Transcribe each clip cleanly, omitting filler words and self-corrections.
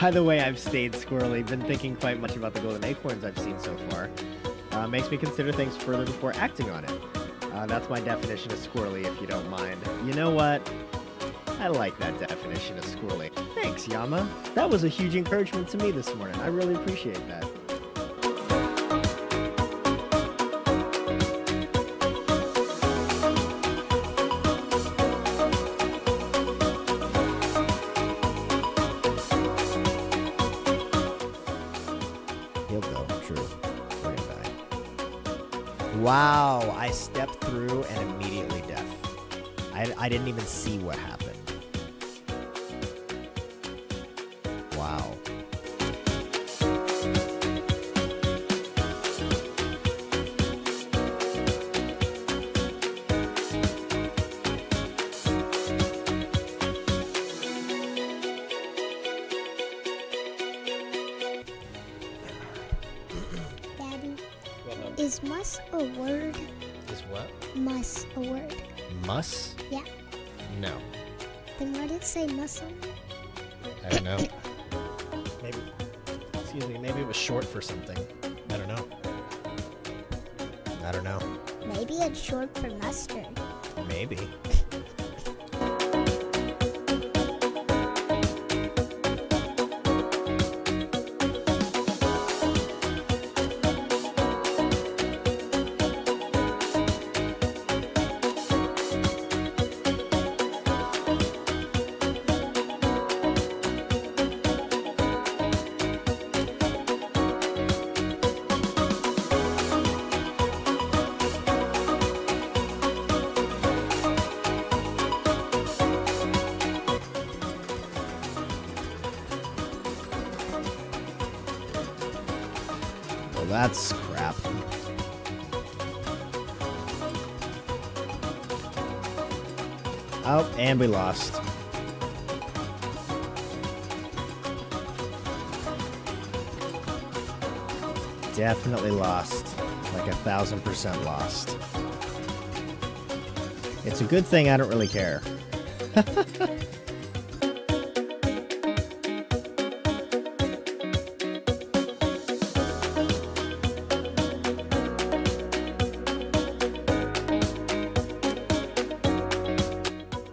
By the way, I've stayed squirrely, been thinking quite much about the golden acorns I've seen so far. Makes me consider things further before acting on it. That's my definition of squirrely, if you don't mind. You know what? I like that definition of squirrely. Thanks, Yama. That was a huge encouragement to me this morning. I really appreciate that. He'll go, true. We're gonna die. Wow, I stepped through and immediately death. I didn't even see what happened. Wow. Daddy, is muss a word? Is what? Muss a word? Muss? Yeah. No. Then why did it say muscle? I don't know. Maybe, excuse me, maybe it was short for something. I don't know. I don't know. Maybe it's short for mustard. Maybe. Well, that's crap. Oh, and we lost. Definitely lost. Like 1,000% lost. It's a good thing I don't really care.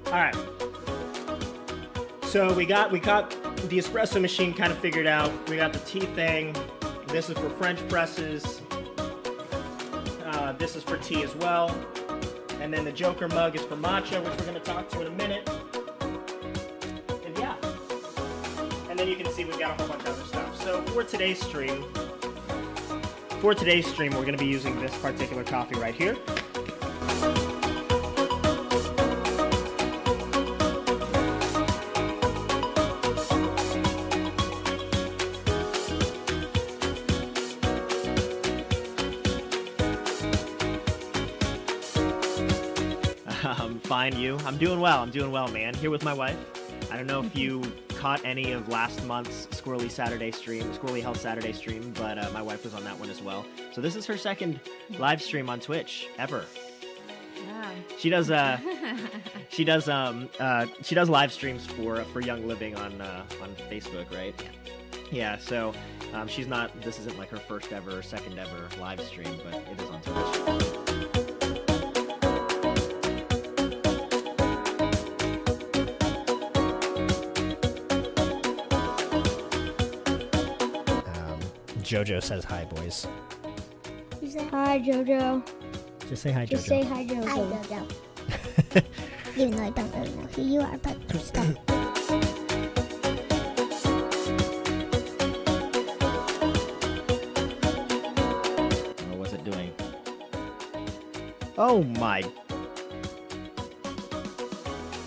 Alright. So we got the espresso machine kind of figured out. We got the tea thing. This is for French presses. This is for tea as well. And then the Joker mug is for matcha, which we're going to talk to in a minute. And yeah. And then you can see we've got a whole bunch of other stuff. So for today's stream, we're going to be using this particular coffee right here. Fine, you. I'm doing well, man. Here with my wife. I don't know if you caught any of last month's Squirrely Health Saturday stream, but my wife was on that one as well. So this is her second live stream on Twitch ever. Yeah. She does live streams for Young Living on Facebook, right? Yeah. So this isn't like her first ever, second ever live stream, but it is on Twitch. Jojo says hi, boys. Who's that? Hi, Jojo. Just say hi, Jojo. Just say hi, Jojo. Hi, Jojo. Even though I don't really know who you are, but stop. What's it doing? Oh my.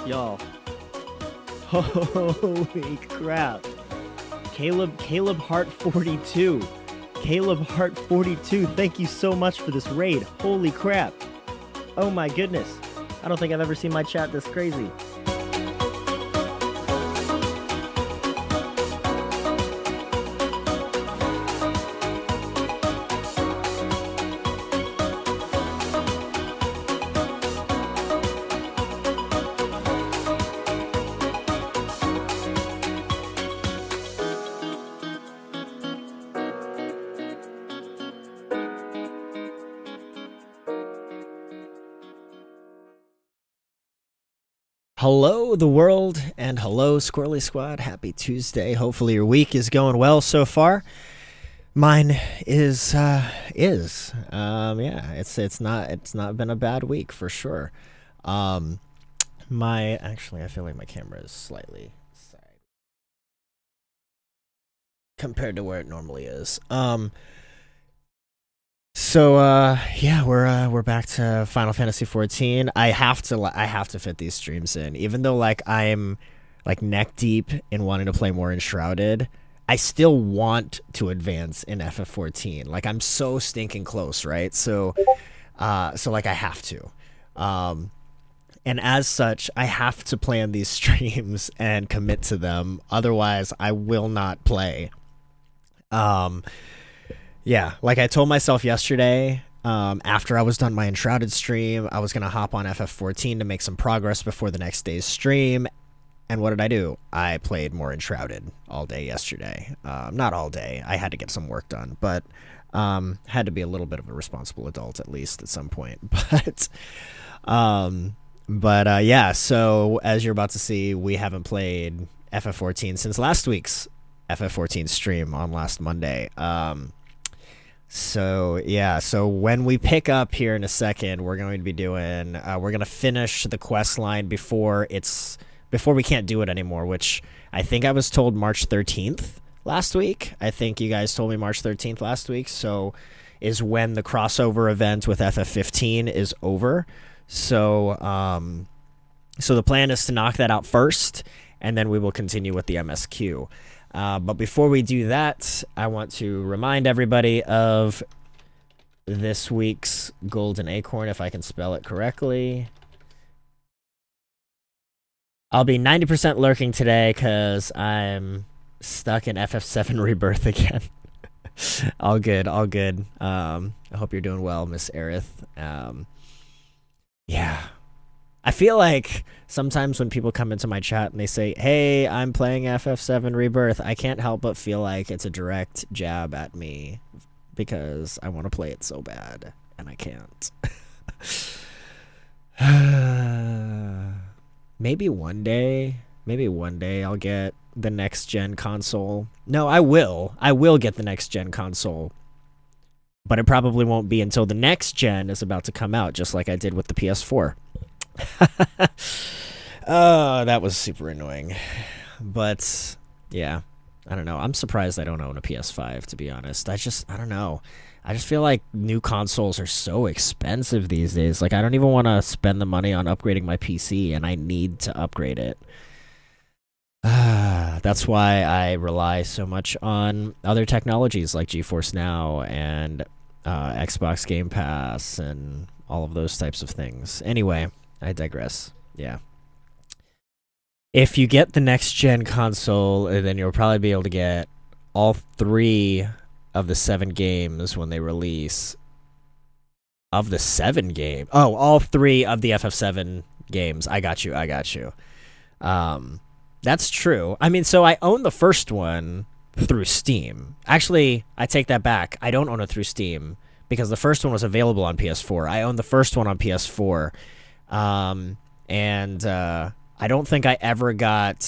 Y'all. Holy crap. Caleb Hart 42. Caleb Hart 42. Thank you so much for this raid. Holy crap. Oh my goodness. I don't think I've ever seen my chat this crazy. Hello, the world, and hello, Squirrely Squad. Happy Tuesday. Hopefully your week is going well so far. Mine is. It's not been a bad week for sure. Actually, I feel like my camera is slightly side compared to where it normally is. We're back to Final Fantasy XIV. I have to fit these streams in, even though like I'm like neck deep in wanting to play more Enshrouded. I still want to advance in FF14. Like I'm so stinking close, right? So like I have to, and as such, I have to plan these streams and commit to them. Otherwise, I will not play. Yeah, like I told myself yesterday, after I was done my Enshrouded stream, I was going to hop on FF14 to make some progress before the next day's stream. And what did I do? I played more Enshrouded all day yesterday. Not all day. I had to get some work done, but had to be a little bit of a responsible adult at least at some point. Yeah, so as you're about to see, we haven't played FF14 since last week's FF14 stream on last Monday. So when we pick up here in a second, we're going to be doing, we're going to finish the quest line before we can't do it anymore, which I think I was told March 13th last week. I think you guys told me March 13th last week, so is when the crossover event with FF15 is over. So the plan is to knock that out first, and then we will continue with the MSQ. But before we do that, I want to remind everybody of this week's golden acorn, if I can spell it correctly. I'll be 90% lurking today because I'm stuck in FF7 Rebirth again. All good, all good. I hope you're doing well, Miss Aerith. Yeah. I feel like sometimes when people come into my chat and they say, hey, I'm playing FF7 Rebirth, I can't help but feel like it's a direct jab at me because I want to play it so bad and I can't. Maybe one day I'll get the next gen console. No, I will get the next gen console, but it probably won't be until the next gen is about to come out, just like I did with the PS4. Oh, that was super annoying. But yeah, I don't know. I'm surprised I don't own a PS5, to be honest. I don't know. I just feel like new consoles are so expensive these days. Like I don't even want to spend the money on upgrading my PC, and I need to upgrade it. That's why I rely so much on other technologies like GeForce Now and Xbox Game Pass and all of those types of things. Anyway, I digress. Yeah. If you get the next gen console, then you'll probably be able to get all 3 of the 7 games when they release. Of the 7 game. Oh, all 3 of the FF7 games. I got you. That's true. I mean, so I own the first one through Steam. Actually, I take that back. I don't own it through Steam because the first one was available on PS4. I own the first one on PS4. I don't think I ever got,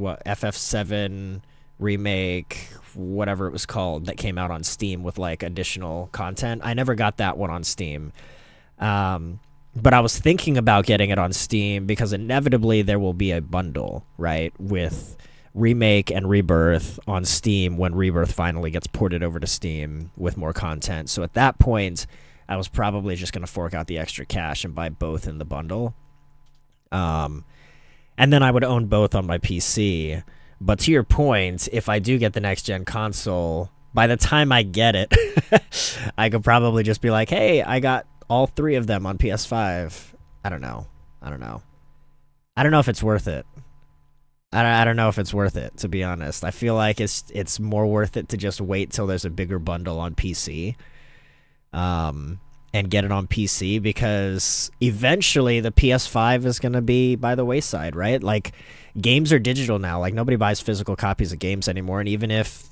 FF7 remake, whatever it was called, that came out on Steam with like additional content. I never got that one on Steam. But I was thinking about getting it on Steam because inevitably there will be a bundle, right, with Remake and Rebirth on Steam when Rebirth finally gets ported over to Steam with more content. So at that point, I was probably just going to fork out the extra cash and buy both in the bundle. And then I would own both on my PC. But to your point, if I do get the next-gen console, by the time I get it, I could probably just be like, hey, I got all 3 of them on PS5. I don't know if it's worth it. I don't know if it's worth it, to be honest. I feel like it's more worth it to just wait till there's a bigger bundle on PC. And get it on PC, because eventually the PS5 is going to be by the wayside, right? Like, games are digital now. Like, nobody buys physical copies of games anymore, and even if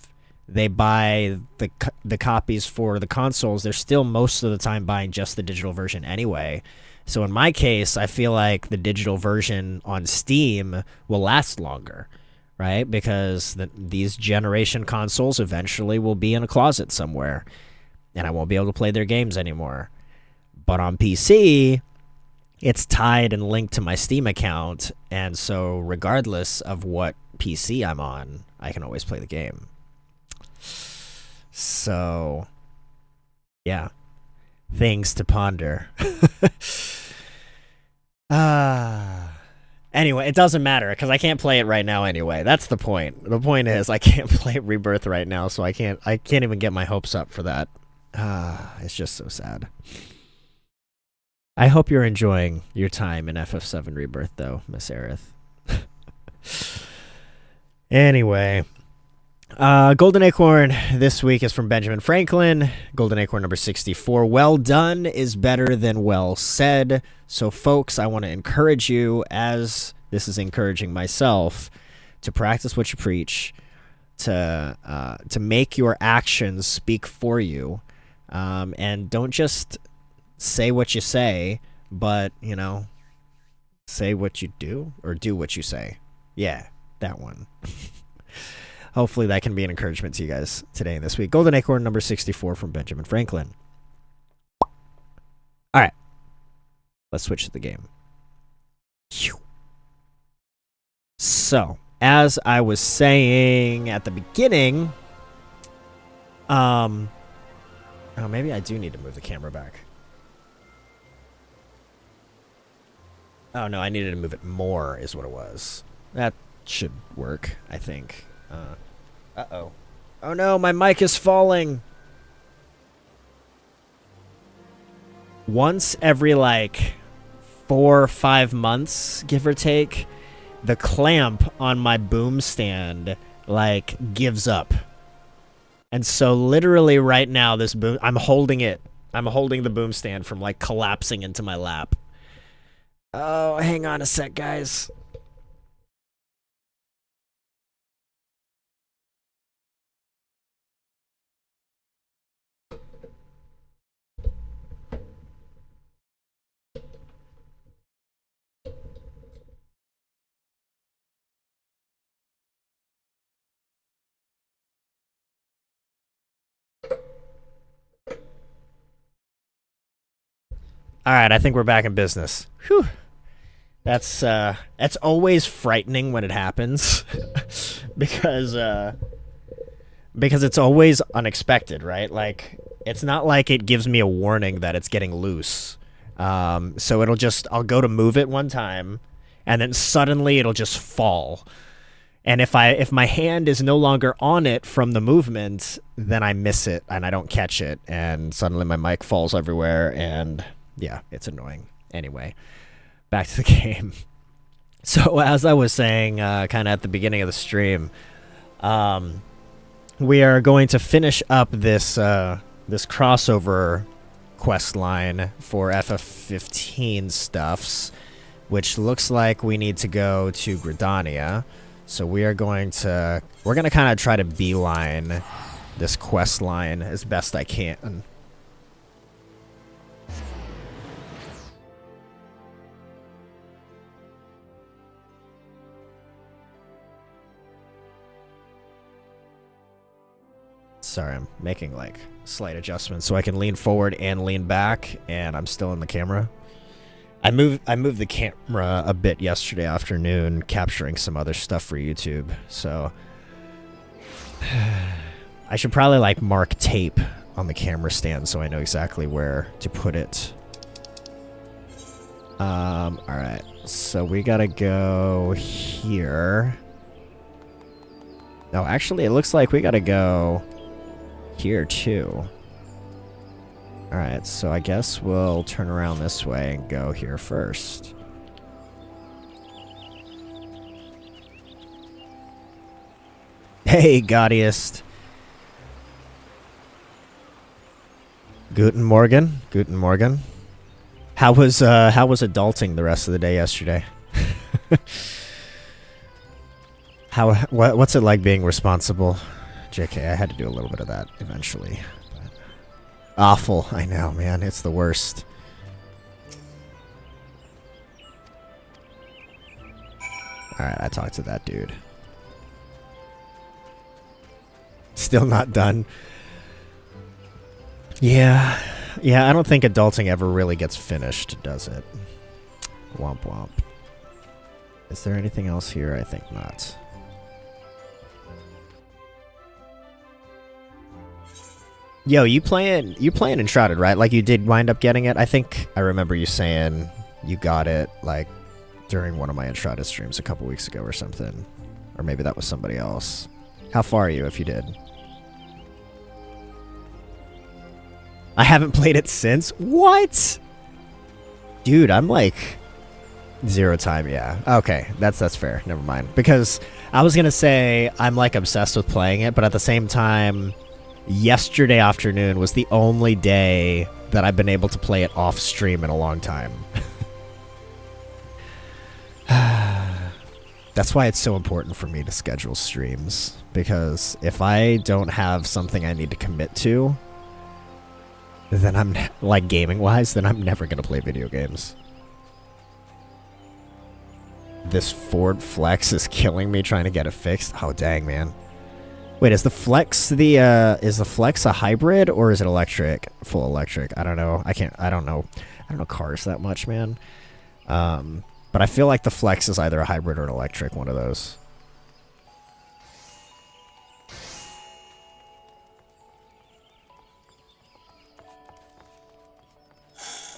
they buy the copies for the consoles, they're still most of the time buying just the digital version anyway, So in my case, I feel like the digital version on Steam will last longer, right? Because these generation consoles eventually will be in a closet somewhere, and I won't be able to play their games anymore. But on PC, it's tied and linked to my Steam account, and so regardless of what PC I'm on, I can always play the game. So, yeah. Things to ponder. Anyway, it doesn't matter because I can't play it right now anyway. That's the point. The point is I can't play Rebirth right now, so I can't even get my hopes up for that. It's just so sad. I hope you're enjoying your time in FF7 Rebirth though, Miss Aerith. Anyway, Golden Acorn this week is from Benjamin Franklin. Golden Acorn number 64. Well done is better than well said. So, folks, I want to encourage you, as this is encouraging myself, to practice what you preach, to make your actions speak for you, and don't just say what you say, but, you know, say what you do, or do what you say. Yeah, that one. Hopefully that can be an encouragement to you guys today and this week. Golden Acorn number 64 from Benjamin Franklin. All right. Let's switch to the game. So, as I was saying at the beginning, oh, maybe I do need to move the camera back. Oh, no, I needed to move it more is what it was. That should work, I think. Uh-oh. Oh no, my mic is falling. Once every, like, 4 or 5 months, give or take, the clamp on my boom stand, like, gives up. And so literally right now, this boom, I'm holding it. I'm holding the boom stand from, like, collapsing into my lap. Oh, hang on a sec, guys. All right, I think we're back in business. Whew. That's always frightening when it happens, because it's always unexpected, right? Like, it's not like it gives me a warning that it's getting loose. So I'll go to move it one time, and then suddenly it'll just fall. And if my hand is no longer on it from the movement, then I miss it and I don't catch it, and suddenly my mic falls everywhere, and yeah, it's annoying. Anyway, back to the game. So as I was saying, kind of at the beginning of the stream, we are going to finish up this crossover quest line for FF15 stuffs, which looks like we need to go to Gridania. So we're going to kind of try to beeline this quest line as best I can. Sorry, I'm making like slight adjustments so I can lean forward and lean back, and I'm still in the camera. I moved the camera a bit yesterday afternoon, capturing some other stuff for YouTube. So I should probably like mark tape on the camera stand so I know exactly where to put it. All right, so we gotta go here. No, actually, it looks like we gotta go here too. Alright, so I guess we'll turn around this way and go here first. Hey, Gaudiest. Guten Morgen. Guten Morgen. How was adulting the rest of the day yesterday? What's it like being responsible? JK, I had to do a little bit of that eventually. But awful, I know, man. It's the worst. Alright, I talked to that dude. Still not done. Yeah. Yeah, I don't think adulting ever really gets finished, does it? Womp womp. Is there anything else here? I think not. Yo, you playing Enshrouded, right? Like, you did wind up getting it? I think I remember you saying you got it, like, during one of my Enshrouded streams a couple weeks ago or something. Or maybe that was somebody else. How far are you, if you did? I haven't played it since? What? Dude, I'm like... 0 time, yeah. Okay, that's fair. Never mind. Because I was gonna say I'm, like, obsessed with playing it, but at the same time... Yesterday afternoon was the only day that I've been able to play it off stream in a long time. That's why it's so important for me to schedule streams. Because if I don't have something I need to commit to, then I'm, like, gaming-wise, then I'm never going to play video games. This Ford Flex is killing me trying to get it fixed. Oh, dang, man. Wait, is the Flex a hybrid or is it electric? Full electric? I don't know. I don't know cars that much, man. But I feel like the Flex is either a hybrid or an electric, one of those.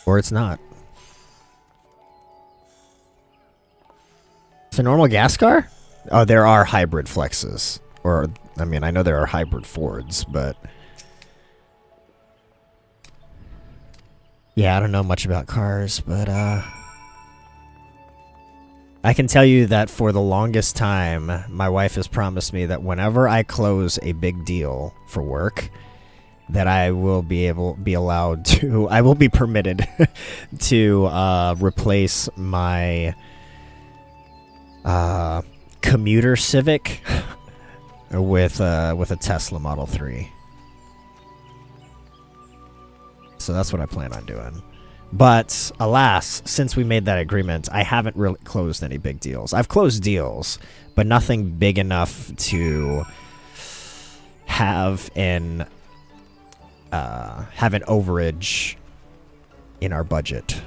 Or it's not. It's a normal gas car? Oh, there are hybrid Flexes. Or, I mean, I know there are hybrid Fords, but... Yeah, I don't know much about cars, but, I can tell you that for the longest time, my wife has promised me that whenever I close a big deal for work, that I will be allowed to... I will be permitted to, replace my, commuter Civic... with a Tesla Model 3. So that's what I plan on doing. But alas, since we made that agreement, I haven't really closed any big deals. I've closed deals, but nothing big enough to have an overage in our budget.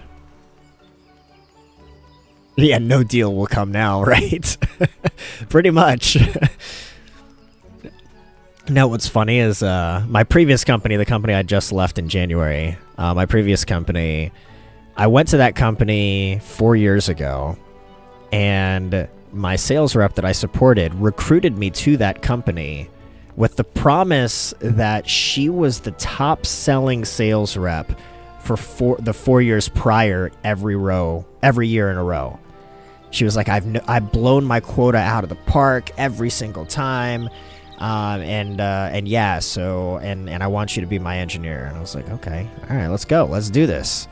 Yeah, no deal will come now, right? Pretty much. No, what's funny is my previous company, the company I just left in January, my previous company, I went to that company 4 years ago, and my sales rep that I supported recruited me to that company with the promise that she was the top-selling sales rep for the 4 years prior every year in a row. She was like, I've blown my quota out of the park every single time. And yeah, so, and I want you to be my engineer. And I was like, okay, all right, let's go. Let's do this.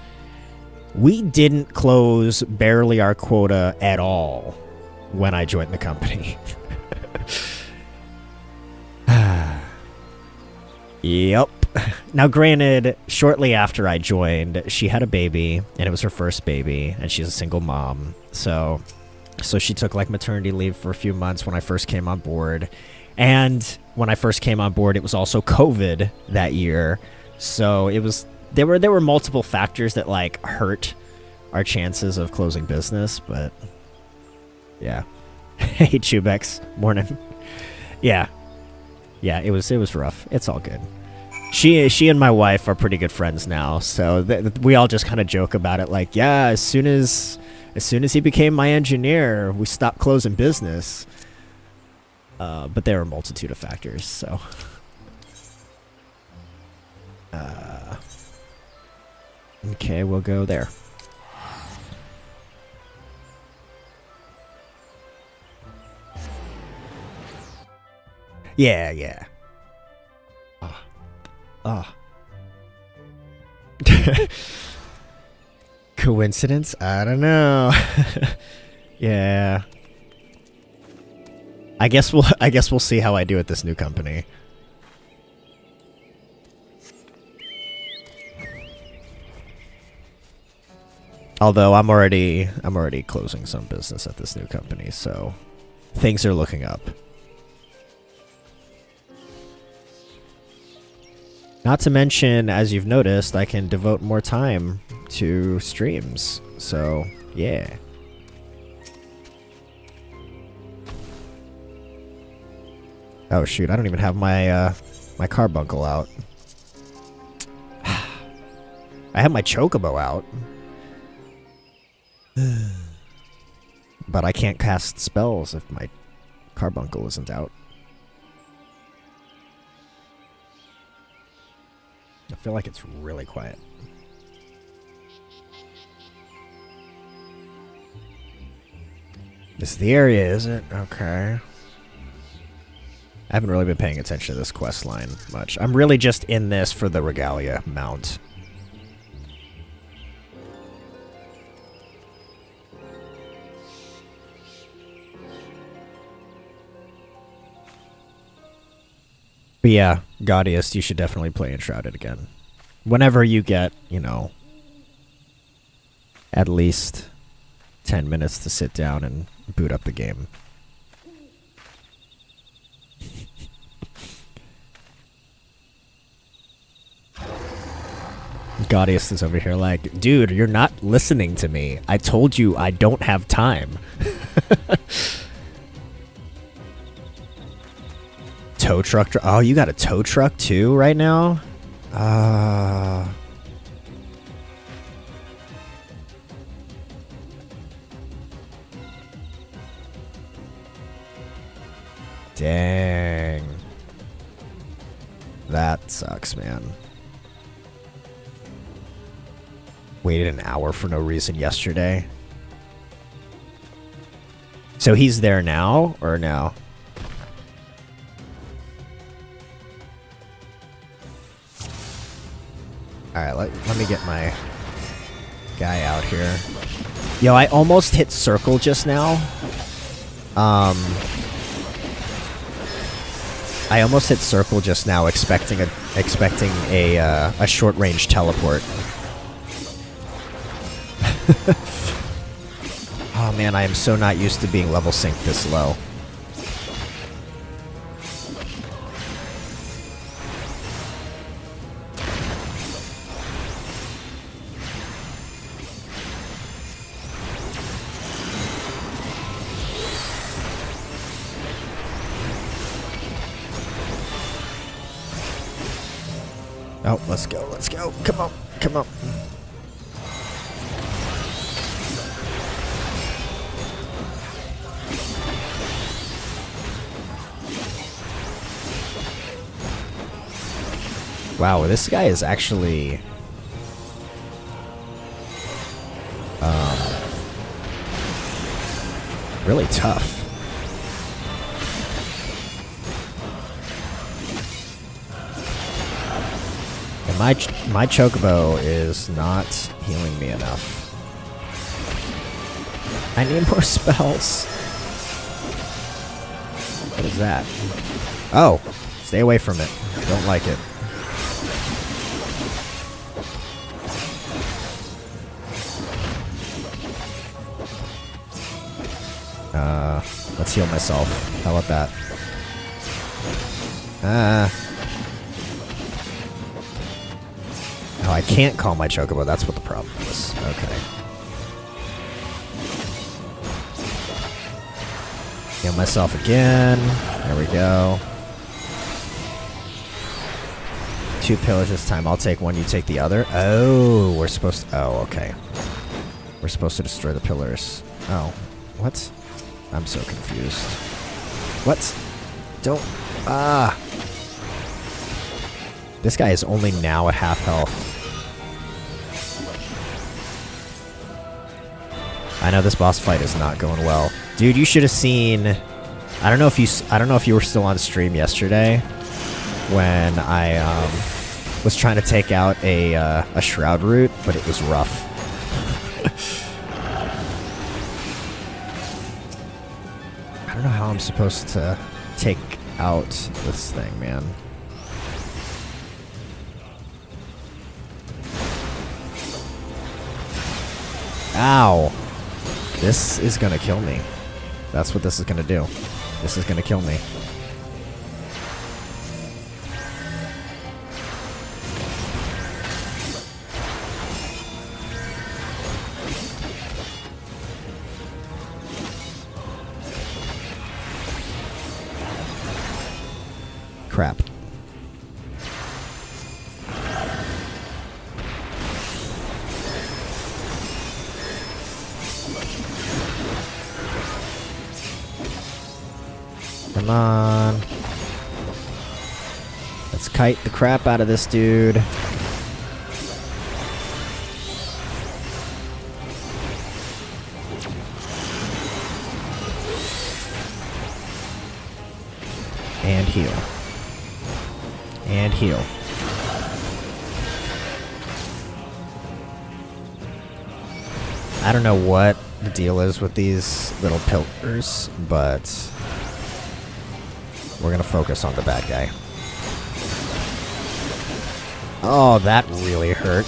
We didn't close barely our quota at all when I joined the company. Yep. Now, granted, shortly after I joined, she had a baby, and it was her first baby, and she's a single mom. So she took, like, maternity leave for a few months when I first came on board. And when I first came on board, it was also COVID that year. So there were multiple factors that, like, hurt our chances of closing business, but yeah. Hey, Chubex. Morning. Yeah. Yeah, it was rough. It's all good. She and my wife are pretty good friends now, so we all just kind of joke about it, like, yeah, as soon as he became my engineer, we stopped closing business. But there are a multitude of factors, so. Okay, we'll go there. Yeah, yeah. Coincidence? I don't know. Yeah. I guess we'll see how I do at this new company. Although I'm already closing some business at this new company, so things are looking up. Not to mention, as you've noticed, I can devote more time to streams. So, yeah. Oh shoot, I don't even have my my carbuncle out. I have my chocobo out. But I can't cast spells if my carbuncle isn't out. I feel like it's really quiet. This is the area, is it? Okay. I haven't really been paying attention to this quest line much. I'm really just in this for the Regalia Mount. But yeah, Gaudiest, you should definitely play Enshrouded again. Whenever you get, you know, at least 10 minutes to sit down and boot up the game. Gaudiest is over here like, dude, you're not listening to me. I told you I don't have time. Tow truck. Oh, you got a tow truck too right now? Dang. That sucks, man. Waited an hour for no reason yesterday. So he's there now or no? Alright, let me get my guy out here. Yo, I almost hit circle just now. I almost hit circle just now, expecting a short range teleport. Oh man, I am so not used to being level synced this low. Oh, let's go, let's go. Come on, come on. Wow, this guy is actually really tough. And my chocobo is not healing me enough. I need more spells. What is that? Oh, stay away from it. Don't like it. Let's heal myself. How about that? Oh, I can't call my chocobo. That's what the problem is. Okay. Heal myself again. There we go. 2 pillars this time. I'll take one, you take the other. Oh, we're supposed to... Oh, okay. We're supposed to destroy the pillars. Oh. What? I'm so confused. What? Don't... Ah! This guy is only now at half health. I know this boss fight is not going well. Dude, you should have seen... I don't know if you were still on stream yesterday when I was trying to take out a shroud root, but it was rough. I don't know how I'm supposed to take out this thing, man. Ow. This is gonna kill me. That's what this is gonna do. This is gonna kill me. Crap. Come on. Let's kite the crap out of this dude. And heal. And heal. I don't know what the deal is with these little pillars, but we're gonna focus on the bad guy. Oh, that really hurt.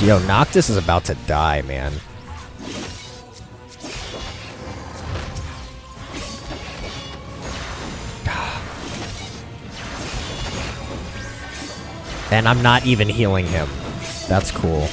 Yo, Noctis is about to die, man. And I'm not even healing him. That's cool.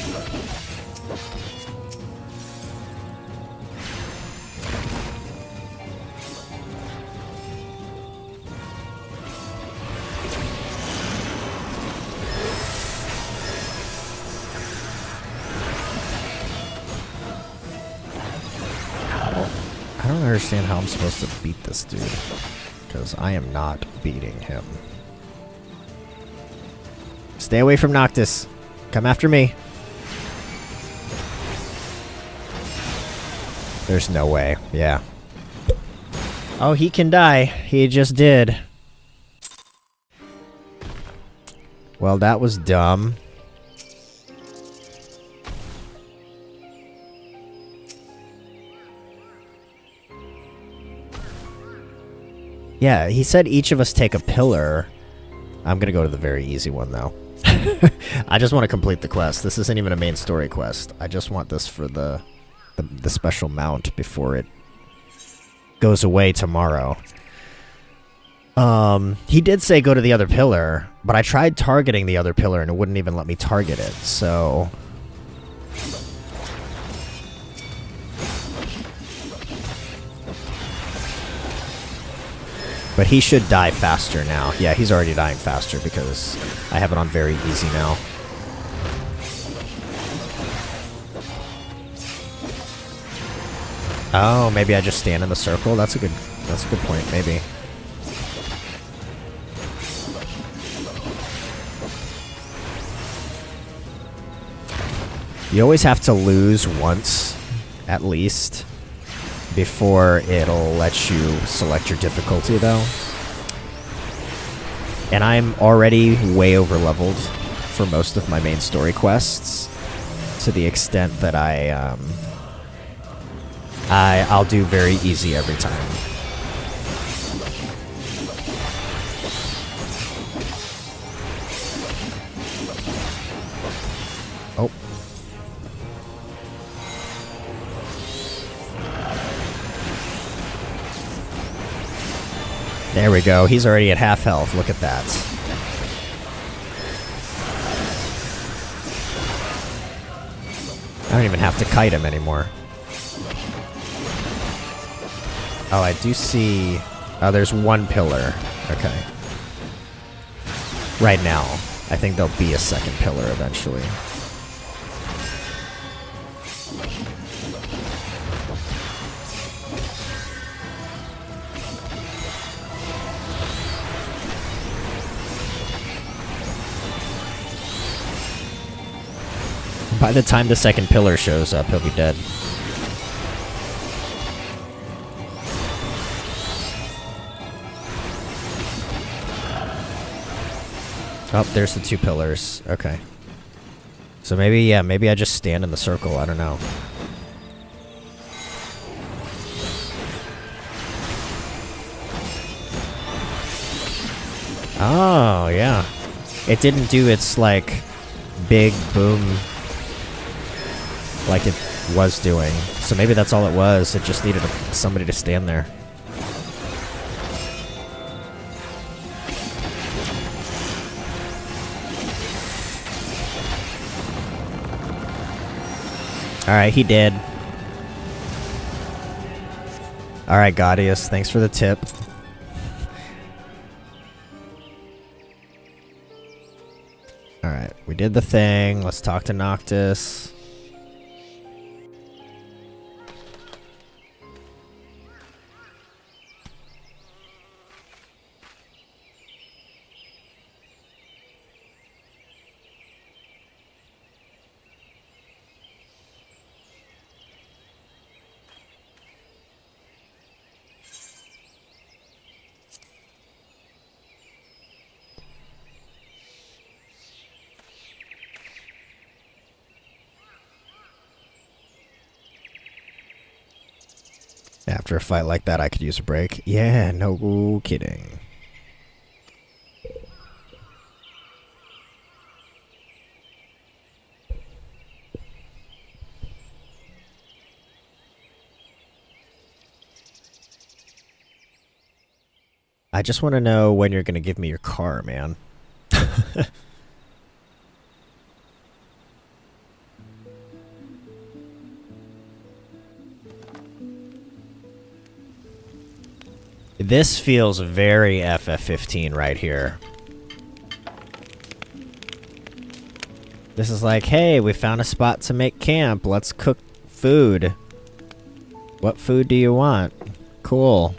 I don't understand how I'm supposed to beat this dude, because I am not beating him. Stay away from Noctis. Come after me. There's no way. Yeah. Oh, he can die. He just did. Well, that was dumb. Yeah, he said each of us take a pillar. I'm gonna go to the very easy one, though. I just want to complete the quest. This isn't even a main story quest. I just want this for the special mount before it goes away tomorrow. He did say go to the other pillar, but I tried targeting the other pillar and it wouldn't even let me target it, so... But he should die faster now. Yeah, he's already dying faster because I have it on very easy now. Oh, maybe I just stand in the circle? That's a good point, maybe. You always have to lose once, at least, before it'll let you select your difficulty, though. And I'm already way over leveled for most of my main story quests, to the extent that I'll do very easy every time. Oh. There we go. He's already at half health. Look at that. I don't even have to kite him anymore. Oh, I do see... Oh, there's one pillar. Okay. Right now. I think there'll be a second pillar eventually. By the time the second pillar shows up, he'll be dead. Oh, there's the two pillars. Okay. So maybe, yeah, maybe I just stand in the circle. I don't know. Oh, yeah. It didn't do its, like, big boom like it was doing. So maybe that's all it was. It just needed somebody to stand there. Alright, he did. Alright, Gaudius, thanks for the tip. Alright, we did the thing. Let's talk to Noctis. After a fight like that, I could use a break. Yeah, no kidding. I just want to know when you're going to give me your car, man. This feels very FF15 right here. This is like, hey, we found a spot to make camp. Let's cook food. What food do you want? Cool.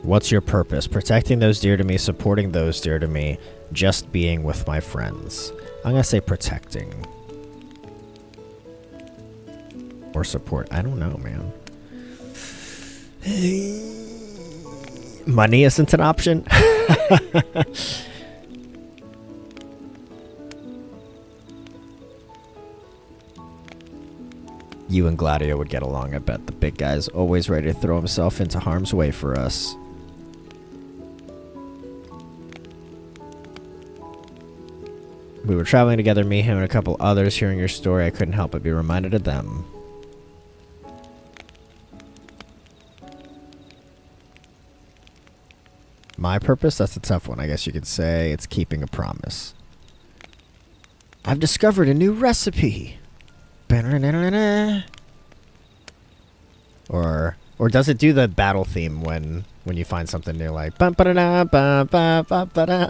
What's your purpose? Protecting those dear to me, supporting those dear to me, just being with my friends. I'm gonna say protecting. Or support. I don't know, man. Money isn't an option? You and Gladio would get along, I bet. The big guy's always ready to throw himself into harm's way for us. We were traveling together, me, him, and a couple others. Hearing your story, I couldn't help but be reminded of them. My purpose? That's a tough one. I guess you could say it's keeping a promise. I've discovered a new recipe. Or does it do the battle theme when you find something new, like bum ba da ba ba ba ba da?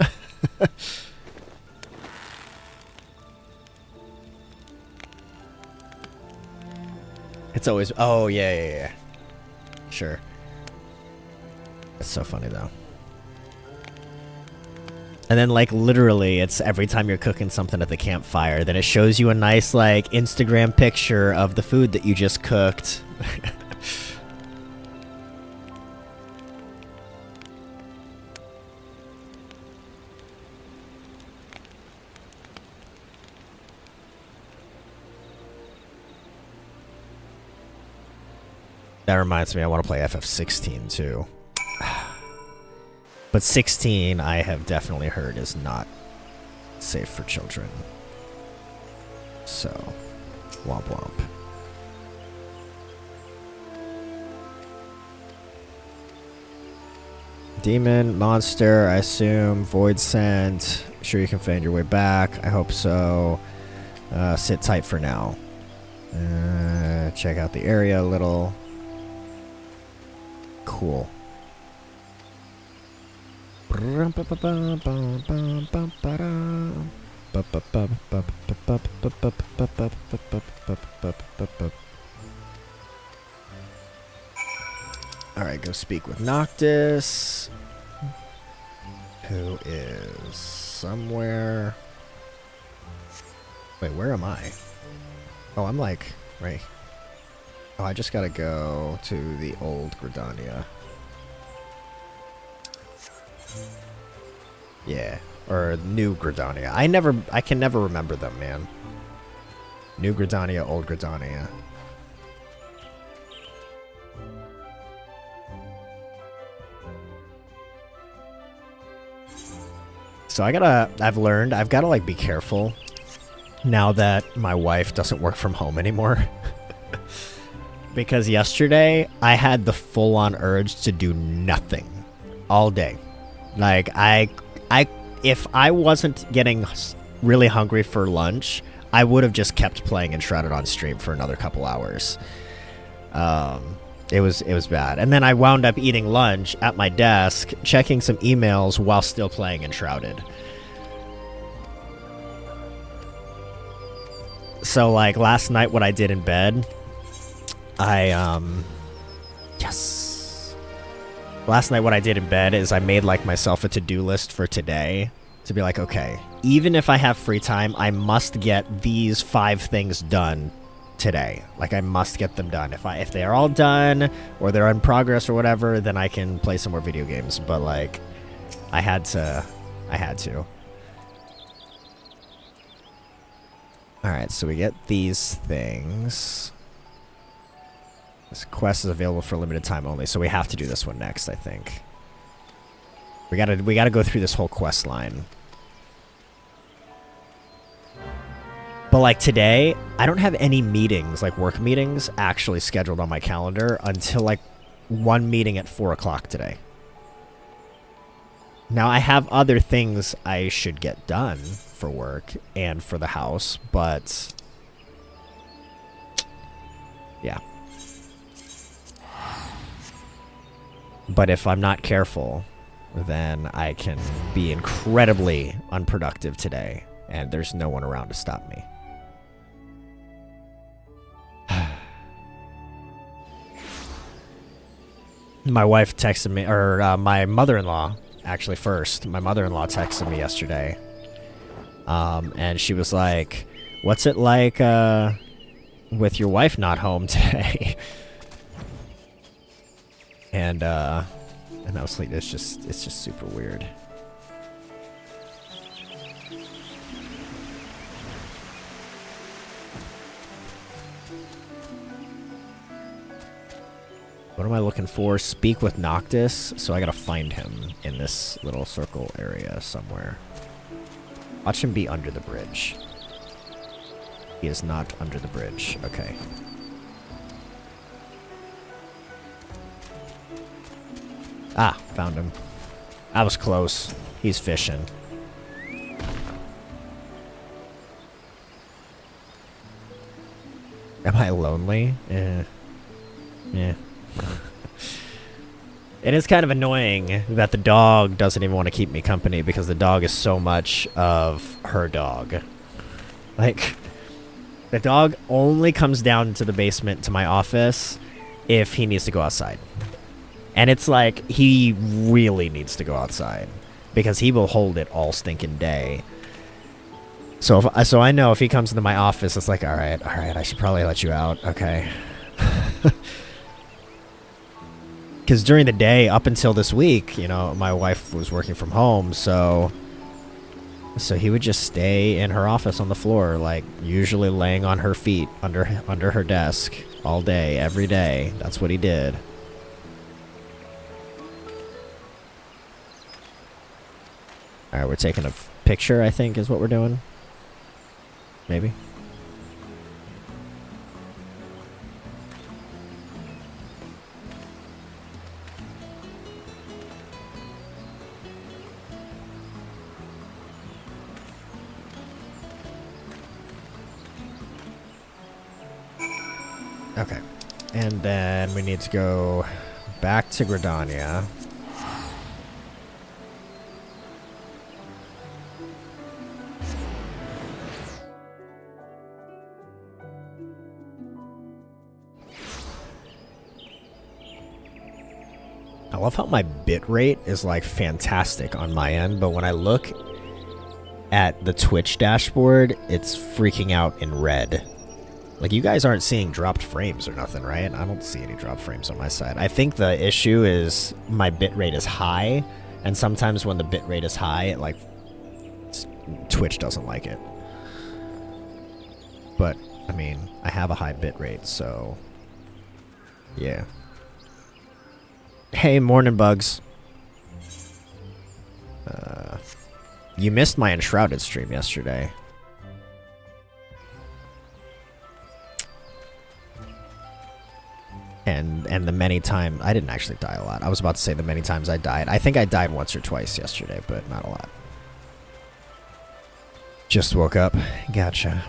It's always, oh yeah. Sure. That's so funny though. And then, like, literally, it's every time you're cooking something at the campfire, then it shows you a nice, like, Instagram picture of the food that you just cooked. That reminds me, I want to play FF16 too. But 16, I have definitely heard, is not safe for children. So, womp womp. Demon, monster, I assume. Void scent. Sure you can find your way back. I hope so. Sit tight for now. Check out the area a little. Cool. Alright, go speak with Noctis, who is somewhere. Wait, where am I? Oh, I'm like, right. Oh, I just gotta go to the old Gridania. Yeah, or new Gridania. I can never remember them, man. New Gridania, old Gridania. So I've learned, I've gotta like be careful now that my wife doesn't work from home anymore. Because yesterday I had the full-on urge to do nothing all day. Like if I wasn't getting really hungry for lunch, I would have just kept playing Enshrouded on stream for another couple hours. It was bad. And then I wound up eating lunch at my desk, checking some emails while still playing Enshrouded. So like last night what I did in bed, last night what I did in bed is I made like myself a to-do list for today to be like, okay, even if I have free time, I must get these 5 things done today. Like I must get them done. If they are all done or they're in progress or whatever, then I can play some more video games. But like I had to. Alright, so we get these things. This quest is available for a limited time only, so we have to do this one next, I think. We gotta go through this whole quest line. But like today, I don't have any meetings, like work meetings, actually scheduled on my calendar until like one meeting at 4 o'clock today. Now I have other things I should get done for work and for the house, but yeah. But if I'm not careful, then I can be incredibly unproductive today, and there's no one around to stop me. My wife texted me, or my mother-in-law, actually first. My mother-in-law texted me yesterday. And she was like, what's it like with your wife not home today? And I was like, it's just super weird. What am I looking for? Speak with Noctis. So I gotta find him in this little circle area somewhere. Watch him be under the bridge. He is not under the bridge. Okay. Ah, found him. I was close. He's fishing. Am I lonely? Yeah. It is kind of annoying that the dog doesn't even want to keep me company because the dog is so much of her dog. Like, the dog only comes down to the basement to my office if he needs to go outside. And it's like, he really needs to go outside because he will hold it all stinking day. So I know if he comes into my office, it's like, all right, I should probably let you out. Okay. Because during the day, up until this week, you know, my wife was working from home, so he would just stay in her office on the floor, like, usually laying on her feet under her desk all day, every day. That's what he did. Alright, we're taking a picture, I think, is what we're doing. Maybe. Okay, and then we need to go back to Gridania. I love how my bitrate is like fantastic on my end, but when I look at the Twitch dashboard, it's freaking out in red. Like, you guys aren't seeing dropped frames or nothing, right? I don't see any dropped frames on my side. I think the issue is my bitrate is high, and sometimes when the bitrate is high, it, like, Twitch doesn't like it. But, I mean, I have a high bitrate, so... yeah. Hey, morning, Bugs. You missed my Enshrouded stream yesterday. And the many times... I didn't actually die a lot. I was about to say the many times I died. I think I died once or twice yesterday, but not a lot. Just woke up. Gotcha.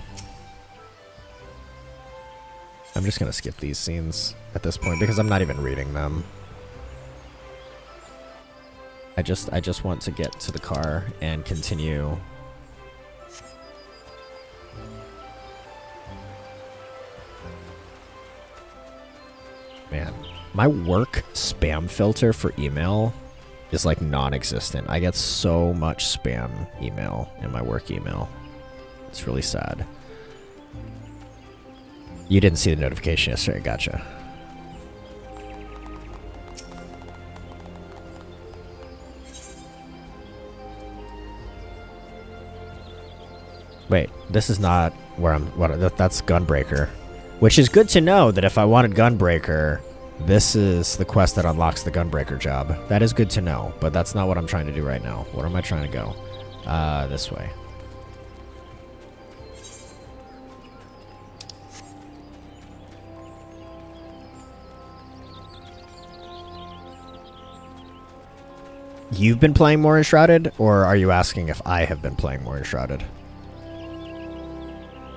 I'm just gonna skip these scenes at this point because I'm not even reading them. I just want to get to the car and continue. Man, my work spam filter for email is like non-existent. I get so much spam email in my work email. It's really sad. You didn't see the notification yesterday. Gotcha. Wait, this is not where I'm... that's Gunbreaker. Which is good to know that if I wanted Gunbreaker, this is the quest that unlocks the Gunbreaker job. That is good to know, but that's not what I'm trying to do right now. Where am I trying to go? This way. You've been playing more Enshrouded, or are you asking if I have been playing more Enshrouded?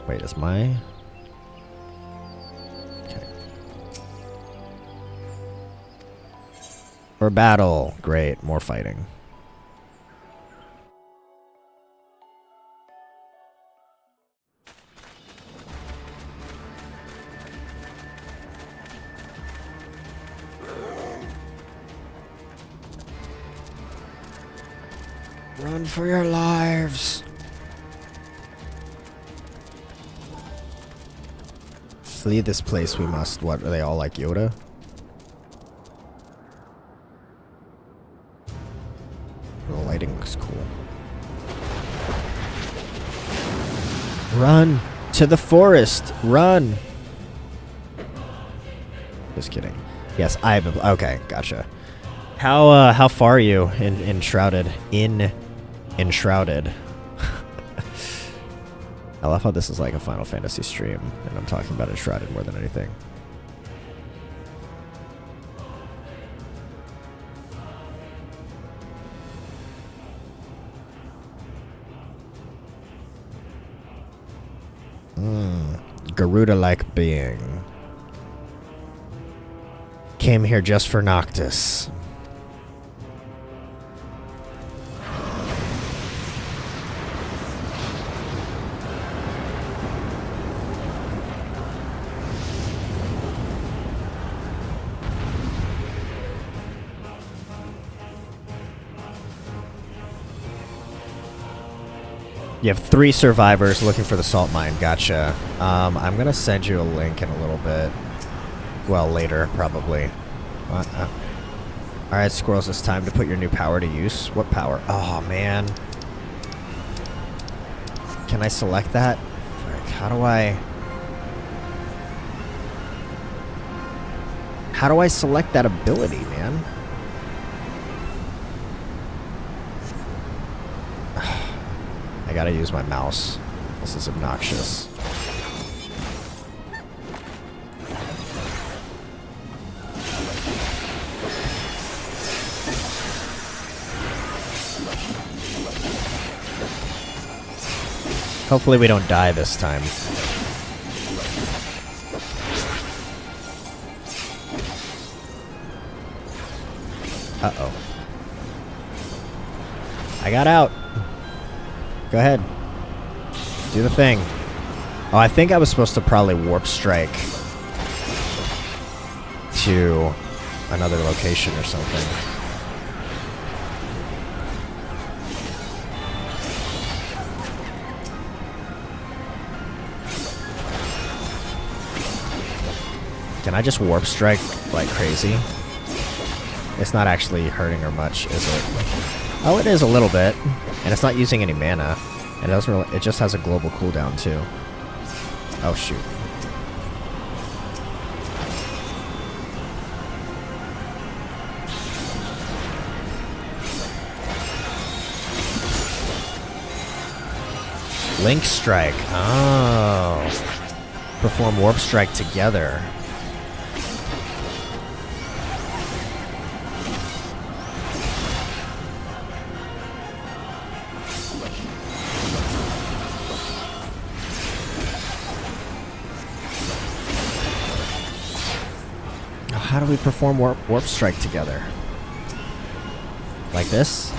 Wait, is my... okay. For battle. Great, more fighting. Run for your lives. Flee this place we must. What, are they all like Yoda? The lighting looks cool. Run to the forest. Run. Just kidding. Yes, I've... okay, gotcha. How far are you in Enshrouded? Enshrouded. I love how this is like a Final Fantasy stream, and I'm talking about Enshrouded more than anything. Garuda-like being. Came here just for Noctis. You have 3 survivors looking for the salt mine. Gotcha. I'm going to send you a link in a little bit. Well, later, probably. Alright, squirrels, it's time to put your new power to use. What power? Oh, man. Can I select that? Frick, how do I select that ability, man? I gotta use my mouse. This is obnoxious. Hopefully we don't die this time. Uh-oh. I got out. Go ahead. Do the thing. Oh, I think I was supposed to probably warp strike to another location or something. Can I just warp strike like crazy? It's not actually hurting her much, is it? Oh, it is a little bit. And it's not using any mana. And it just has a global cooldown too. Oh shoot. Link Strike. Oh. Perform Warp Strike together. How do we perform Warp Strike together? Like this?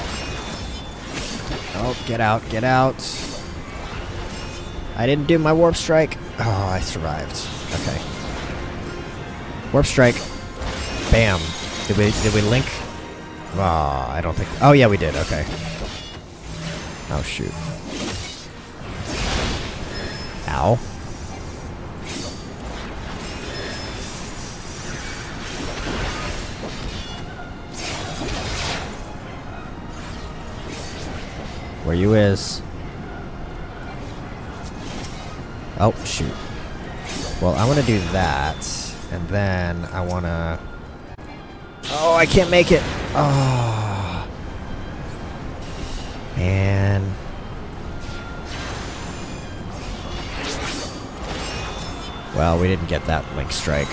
Oh, get out, get out. I didn't do my Warp Strike. Oh, I survived. Okay. Warp Strike. Bam. Did we link? Oh, I don't think. Oh, yeah, we did. Okay. Oh, shoot. Ow. Where you is? Oh, shoot. Well, I want to do that, and then I want to... Oh, I can't make it! Oh. Man. Well, we didn't get that Link Strike.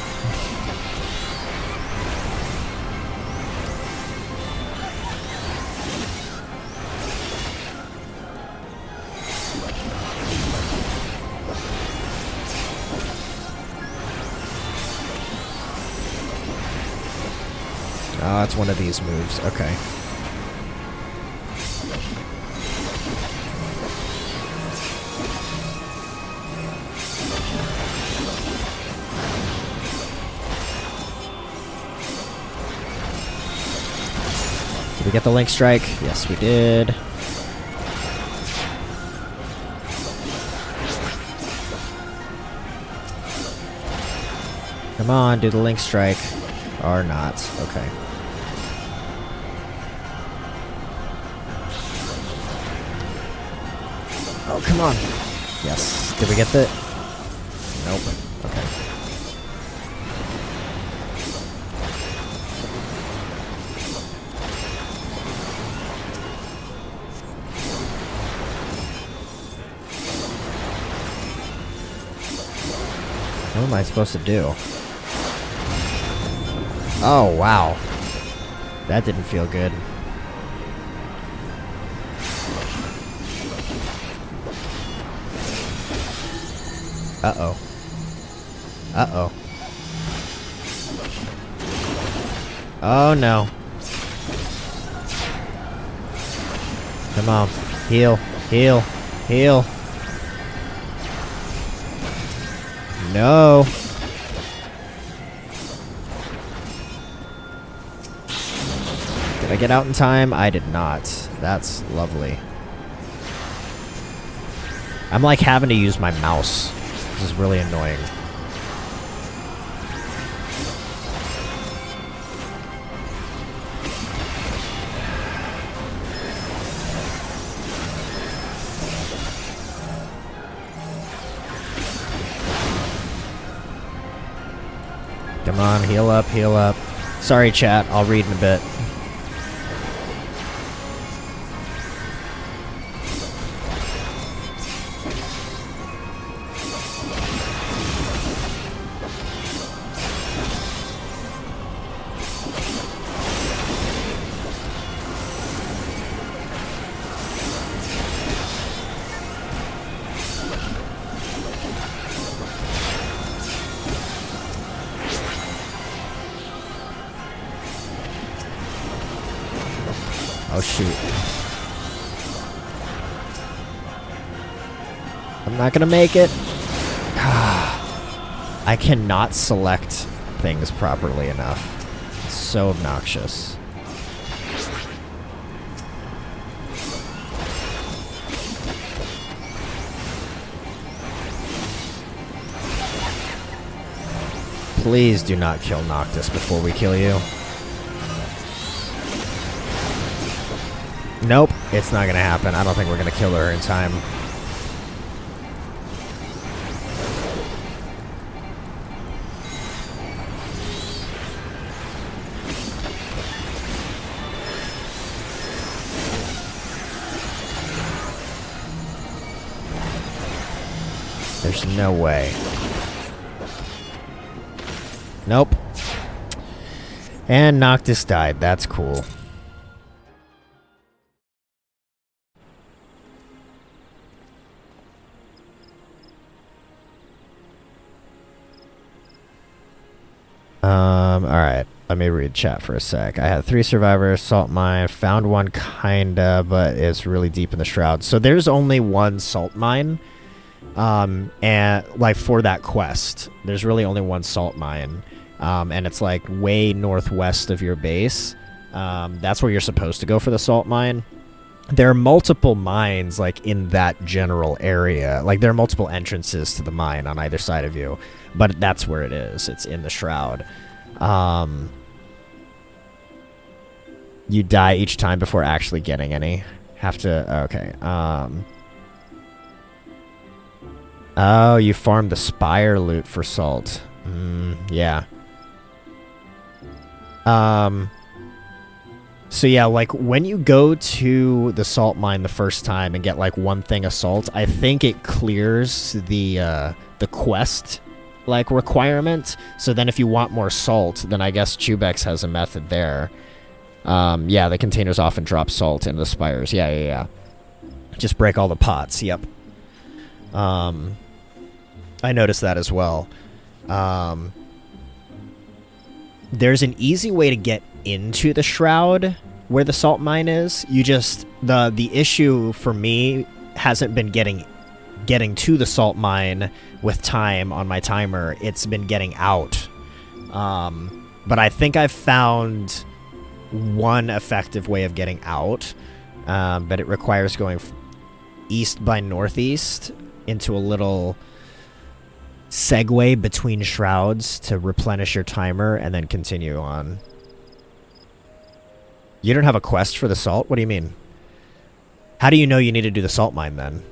Oh, it's one of these moves. Okay. Did we get the Link Strike? Yes, we did. Come on, do the Link Strike. Or not. Okay. Oh, come on. Yes. Did we get the... Nope. Okay. What am I supposed to do? Oh, wow. That didn't feel good. Uh-oh. Uh-oh. Oh, no. Come on. Heal. Heal. Heal. No. Did I get out in time? I did not. That's lovely. I'm like having to use my mouse. This is really annoying. Come on, heal up, heal up. Sorry, chat. I'll read in a bit. Oh, shoot. I'm not gonna make it. I cannot select things properly enough. It's so obnoxious. Please do not kill Noctis before we kill you. Nope, it's not gonna happen. I don't think we're gonna kill her in time. There's no way. Nope. And Noctis died. That's cool. Alright. Let me read chat for a sec. I had 3 survivors, salt mine, found one kinda, but it's really deep in the shroud. So there's only one salt mine. And like for that quest, there's really only one salt mine. And it's like way northwest of your base. That's where you're supposed to go for the salt mine. There are multiple mines like in that general area. Like there are multiple entrances to the mine on either side of you, but that's where it is. It's in the shroud. You die each time before actually getting any. Have to, okay. Oh, you farmed the spire loot for salt. Yeah. So yeah, like when you go to the salt mine the first time and get like one thing of salt, I think it clears the quest like requirement. So then if you want more salt, then I guess Chubex has a method there. Yeah, the containers often drop salt into the spires. Yeah. Just break all the pots. Yep. I noticed that as well. There's an easy way to get into the shroud where the salt mine is. You just the issue for me hasn't been getting to the salt mine with time on my timer. It's been getting out. But I think I've found one effective way of getting out. But it requires going east by northeast into a little segue between shrouds to replenish your timer and then continue on. You don't have a quest for the salt? What do you mean? How do you know you need to do the salt mine then?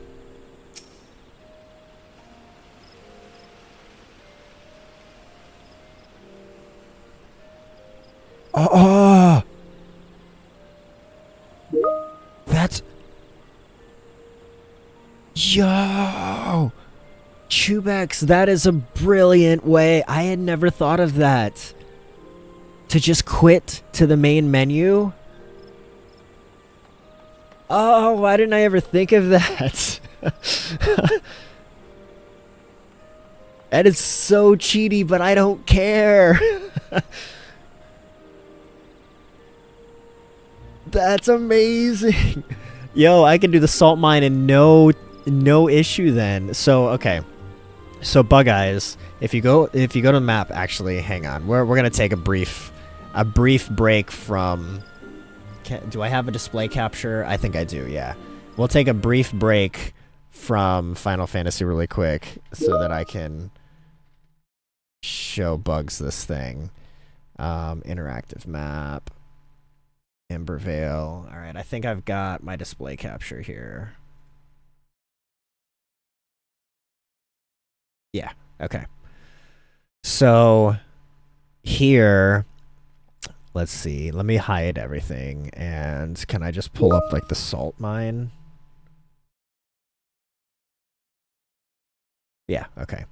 Oh! That's... Yo! Chubex, that is a brilliant way. I had never thought of that. To just quit to the main menu? Oh, why didn't I ever think of that? That is so cheaty, but I don't care. That's amazing. Yo, I can do the salt mine and no issue then. So, okay. So Bug Eyes, if you go to the map, actually, hang on. We're gonna take a brief break from. Do I have a display capture? I think I do. Yeah, we'll take a brief break from Final Fantasy really quick so that I can show Bugs this thing. Interactive map, Embervale. All right, I think I've got my display capture here. Yeah, okay. So here, let's see. Let me hide everything. And can I just pull up like the salt mine? Yeah, okay.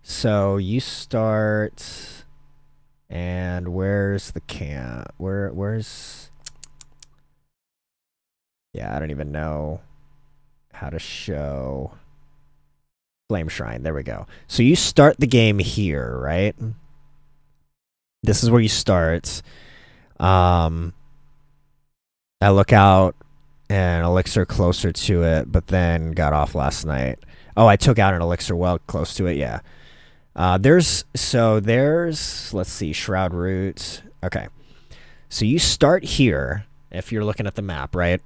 So you start, and where's the camp? Where's... Yeah, I don't even know how to show... Flame Shrine, there we go. So you start the game here, right? This is where you start. I look out an elixir closer to it, but then got off last night. Oh, I took out an elixir well close to it, yeah. There's, let's see, Shroud Root. Okay. So you start here, if you're looking at the map, right?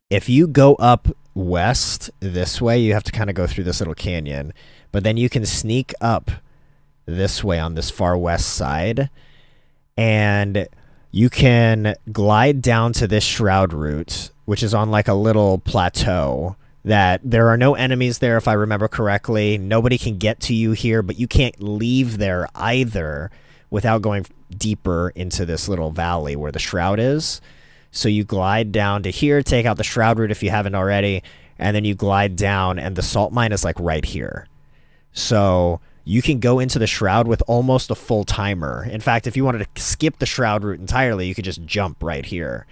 If you go up west this way, you have to kind of go through this little canyon, but then you can sneak up this way on this far west side. And you can glide down to this shroud route, which is on like a little plateau that there are no enemies there, if I remember correctly. Nobody can get to you here, but you can't leave there either without going deeper into this little valley where the shroud is. So you glide down to here, take out the shroud route if you haven't already, and then you glide down, and the salt mine is like right here. So you can go into the shroud with almost a full timer. In fact, if you wanted to skip the shroud route entirely, you could just jump right here,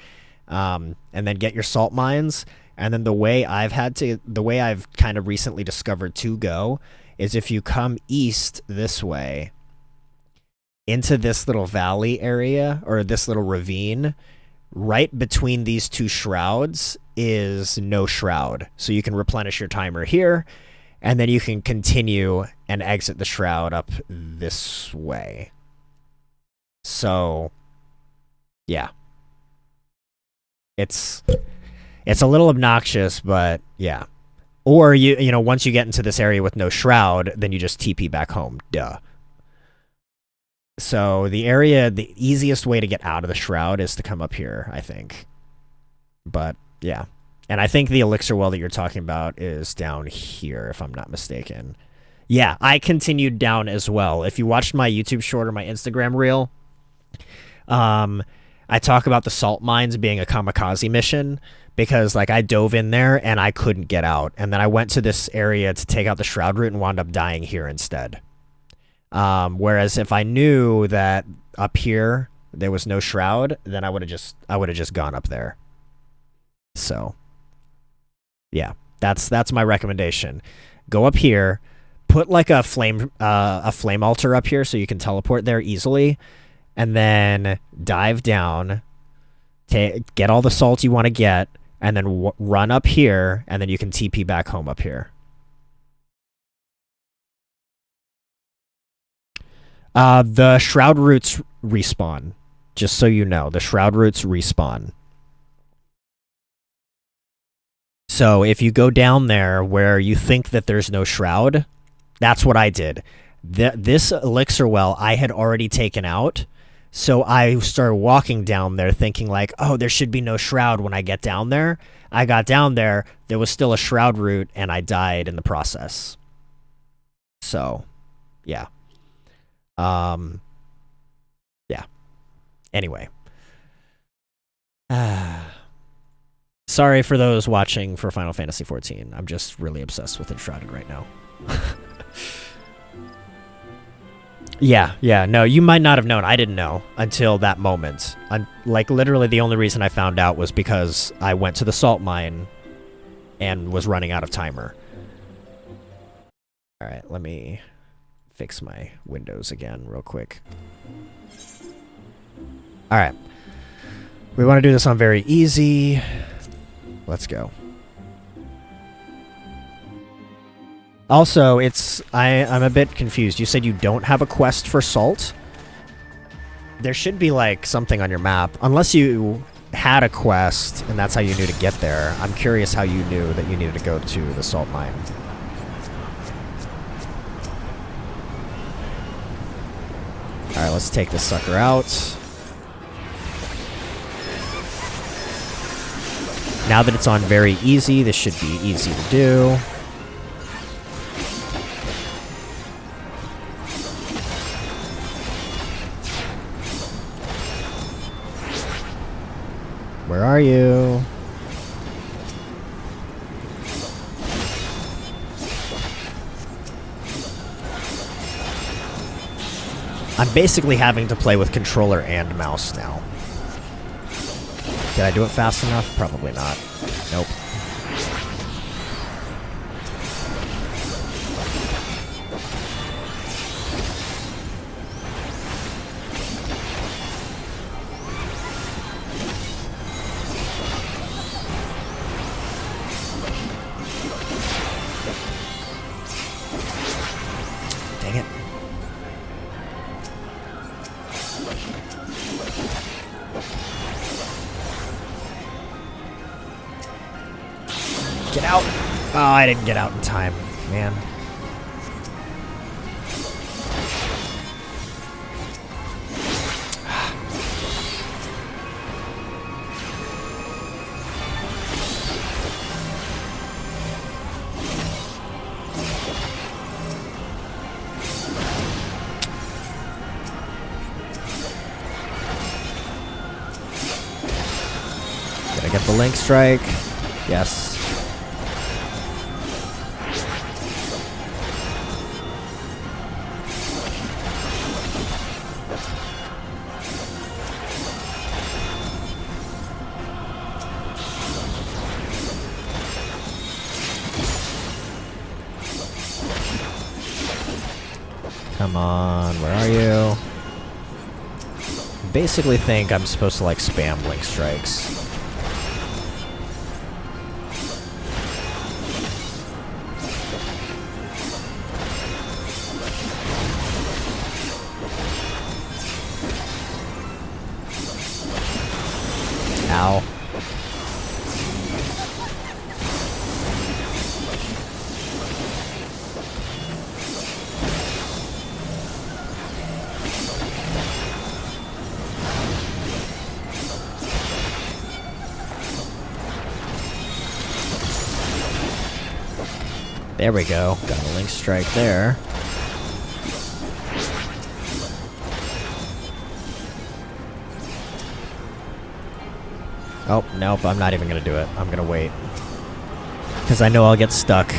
and then get your salt mines. And then the way I've kind of recently discovered to go is if you come east this way into this little valley area, or this little ravine, right between these two shrouds is no shroud. So you can replenish your timer here, and then you can continue and exit the shroud up this way. So, yeah. It's a little obnoxious, but yeah. Or you know, once you get into this area with no shroud, then you just TP back home. Duh. So the easiest way to get out of the shroud is to come up here, I think. But yeah. And I think the elixir well that you're talking about is down here, if I'm not mistaken. Yeah, I continued down as well. If you watched my YouTube short or my Instagram reel, I talk about the salt mines being a kamikaze mission, because like I dove in there and I couldn't get out. And then I went to this area to take out the shroud route and wound up dying here instead. Whereas if I knew that up here there was no shroud, then I would have just gone up there. So yeah, that's my recommendation. Go up here, put like a flame altar up here so you can teleport there easily, and then dive down, get all the salt you want to get, and then run up here, and then you can TP back home up here. The shroud roots respawn. Just so you know, the shroud roots respawn. So if you go down there where you think that there's no shroud, that's what I did. This elixir well I had already taken out, so I started walking down there thinking like, oh, there should be no shroud when I get down there. I got down there, there was still a shroud route, and I died in the process. So, yeah. Yeah. Anyway. Sorry for those watching for Final Fantasy XIV. I'm just really obsessed with Enshrouded right now. Yeah, no, you might not have known. I didn't know until that moment. Like, literally the only reason I found out was because I went to the salt mine and was running out of timer. Alright, let me fix my windows again real quick. Alright. We want to do this on very easy. Let's go. Also, I'm a bit confused. You said you don't have a quest for salt? There should be, like, something on your map. Unless you had a quest, and that's how you knew to get there. I'm curious how you knew that you needed to go to the salt mine. Alright, let's take this sucker out. Now that it's on very easy, this should be easy to do. Where are you? I'm basically having to play with controller and mouse now. Did I do it fast enough? Probably not. Nope. Dang it. Get out! Oh, I didn't get out in time, man. a link strike. Yes. Come on, where are you? Basically think I'm supposed to like spam link strikes. Ow. There we go. Got a link strike there. Oh, nope, I'm not even gonna do it. I'm gonna wait. Because I know I'll get stuck.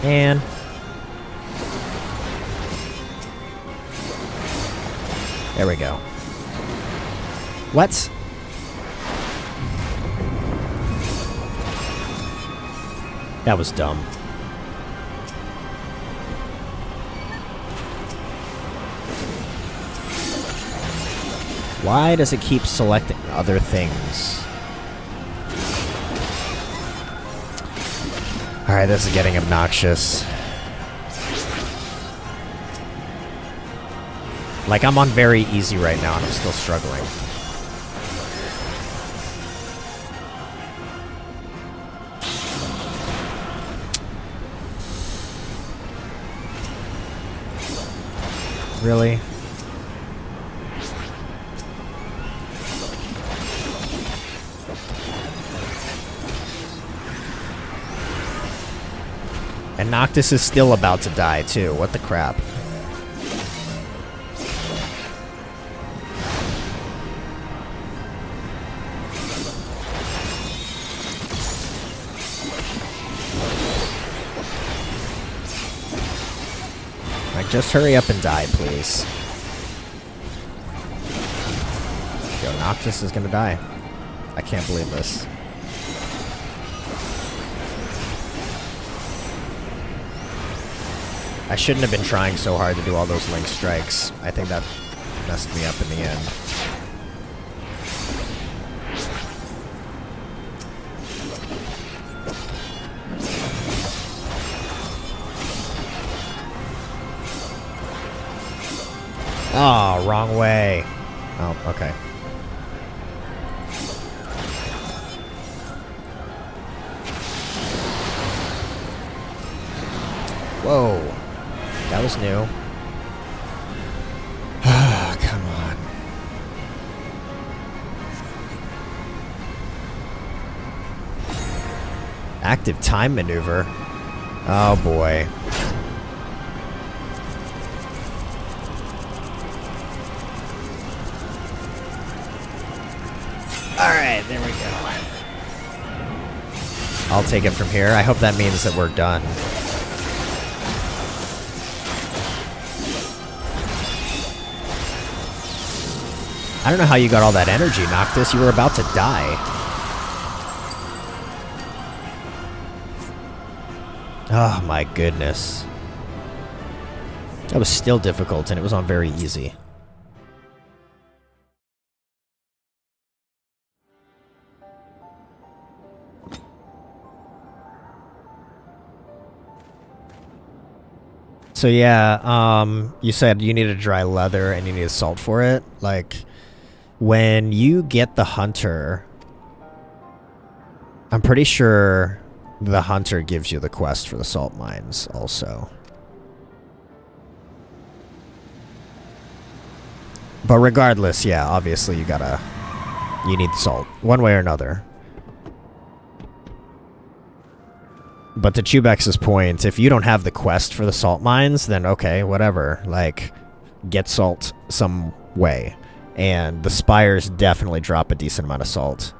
And... there we go. What? That was dumb. Why does it keep selecting other things? Alright, this is getting obnoxious. Like, I'm on very easy right now and I'm still struggling. Really? And Noctis is still about to die, too. What the crap? Like, just hurry up and die, please. Yo, Noctis is gonna die. I can't believe this. I shouldn't have been trying so hard to do all those link strikes. I think that messed me up in the end. Oh, wrong way. Oh, okay. Whoa. That was new. Ah, come on. Active time maneuver. Oh boy. Alright, there we go. I'll take it from here. I hope that means that we're done. I don't know how you got all that energy, Noctis. You were about to die. Oh my goodness. That was still difficult, and it was on very easy. So yeah, you said you needed dry leather and you needed salt for it. Like, when you get the hunter, I'm pretty sure the hunter gives you the quest for the salt mines also. But regardless, yeah, obviously you need salt, one way or another. But to Chubex's point, if you don't have the quest for the salt mines, then okay, whatever. Like, get salt some way. And the spires definitely drop a decent amount of salt.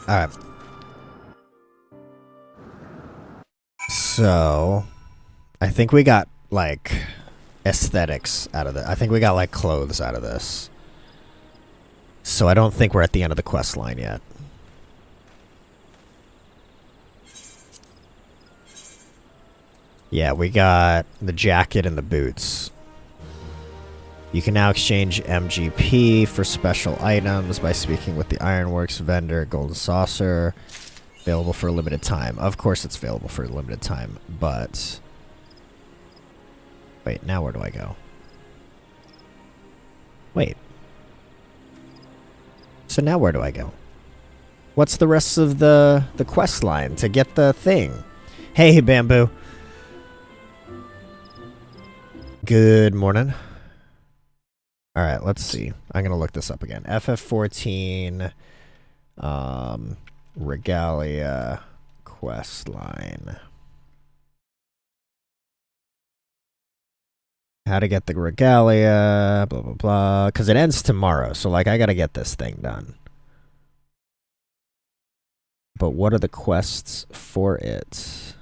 Alright. So, I think we got, like, aesthetics out of this. I think we got, like, clothes out of this. So I don't think we're at the end of the quest line yet. Yeah, we got the jacket and the boots. You can now exchange MGP for special items by speaking with the Ironworks vendor, Golden Saucer. Available for a limited time. Of course it's available for a limited time, but... Wait, now where do I go? Wait. So now where do I go? What's the rest of the quest line to get the thing? Hey, Bamboo. Good morning. Alright, let's see. I'm going to look this up again. FF14, Regalia questline. How to get the Regalia, blah, blah, blah. Because it ends tomorrow, so, like, I got to get this thing done. But what are the quests for it?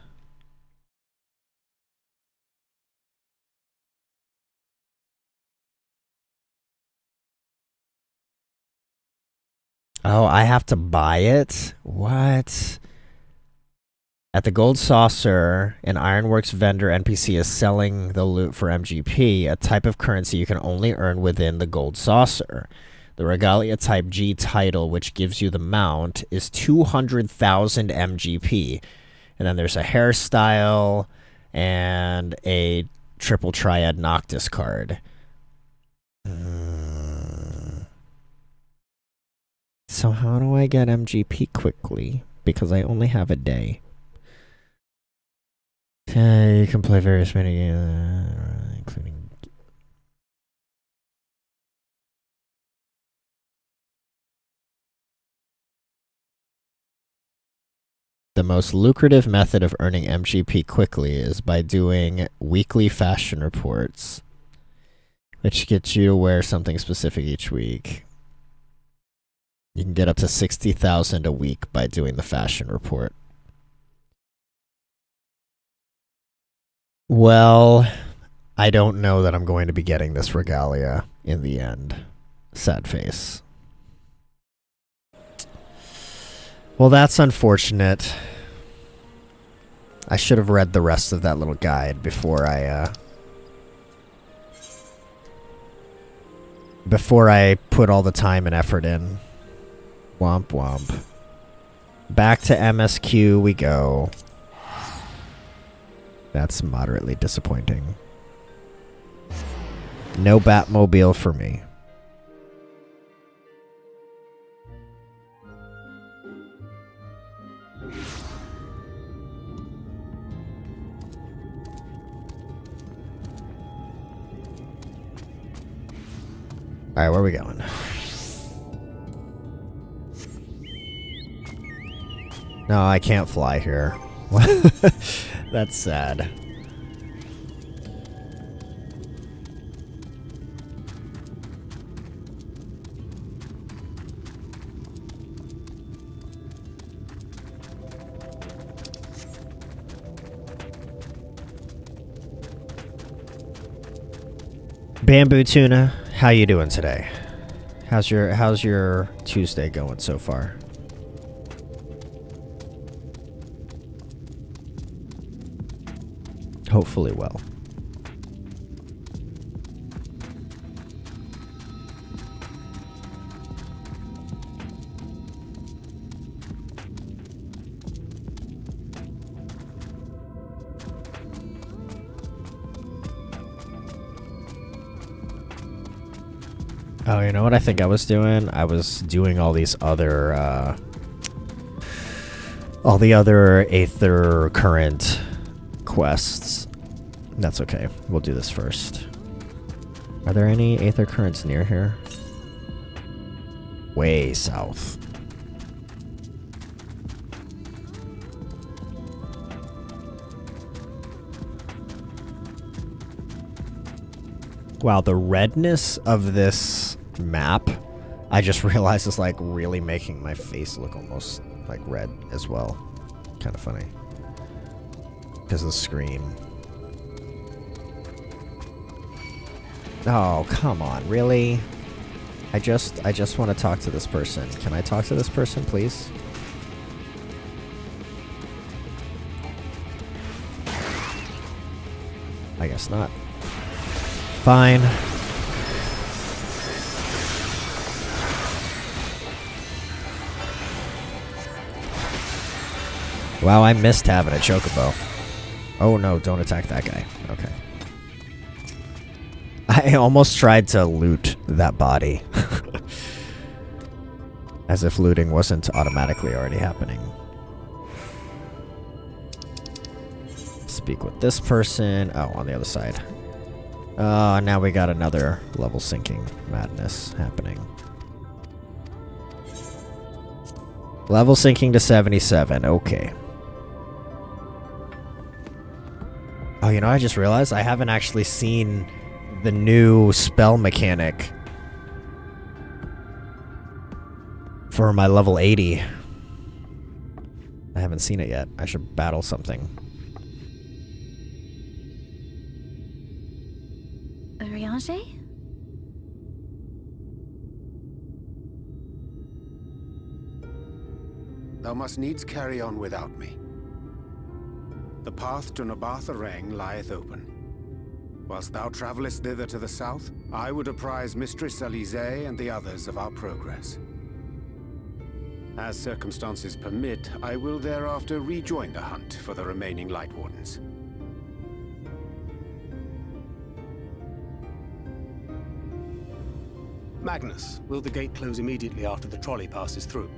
Oh, I have to buy it? What? At the Gold Saucer, an Ironworks vendor NPC is selling the loot for MGP, a type of currency you can only earn within the Gold Saucer. The Regalia Type G title, which gives you the mount, is 200,000 MGP. And then there's a hairstyle and a triple triad Noctis card. So how do I get MGP quickly? Because I only have a day. You can play various minigames, including... The most lucrative method of earning MGP quickly is by doing weekly fashion reports, which gets you to wear something specific each week. You can get up to 60,000 a week by doing the fashion report. Well, I don't know that I'm going to be getting this Regalia in the end. Sad face. Well, that's unfortunate. I should have read the rest of that little guide before I put all the time and effort in. Womp womp. Back to MSQ we go. That's moderately disappointing. No Batmobile for me. Alright, where are we going? No, I can't fly here. That's sad. Bamboo Tuna, how you doing today? How's your Tuesday going so far? Hopefully well. Oh, you know what I think I was doing? I was doing all these other, all the other Aethercurrent quests. That's okay. We'll do this first. Are there any Aethercurrents near here? Way south. Wow, the redness of this map, I just realized is like really making my face look almost like red as well. Kind of funny. Because of the screen. Oh, come on, really? I just want to talk to this person. Can I talk to this person, please? I guess not. Fine. Wow, I missed having a chocobo. Oh no, don't attack that guy. Okay. I almost tried to loot that body. As if looting wasn't automatically already happening. Speak with this person. Oh, on the other side. Now we got another level sinking madness happening. Level sinking to 77. Okay. Oh, you know, I just realized I haven't actually seen the new spell mechanic for my level 80. I haven't seen it yet. I should battle something. Eorzea? Thou must needs carry on without me. The path to Nabartharang lieth open. Whilst thou travellest thither to the south, I would apprise Mistress Eorzea and the others of our progress. As circumstances permit, I will thereafter rejoin the hunt for the remaining Light Wardens. Magnus, will the gate close immediately after the trolley passes through?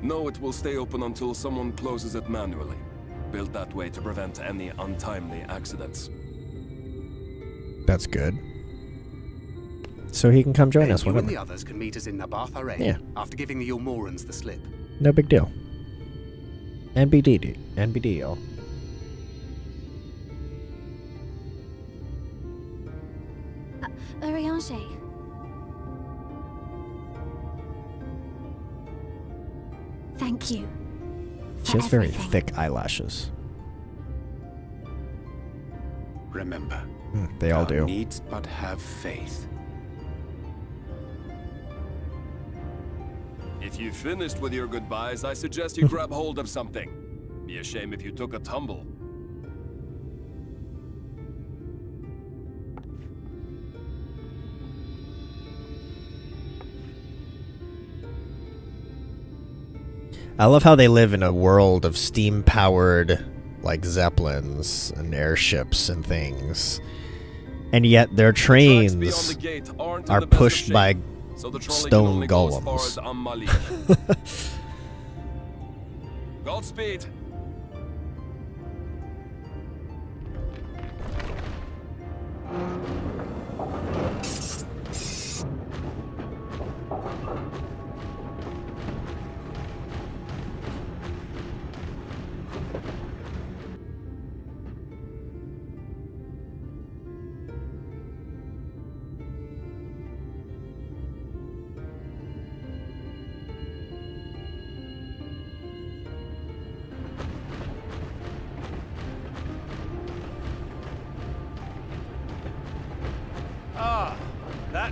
No, it will stay open until someone closes it manually. Built that way to prevent any untimely accidents. That's good. So he can come join us You whenever. and the others can meet us in Nabartharang after giving the Eorzea the slip. No big deal. NBD, y'all. Eorzea. Thank you. She has very thick eyelashes. Remember, They all thou do. needst but have faith. If you've finished with your goodbyes, I suggest you grab hold of something. Be a shame if you took a tumble. I love how they live in a world of steam-powered, like, zeppelins and airships and things. And yet their trains are pushed by stone golems. Godspeed.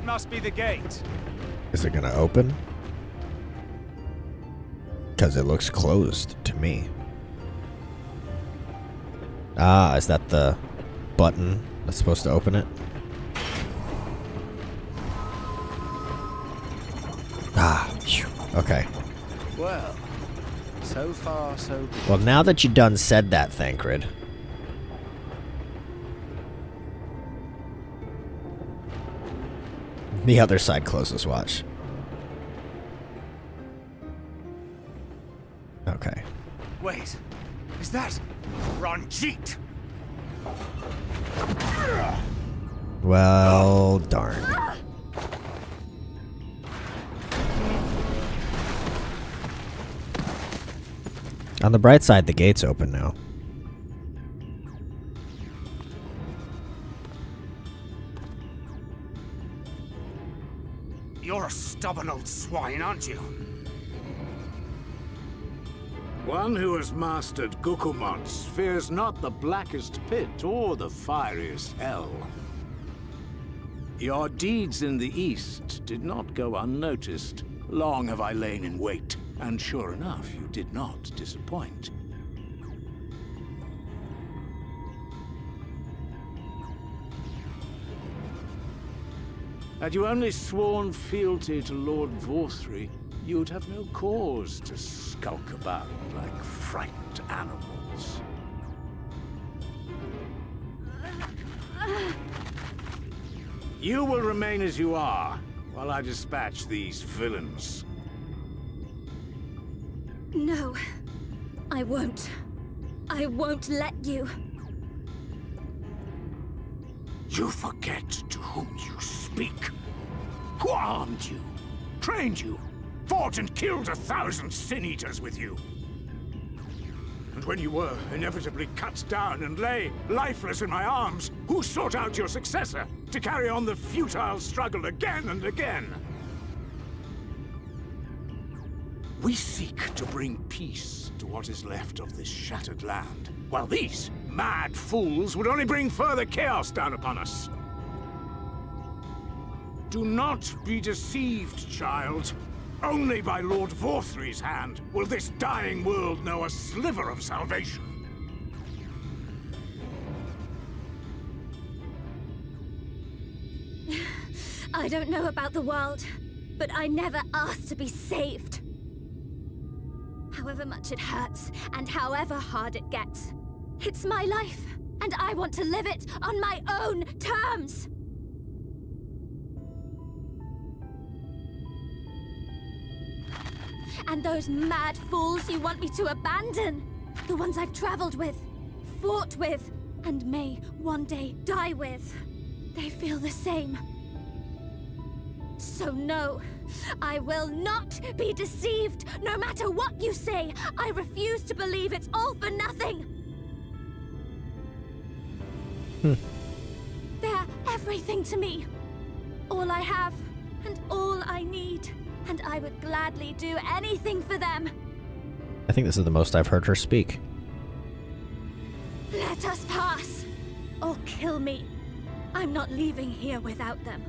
must be the gate. Is it gonna open? Because it looks closed to me. Ah, is that the button that's supposed to open it? Ah, phew. Okay. Well, so far so good. Well, now that you done said that, Thancred. The other side closes, watch. Okay. Wait, is that Ranjit? Well, darn. On the bright side, the gate's open now. You're a stubborn old swine, aren't you? One who has mastered Gukumots fears not the blackest pit or the fieriest hell. Your deeds in the east did not go unnoticed. Long have I lain in wait, and sure enough, you did not disappoint. Had you only sworn fealty to Lord Vorthry, you'd have no cause to skulk about like frightened animals. You will remain as you are, while I dispatch these villains. No, I won't. I won't let you. You forget to whom you speak. Who armed you, trained you, fought and killed 1,000 sin-eaters with you. And when you were inevitably cut down and lay lifeless in my arms, who sought out your successor to carry on the futile struggle again and again? We seek to bring peace to what is left of this shattered land, while these mad fools would only bring further chaos down upon us. Do not be deceived, child. Only by Lord Vorthry's hand will this dying world know a sliver of salvation. I don't know about the world, but I never asked to be saved. However much it hurts, and however hard it gets, it's my life, and I want to live it on my own terms. And those mad fools you want me to abandon, the ones I've traveled with, fought with, and may one day die with, they feel the same. So no, I will not be deceived, no matter what you say. I refuse to believe it's all for nothing. They're everything to me. All I have, and all I need. And I would gladly do anything for them. I think this is the most I've heard her speak. Let us pass, or kill me. I'm not leaving here without them.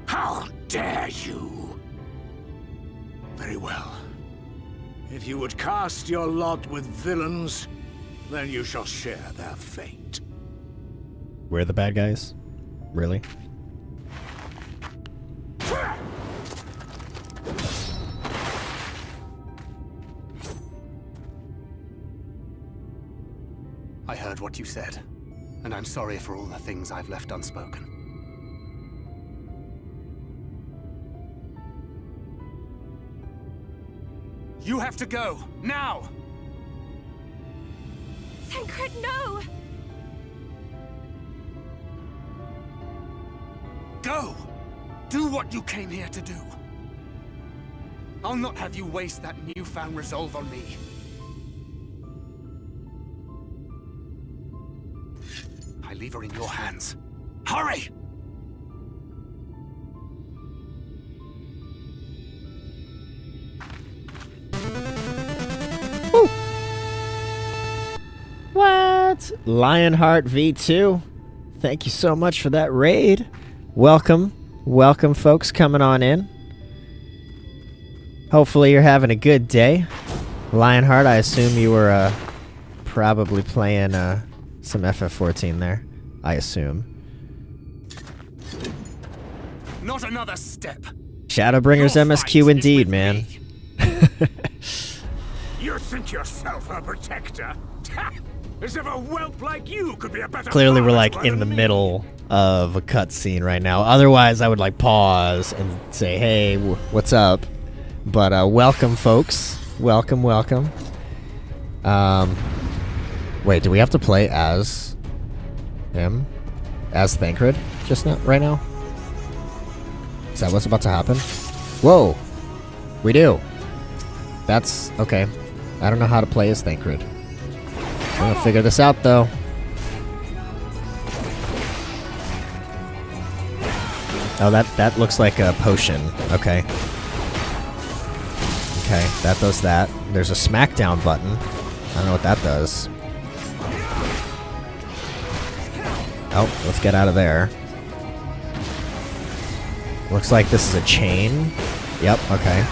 How dare you! Very well. If you would cast your lot with villains, then you shall share their fate. We're the bad guys? Really? I heard what you said, and I'm sorry for all the things I've left unspoken. You have to go, now! Thancred, no! Go! Do what you came here to do. I'll not have you waste that newfound resolve on me. I leave her in your hands. Hurry! What? Lionheart V2? Thank you so much for that raid. Welcome. Welcome, folks, coming on in. Hopefully you're having a good day. Lionheart, I assume you were probably playing some FF14 there. I assume. Not another step. Shadowbringers Your MSQ fight indeed, is with man. me. You think yourself a protector? As if a whelp like you could be a better Clearly we're barge like in the than me. middle of a cutscene right now. Otherwise I would like pause and say, hey, what's up? But welcome, folks. Welcome, welcome. Wait, do we have to play as him? As Thancred just now, right now? Is that what's about to happen? Whoa! We do. That's okay. I don't know how to play as Thancred. I'm gonna figure this out though. Oh, that looks like a potion. Okay. Okay, that does that. There's a smackdown button. I don't know what that does. Oh, let's get out of there. Looks like this is a chain. Yep, okay.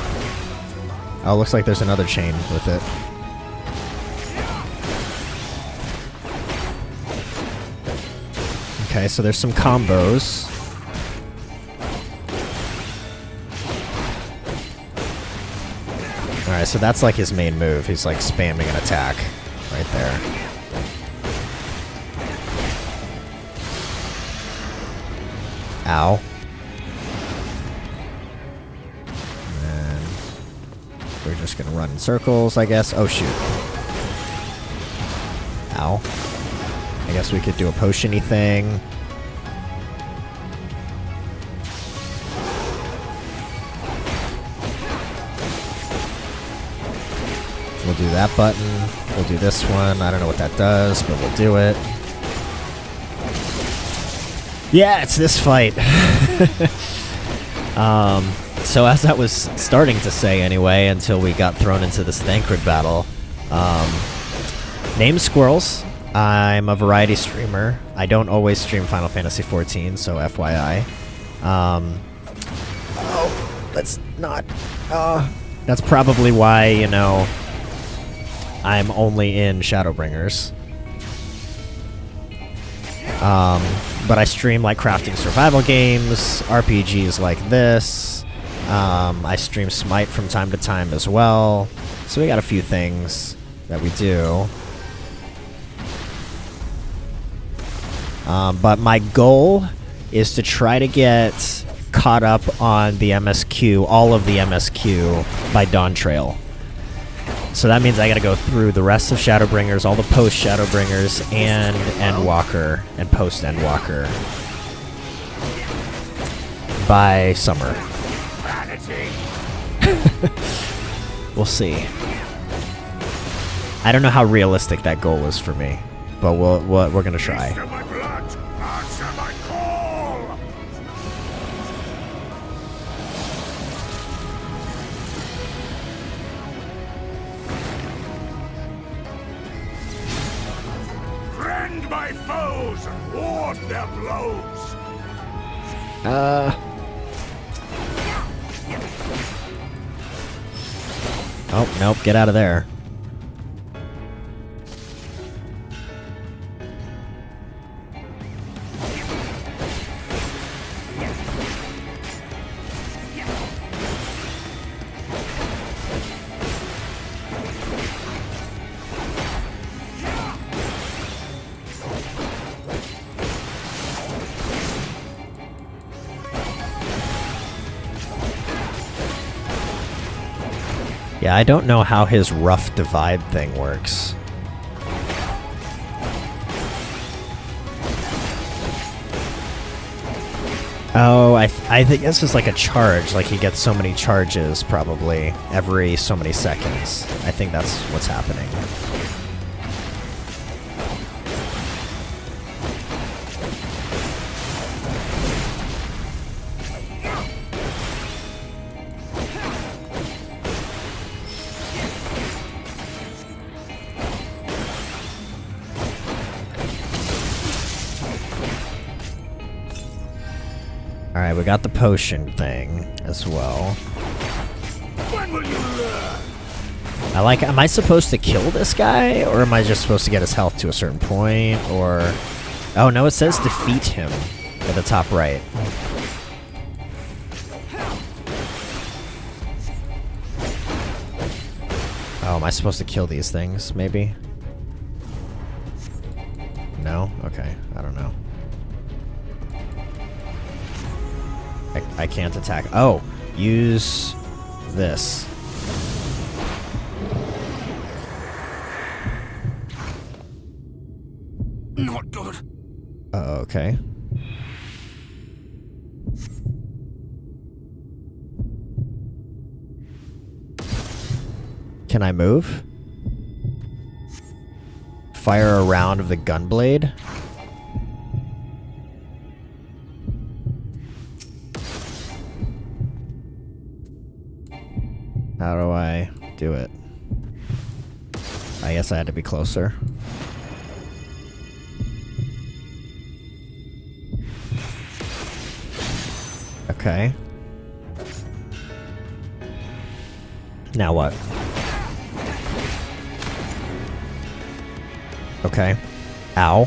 Oh, looks like there's another chain with it. Okay, so there's some combos. Alright, so that's like his main move. He's like spamming an attack right there. Ow. And we're just gonna run in circles, I guess. Oh, shoot. Ow. I guess we could do a potion-y thing. We'll do that button. We'll do this one. I don't know what that does, but we'll do it. Yeah, it's this fight. So as I was starting to say anyway, until we got thrown into this Thancred battle, name's Squirrels. I'm a variety streamer. I don't always stream Final Fantasy XIV, so FYI. Oh, let's not... that's probably why, you know, I'm only in Shadowbringers. But I stream like crafting survival games, RPGs like this. I stream Smite from time to time as well. So we got a few things that we do. But my goal is to try to get caught up on the MSQ, all of the MSQ, by Dawn Trail. So that means I gotta go through the rest of Shadowbringers, all the post-Shadowbringers, and Endwalker, and post-Endwalker by summer. We'll see. I don't know how realistic that goal is for me, but we're gonna try. Answer my blood! Answer my call! Rend my foes and ward their blows! Oh, nope, get out of there. Yeah, I don't know how his rough divide thing works. Oh, I think this is like a charge. Like he gets so many charges probably every so many seconds. I think that's what's happening. Alright, we got the potion thing as well. When will you learn? I like, am I supposed to kill this guy? Or am I just supposed to get his health to a certain point? Or... Oh no, it says defeat him at the top right. Oh, am I supposed to kill these things, maybe? No? Okay, I don't know. I can't attack. Oh, use this. Not good. Okay. Can I move? Fire a round of the gunblade? How do I do it? I guess I had to be closer. Okay. Now what? Okay. Ow.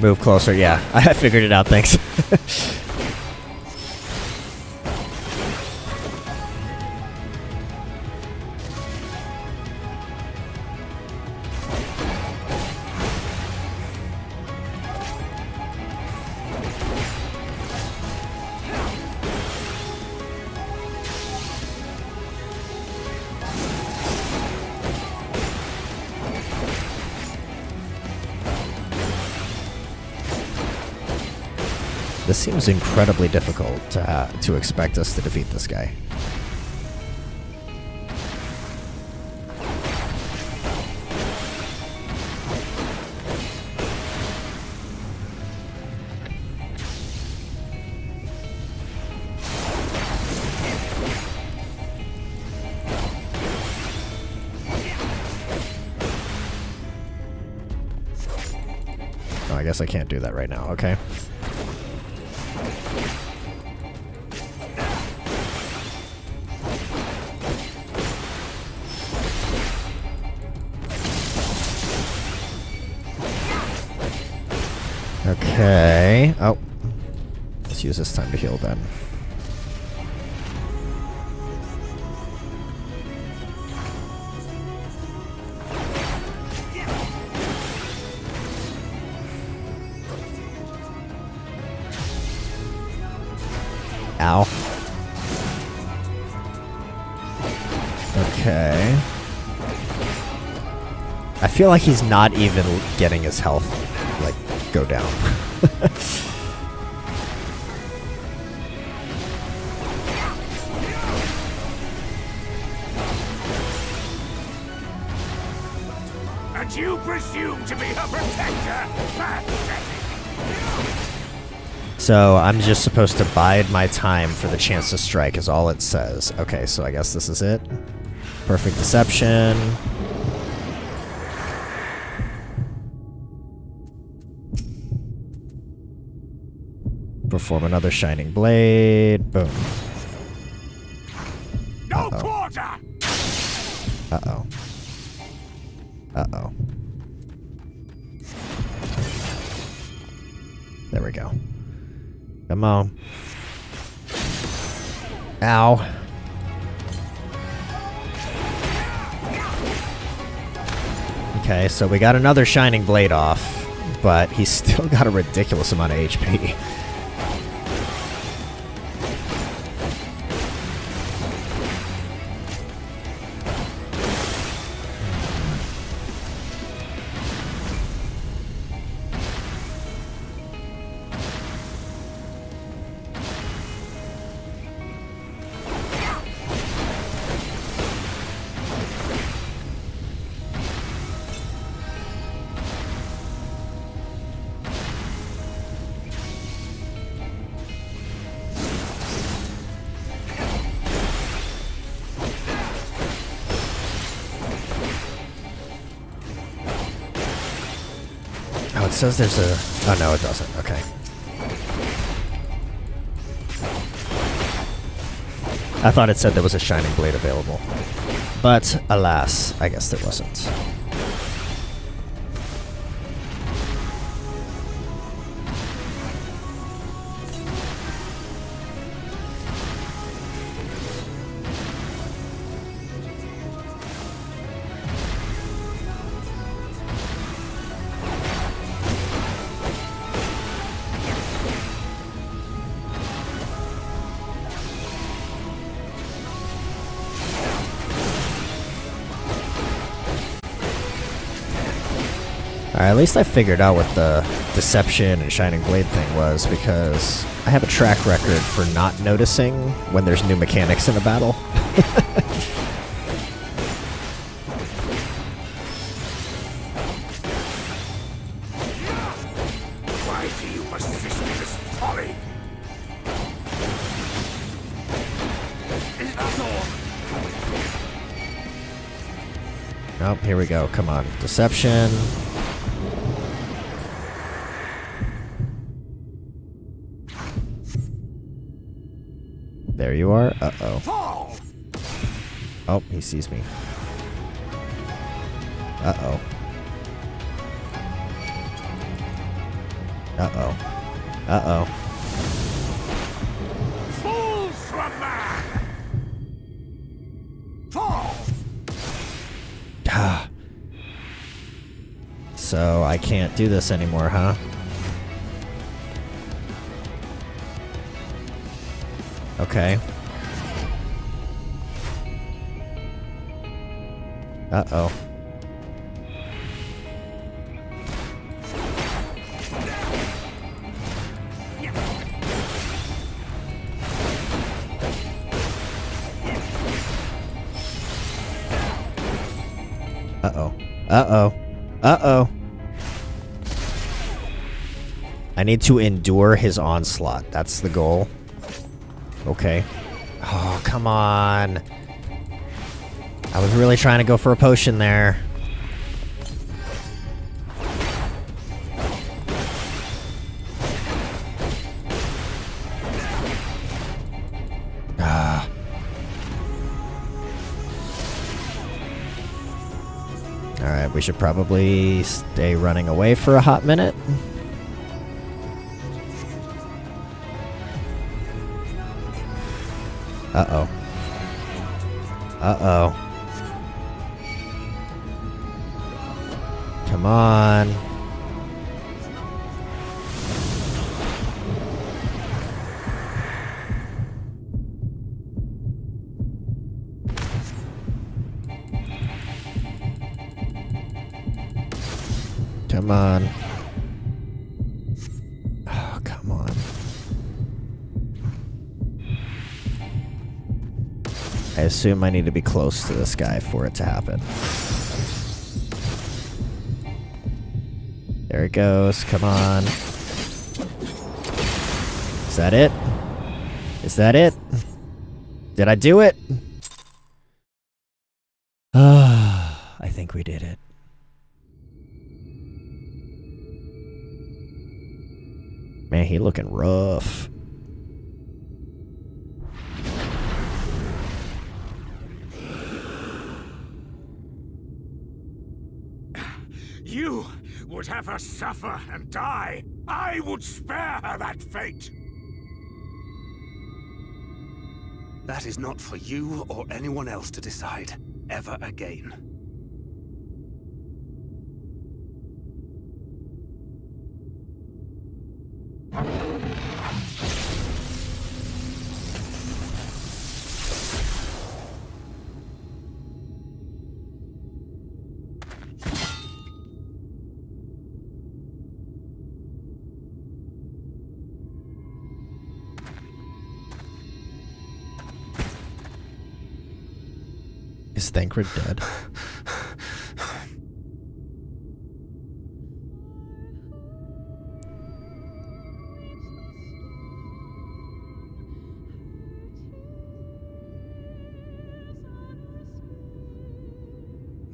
Move closer, yeah. I figured it out, thanks. This seems incredibly difficult to expect us to defeat this guy. Oh, I guess I can't do that right now. Okay. Okay. Oh. Let's use this time to heal then. Ow. Okay. I feel like he's not even getting his health, like, go down. And you presume to be a protector? Pathetic. So I'm just supposed to bide my time for the chance to strike is all it says. Okay, so I guess this is it. Perfect deception. Perform another shining blade. Boom. No quarter. Uh-oh. Uh-oh. There we go. Come on. Ow. Okay, so we got another shining blade off, but he's still got a ridiculous amount of HP. it says there's a... Oh, no, it doesn't. Okay. I thought it said there was a Shining Blade available. But, alas, I guess there wasn't. At least I figured out what the Deception and Shining Blade thing was, because I have a track record for not noticing when there's new mechanics in a battle. Why do you persist in this folly? Is that all? Oh, here we go. Come on. Deception. There you are. Uh-oh. Oh, he sees me. Uh-oh. Uh-oh. Uh-oh. Fools from man! Fall! Ah. So I can't do this anymore, huh? Okay. Uh-oh. Uh-oh. Uh-oh. Uh-oh. I need to endure his onslaught. That's the goal. Okay. Oh, come on. I was really trying to go for a potion there. Ah. Alright, we should probably stay running away for a hot minute. Uh-oh. Uh-oh. Come on. Come on. Oh, come on. I assume I need to be close to this guy for it to happen. There it goes. Come on. Is that it? Is that it? Did I do it? Ah, I think we did it. Man, he looking rough. You would have her suffer and die. I would spare her that fate. That is not for you or anyone else to decide ever again. Is Thancred dead?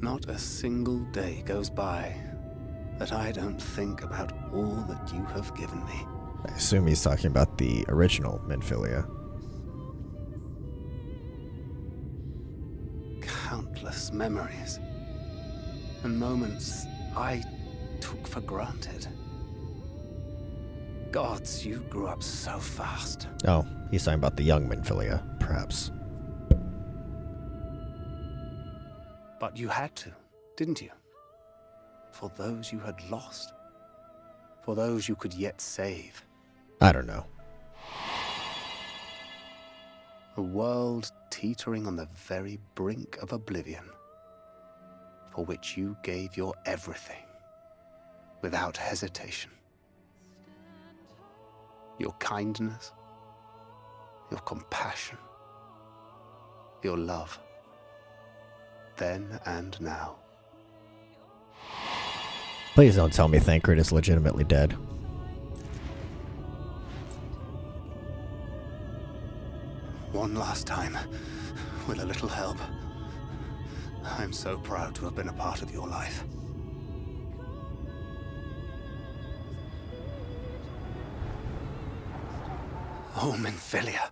Not a single day goes by that I don't think about all that you have given me. I assume he's talking about the original Minfilia. Countless memories and moments I took for granted. Gods, you grew up so fast. Oh, he's talking about the young Minfilia, perhaps. But you had to, didn't you? For those you had lost. For those you could yet save. I don't know. A world teetering on the very brink of oblivion, for which you gave your everything, without hesitation. Your kindness, your compassion, your love, then and now. Please don't tell me Thancred is legitimately dead. One last time, with a little help. I'm so proud to have been a part of your life. Oh, Minfilia.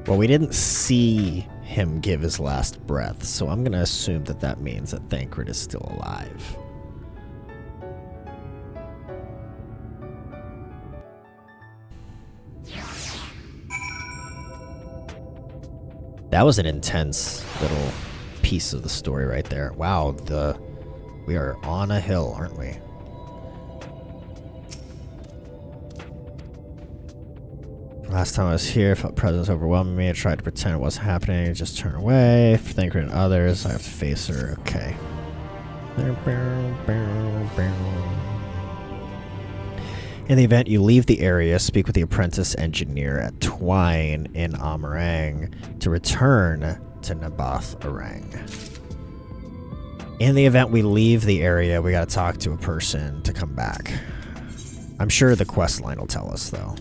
Well, we didn't see him give his last breath, so I'm going to assume that that means that Thancred is still alive. That was an intense little piece of the story right there. Wow, we are on a hill, aren't we? Last time I was here, felt presence overwhelming me. I tried to pretend it wasn't happening, just turn away. For Thancred and others, I have to face her. Okay. In the event you leave the area, speak with the apprentice engineer at Twine in Amarang to return to Naboth Arang. In the event we leave the area, we gotta talk to a person to come back. I'm sure the quest line will tell us, though.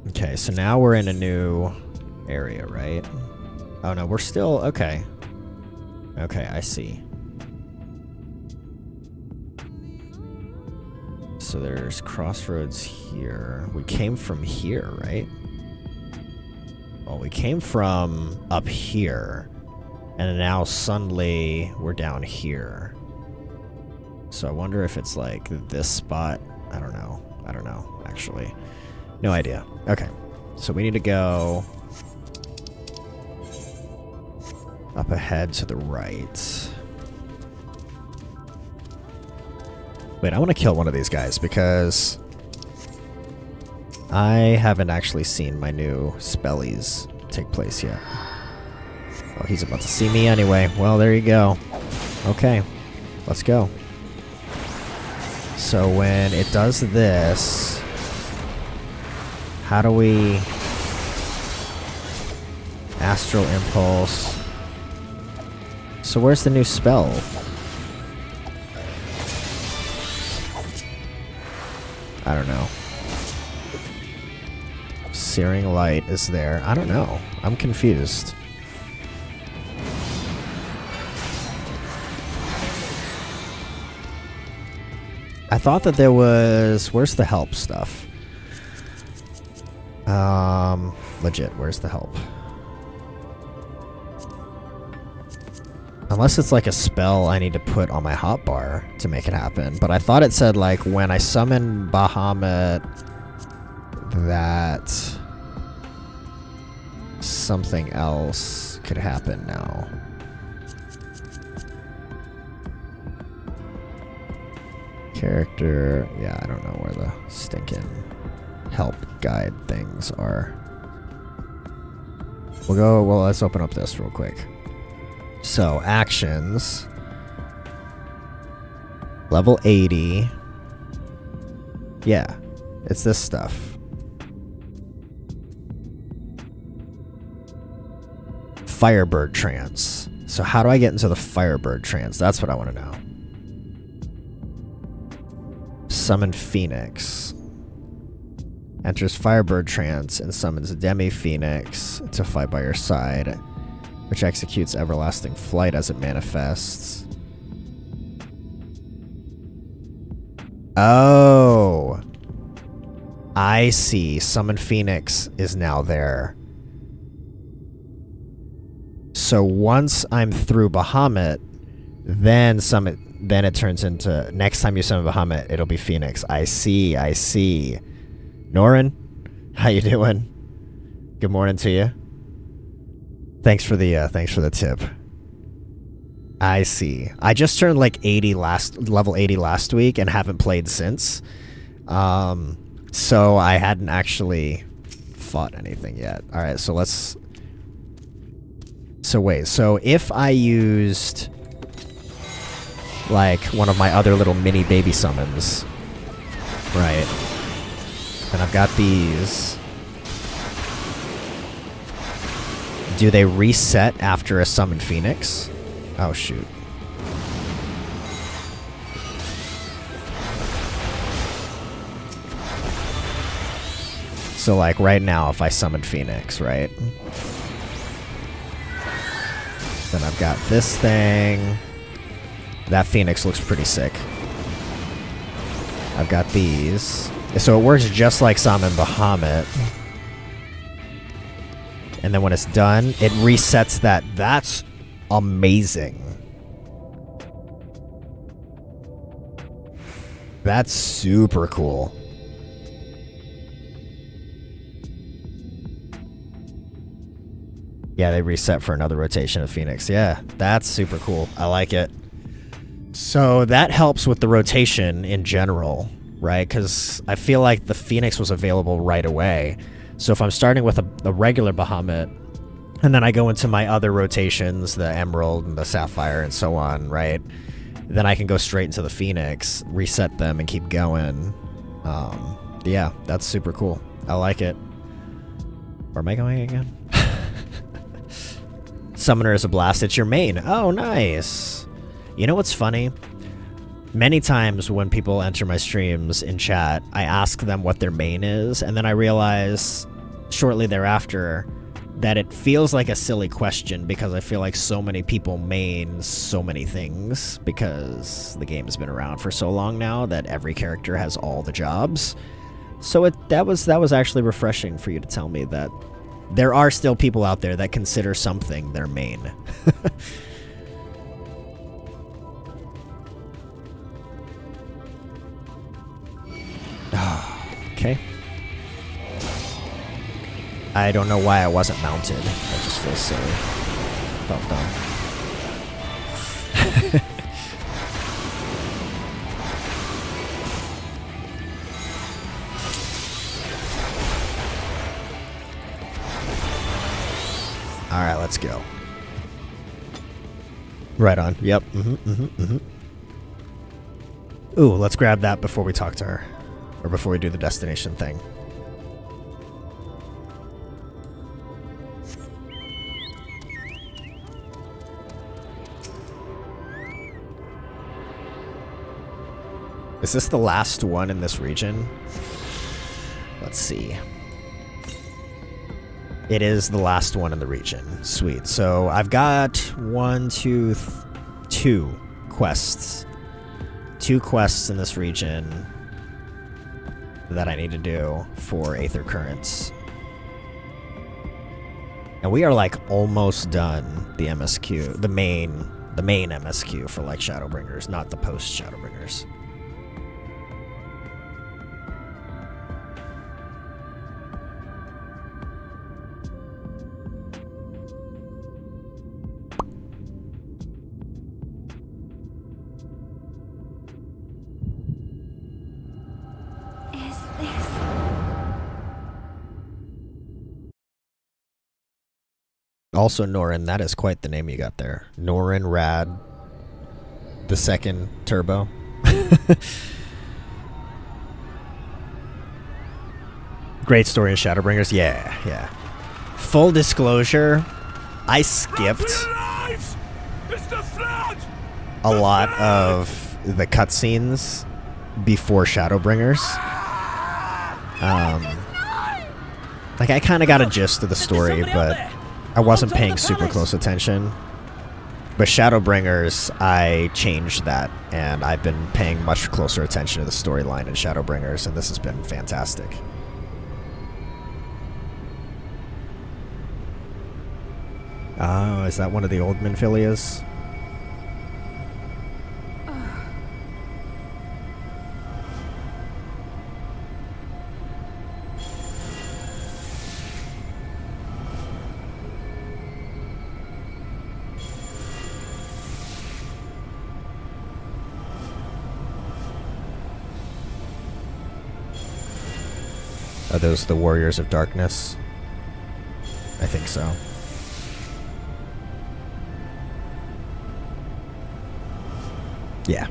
Okay, so now we're in a new area, right? Oh no, we're still... Okay. Okay, I see. So there's crossroads here. We came from here, right? Well, we came from up here. And now suddenly we're down here. So I wonder if it's like this spot. I don't know. I don't know, actually. No idea. Okay. So we need to go up ahead to the right. Wait, I want to kill one of these guys because I haven't actually seen my new spellies take place yet. Oh, he's about to see me anyway. Well, there you go. Okay. Let's go. So when it does this... How do we... Astral Impulse. So where's the new spell? I don't know. Searing Light is there. I don't know. I'm confused. I thought that there was... Where's the help stuff? Legit, where's the help? Unless it's like a spell I need to put on my hotbar to make it happen. But I thought it said, like, when I summon Bahamut, that something else could happen now. Character, yeah, I don't know where the stinking help guide things are. Well, let's open up this real quick. So, actions. Level 80. Yeah, it's this stuff. Firebird trance. So how do I get into the Firebird trance? That's what I want to know. Summon Phoenix. Enters Firebird trance and summons a Demi-Phoenix to fight by your side, which executes Everlasting Flight as it manifests. Oh. I see. Summon Phoenix is now there. So once I'm through Bahamut, then it turns into, next time you summon Bahamut, it'll be Phoenix. I see, I see. Norin, how you doing? Good morning to you. Thanks for the tip. I see. I just turned like level 80 last week and haven't played since. So I hadn't actually fought anything yet. All right, so let's. So wait, so if I used like one of my other little mini baby summons, right? And I've got these. Do they reset after a summoned Phoenix? Oh, shoot. So, like, right now, if I summoned Phoenix, right? Then I've got this thing. That Phoenix looks pretty sick. I've got these. So it works just like Summon Bahamut. And then when it's done, it resets that. That's amazing. That's super cool. Yeah, they reset for another rotation of Phoenix. Yeah, that's super cool. I like it. So that helps with the rotation in general, right? Because I feel like the Phoenix was available right away. So if I'm starting with a regular Bahamut, and then I go into my other rotations, the Emerald and the Sapphire and so on, right? Then I can go straight into the Phoenix, reset them, and keep going. Yeah, that's super cool. I like it. Where am I going again? Summoner is a blast. It's your main. Oh, nice. You know what's funny? Many times when people enter my streams in chat, I ask them what their main is, and then I realize shortly thereafter that it feels like a silly question because I feel like so many people main so many things because the game has been around for so long now that every character has all the jobs. So that was actually refreshing for you to tell me that there are still people out there that consider something their main. Okay. I don't know why I wasn't mounted. That just feels silly. Felt dumb. Alright, let's go. Right on. Yep. Ooh, let's grab that before we talk to her. Or before we do the destination thing. Is this the last one in this region? Let's see. It is the last one in the region. Sweet. So I've got two quests. 2 quests in this region that I need to do for Aethercurrents. And we are like almost done the MSQ, the main MSQ for like Shadowbringers, not the post Shadowbringers. Also, Norin, that is quite the name you got there. Norin Rad, the second Turbo. Great story in Shadowbringers. Yeah, yeah. Full disclosure, I skipped a lot of the cutscenes before Shadowbringers. Like, I kind of got a gist of the story, but I wasn't paying super close attention. But Shadowbringers, I changed that, and I've been paying much closer attention to the storyline in Shadowbringers, and this has been fantastic. Oh, is that one of the old Minfilias? Are those the Warriors of Darkness? I think so. Yeah.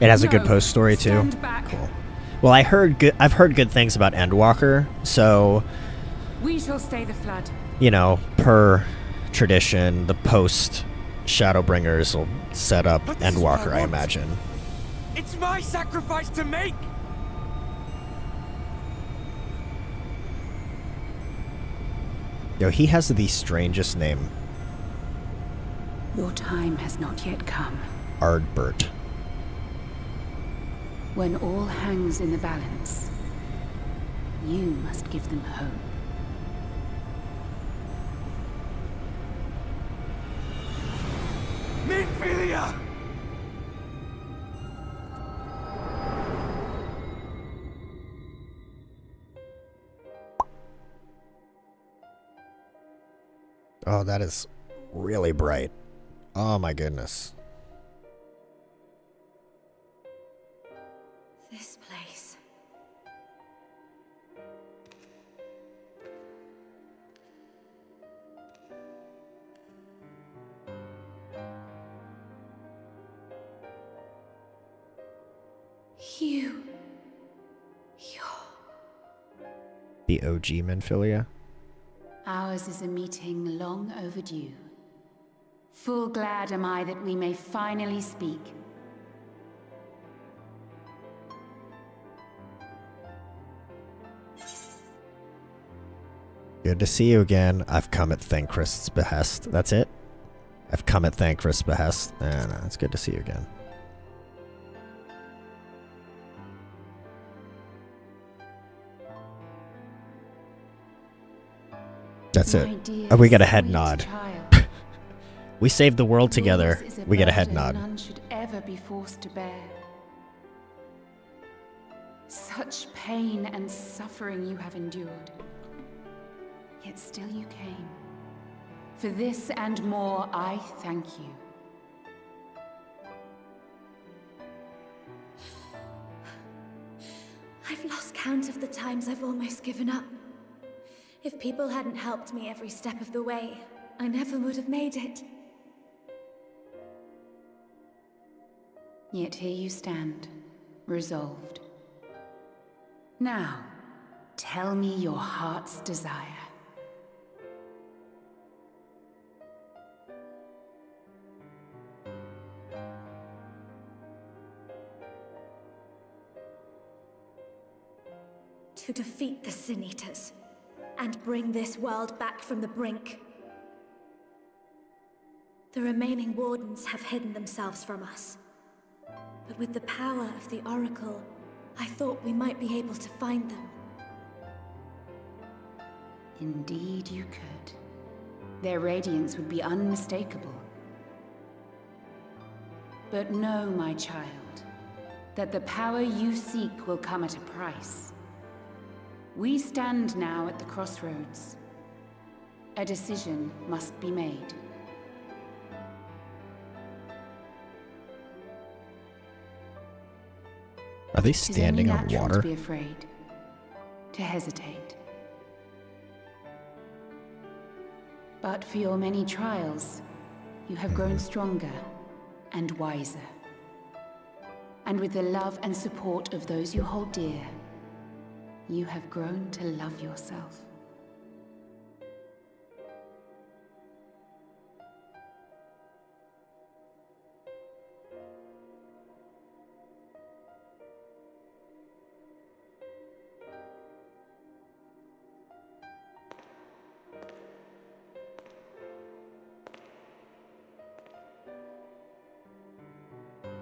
It has a good post story too. Cool. Well, I've heard good things about Endwalker, so we shall stay the flood. You know, per tradition, the post Shadowbringers will set up Endwalker, I imagine. It's my sacrifice to make. Yo, he has the strangest name. Your time has not yet come. Ardbert. When all hangs in the balance, you must give them hope. Minfilia! Oh, that is really bright. Oh my goodness. This place. You're The OG Minfilia? Ours is a meeting long overdue. Full glad am I that we may finally speak. Good to see you again. I've come at Thancred's behest. That's it? I've come at Thancred's behest. No, it's good to see you again. That's it. We get a head nod. We saved the world together. We get a head nod. None should ever be forced to bear. Such pain and suffering you have endured. Yet still you came. For this and more, I thank you. I've lost count of the times I've almost given up. If people hadn't helped me every step of the way, I never would have made it. Yet here you stand, resolved. Now, tell me your heart's desire. To defeat the Sin Eaters, and bring this world back from the brink. The remaining Wardens have hidden themselves from us. But with the power of the Oracle, I thought we might be able to find them. Indeed you could. Their radiance would be unmistakable. But know, my child, that the power you seek will come at a price. We stand now at the crossroads. A decision must be made. Are they standing on water? To be afraid, to hesitate. But for your many trials, you have grown stronger and wiser. And with the love and support of those you hold dear, you have grown to love yourself.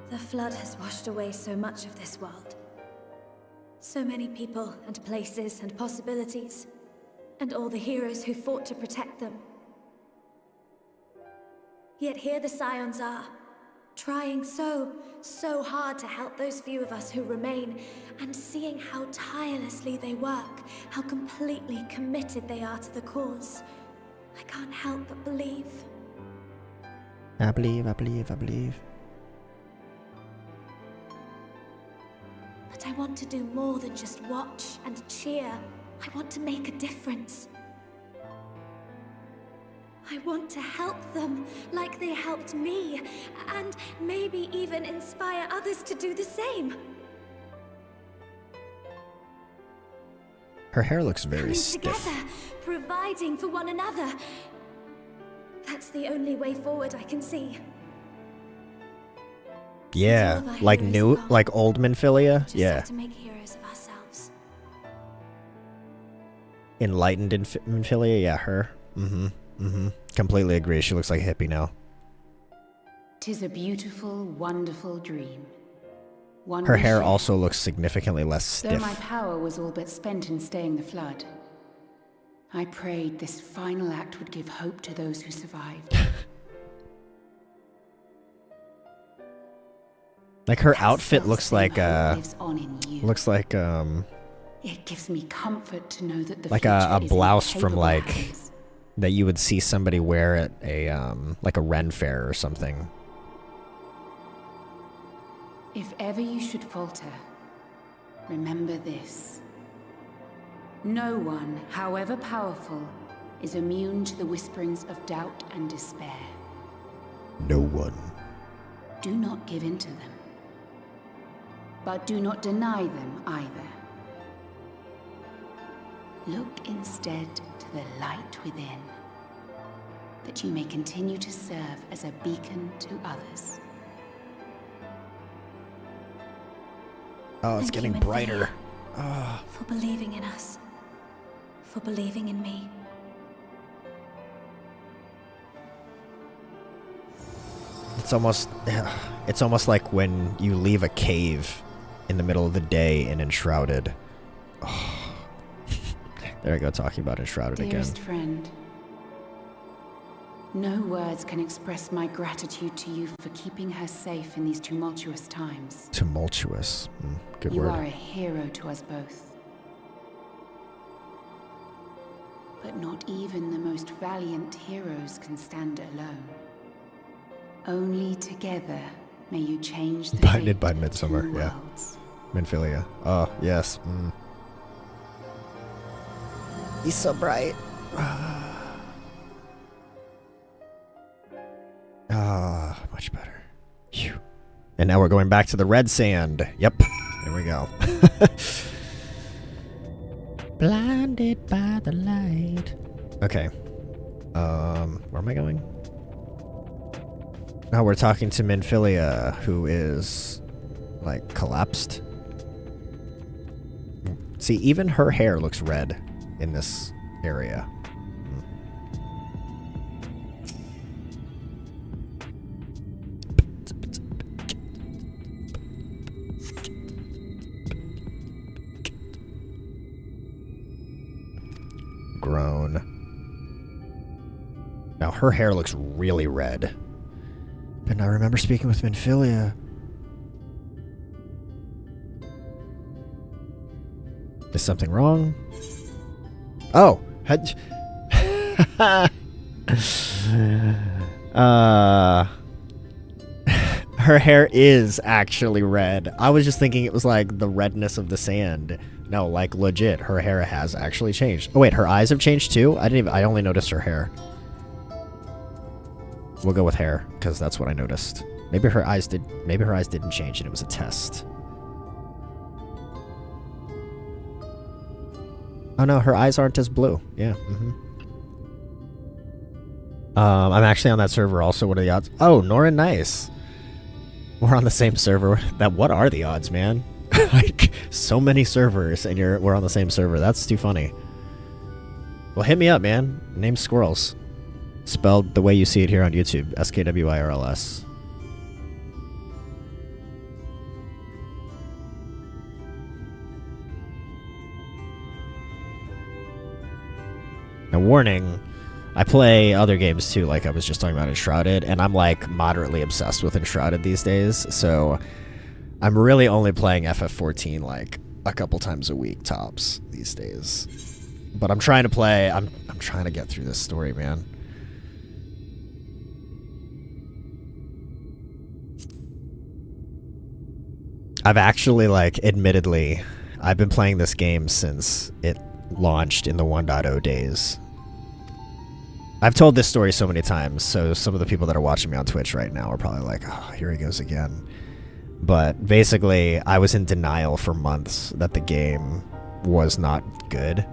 The flood has washed away so much of this world. So many people and places and possibilities, and all the heroes who fought to protect them. Yet here the Scions are, trying so hard to help those few of us who remain, and seeing how tirelessly they work, how completely committed they are to the cause. I can't help but believe. I believe. But I want to do more than just watch and cheer. I want to make a difference. I want to help them, like they helped me, and maybe even inspire others to do the same. Her hair looks very Coming stiff. together, providing for one another. That's the only way forward I can see. Yeah, like new, like old Minfilia. Just Yeah. have to make heroes of ourselves. Enlightened Minfilia. Yeah, her. Completely agree. She looks like a hippie now. 'Tis a beautiful, wonderful dream. One Her we hair share. also looks significantly less Though stiff. my power was all but spent in staying the flood, I prayed this final act would give hope to those who survived. Like her That outfit looks selfsame like hope lives on in you. looks like It gives me comfort to know that the like future a is in blouse from capable like hands. that you would see somebody wear at a like a Ren fair or something. If ever you should falter, remember this. No one, however powerful, is immune to the whisperings of doubt and despair. No one. Do not give in to them. But do not deny them either. Look instead to the light within, that you may continue to serve as a beacon to others. Oh, it's Thank getting you, brighter. Minfilia, for believing in us. For believing in me. It's almost like when you leave a cave in the middle of the day in Enshrouded. Oh. There I go, talking about Enshrouded Dearest again. friend, no words can express my gratitude to you for keeping her safe in these tumultuous times. Tumultuous. Good You word. are a hero to us both. But not even the most valiant heroes can stand alone. Only together may you change the Binded fate by of Midsummer, two yeah. worlds. Minfilia. Oh, yes. He's so bright. Ah, much better. Phew. And now we're going back to the red sand. Yep. There we go. Blinded by the light. Okay. Where am I going? Oh, we're talking to Minfilia, who is, like, collapsed. See, even her hair looks red in this area. Grown. Now her hair looks really red. And I remember speaking with Minfilia. Is something wrong? Oh! Her hair is actually red. I was just thinking it was like the redness of the sand. No, like legit, her hair has actually changed. Oh wait, her eyes have changed too? I only noticed her hair. We'll go with hair, because that's what I noticed. Maybe her eyes didn't change and it was a test. Oh no, her eyes aren't as blue. Yeah. I'm actually on that server also. What are the odds? Oh, Nora, nice. We're on the same server. What are the odds, man? Like, so many servers and we're on the same server. That's too funny. Well, hit me up, man. Name's Squirrels. Spelled the way you see it here on YouTube. SKWIRLS. Now, warning, I play other games too, like I was just talking about Enshrouded, and I'm like moderately obsessed with Enshrouded these days, so I'm really only playing FF14 like a couple times a week tops these days. But I'm trying to play, I'm trying to get through this story, man. I've actually, like, admittedly, I've been playing this game since it launched in the 1.0 days. I've told this story so many times, so some of the people that are watching me on Twitch right now are probably like, oh, here he goes again. But basically, I was in denial for months that the game was not good.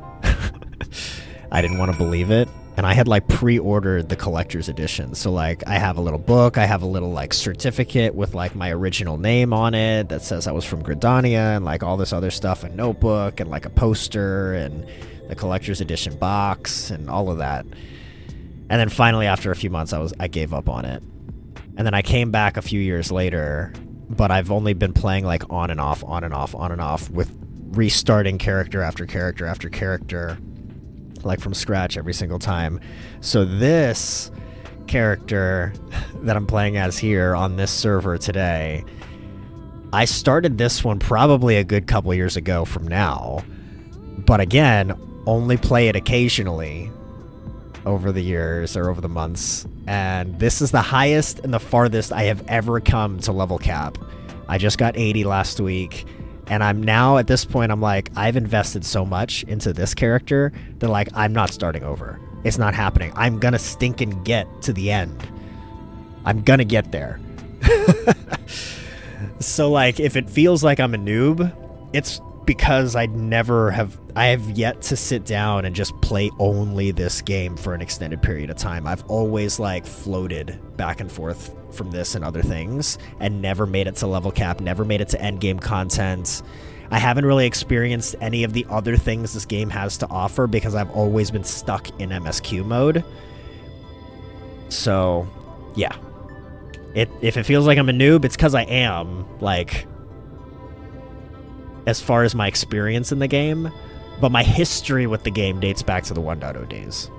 I didn't want to believe it. And I had, like, pre-ordered the collector's edition. So, like, I have a little book, I have a little, like, certificate with, like, my original name on it that says I was from Gridania, and, like, all this other stuff, a notebook, and, like, a poster, and the collector's edition box, and all of that. And then finally, after a few months, I gave up on it. And then I came back a few years later, but I've only been playing, like, on and off, with restarting character after character after character, like from scratch every single time. So this character that I'm playing as here on this server today, I started this one probably a good couple years ago from now, but again, only play it occasionally over the years or over the months, and this is the highest and the farthest I have ever come to level cap. I just got 80 last week, and I'm now, at this point, I'm like, I've invested so much into this character that, like, I'm not starting over. It's not happening. I'm gonna stinking get to the end. I'm gonna get there. So, like, if it feels like I'm a noob, it's because I have yet to sit down and just play only this game for an extended period of time. I've always, like, floated back and forth from this and other things and never made it to level cap, never made it to end game content. I haven't really experienced any of the other things this game has to offer because I've always been stuck in MSQ mode. So, yeah. If it feels like I'm a noob, it's because I am, like, as far as my experience in the game, but my history with the game dates back to the 1.0 days.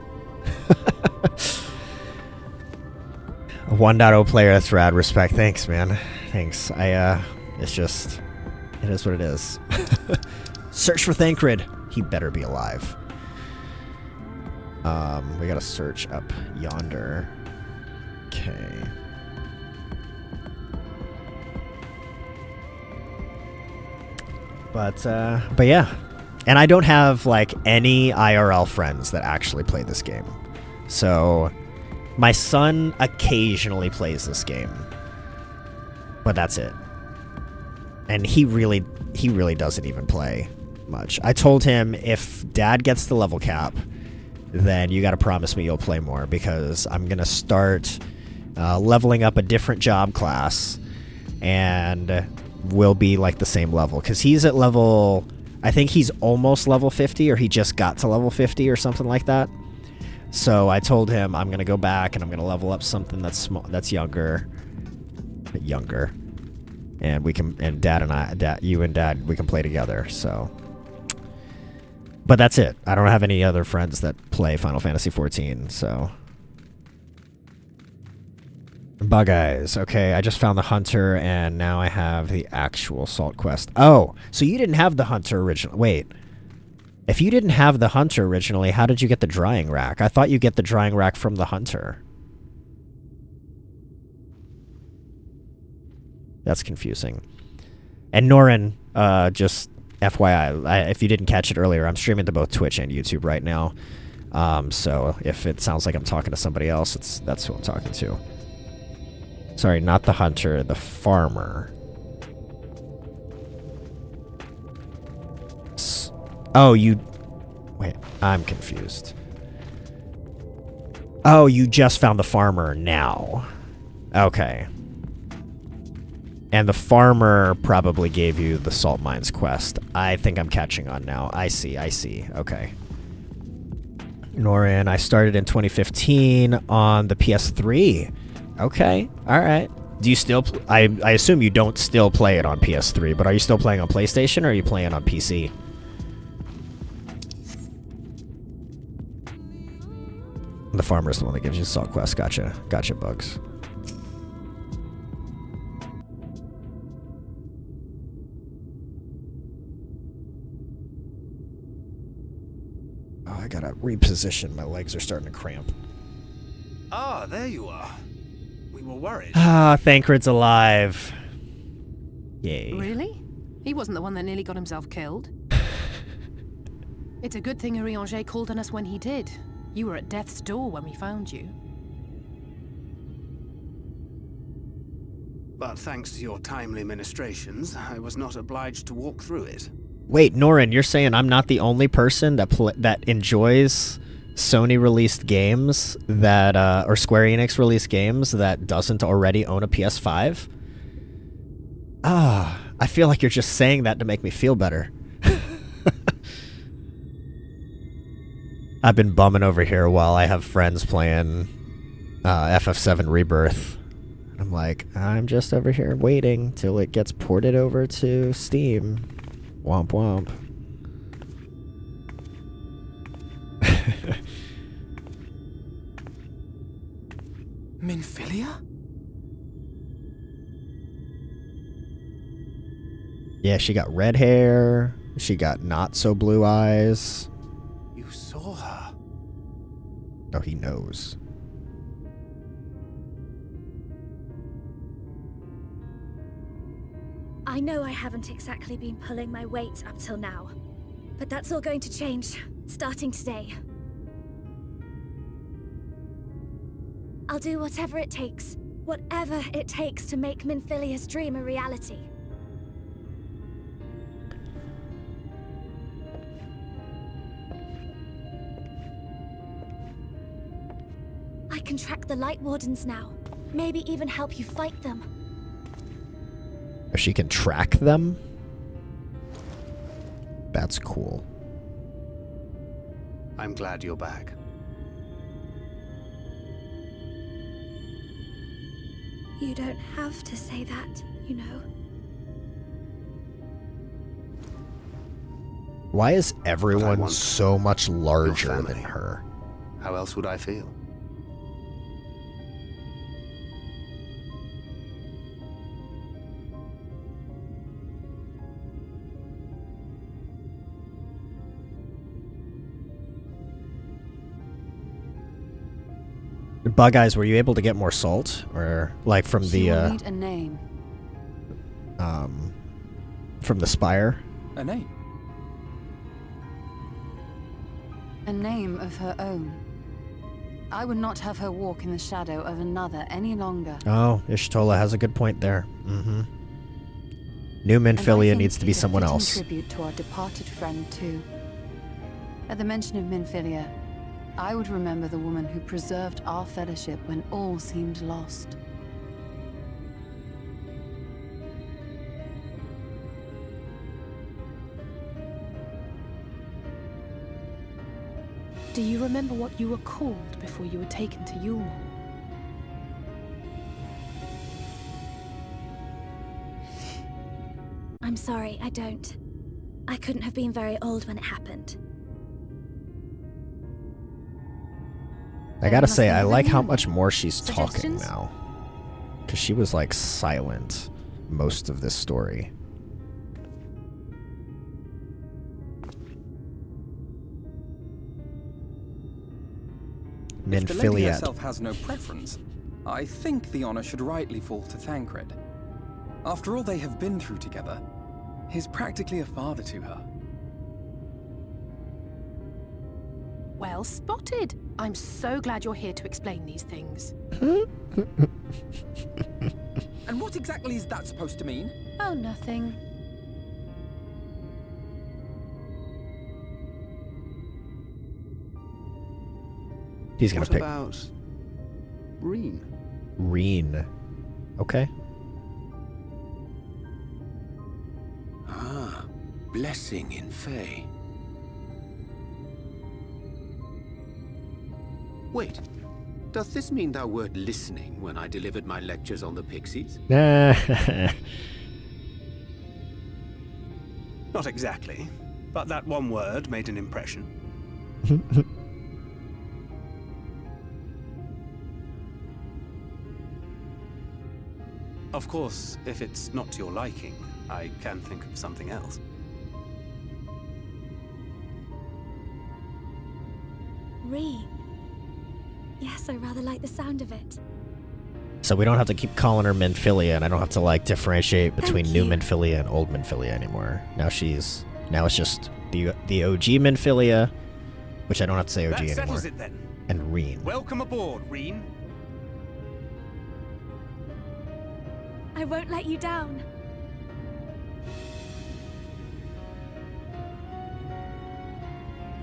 1.0 player, that's rad. Respect. Thanks, man. Thanks. It's just, it is what it is. Search for Thancred. He better be alive. We gotta search up yonder. Okay. But yeah. And I don't have, like, any IRL friends that actually play this game. So my son occasionally plays this game. But that's it. And he really doesn't even play much. I told him, if Dad gets the level cap, then you gotta promise me you'll play more, because I'm gonna start leveling up a different job class, and we'll be, like, the same level. Because he's at level, I think he's almost level 50, or he just got to level 50 or something like that. So I told him I'm gonna go back and I'm gonna level up something that's small, that's younger, and we can, and you and Dad, we can play together. So, but that's it. I don't have any other friends that play Final Fantasy XIV. So, Bug Eyes. Okay, I just found the Hunter, and now I have the actual Salt Quest. Oh, so you didn't have the Hunter originally. Wait. If you didn't have the Hunter originally, how did you get the Drying Rack? I thought you get the Drying Rack from the Hunter. That's confusing. And Norin, just FYI, if you didn't catch it earlier, I'm streaming to both Twitch and YouTube right now. So if it sounds like I'm talking to somebody else, that's who I'm talking to. Sorry, not the Hunter, the Farmer. Oh, you Wait, I'm confused. Oh, you just found the farmer now. Okay. And the farmer probably gave you the salt mines quest. I think I'm catching on now. I see. Okay. Norin, I started in 2015 on the PS3. Okay, alright. Do you still... I assume you don't still play it on PS3, but are you still playing on PlayStation or are you playing on PC? The farmer's the one that gives you salt quest. Gotcha. Gotcha, Bugs. Oh, I gotta reposition. My legs are starting to cramp. Ah, there you are. We were worried. Ah, Thancred's alive. Yay. Really? He wasn't the one that nearly got himself killed. It's a good thing Eorzea called on us when he did. You were at death's door when we found you. But thanks to your timely ministrations, I was not obliged to walk through it. Wait, Norin, you're saying I'm not the only person that enjoys Sony-released games that, or Square Enix-released games that doesn't already own a PS5? Ah, I feel like you're just saying that to make me feel better. I've been bumming over here while I have friends playing FF7 Rebirth. I'm like, I'm just over here waiting till it gets ported over to Steam. Womp womp. Minfilia? Yeah, she got red hair. She got not so blue eyes. You saw her. Oh, he knows. I know I haven't exactly been pulling my weight up till now, but that's all going to change, starting today. I'll do whatever it takes to make Minfilia's dream a reality. I can track the Light Wardens now, maybe even help you fight them. She can track them? That's cool. I'm glad you're back. You don't have to say that, you know. Why is everyone so much larger than her? How else would I feel? Bug Eyes, were you able to get more salt? Or, like, from the, need a name. From the spire? A name? A name of her own. I would not have her walk in the shadow of another any longer. Oh, Ishtola has a good point there. Mm-hmm. New Minfilia needs to be someone else. Tribute to our departed friend, too. At the mention of Minfilia, I would remember the woman who preserved our fellowship when all seemed lost. Do you remember what you were called before you were taken to Yulmore? I'm sorry, I don't. I couldn't have been very old when it happened. I gotta say, I like how much more she's talking now. Because she was, like, silent most of this story. If the lady Minfilia. herself has no preference, I think the honor should rightly fall to Thancred. After all they have been through together, he's practically a father to her. Well spotted. I'm so glad you're here to explain these things. And what exactly is that supposed to mean? Oh, nothing. He's gonna pick. What about Reen? Reen. Okay. Ah, blessing in Fae. Wait, doth this mean thou wert listening when I delivered my lectures on the pixies? Not exactly, but that one word made an impression. Of course, if it's not to your liking, I can think of something else. Reen. Yes, I rather like the sound of it. So we don't have to keep calling her Minfilia, and I don't have to like differentiate between new Minfilia and old Minfilia anymore. Now it's just the OG Minfilia, which I don't have to say OG That anymore. settles it then. And Reen. Welcome aboard, Reen. I won't let you down.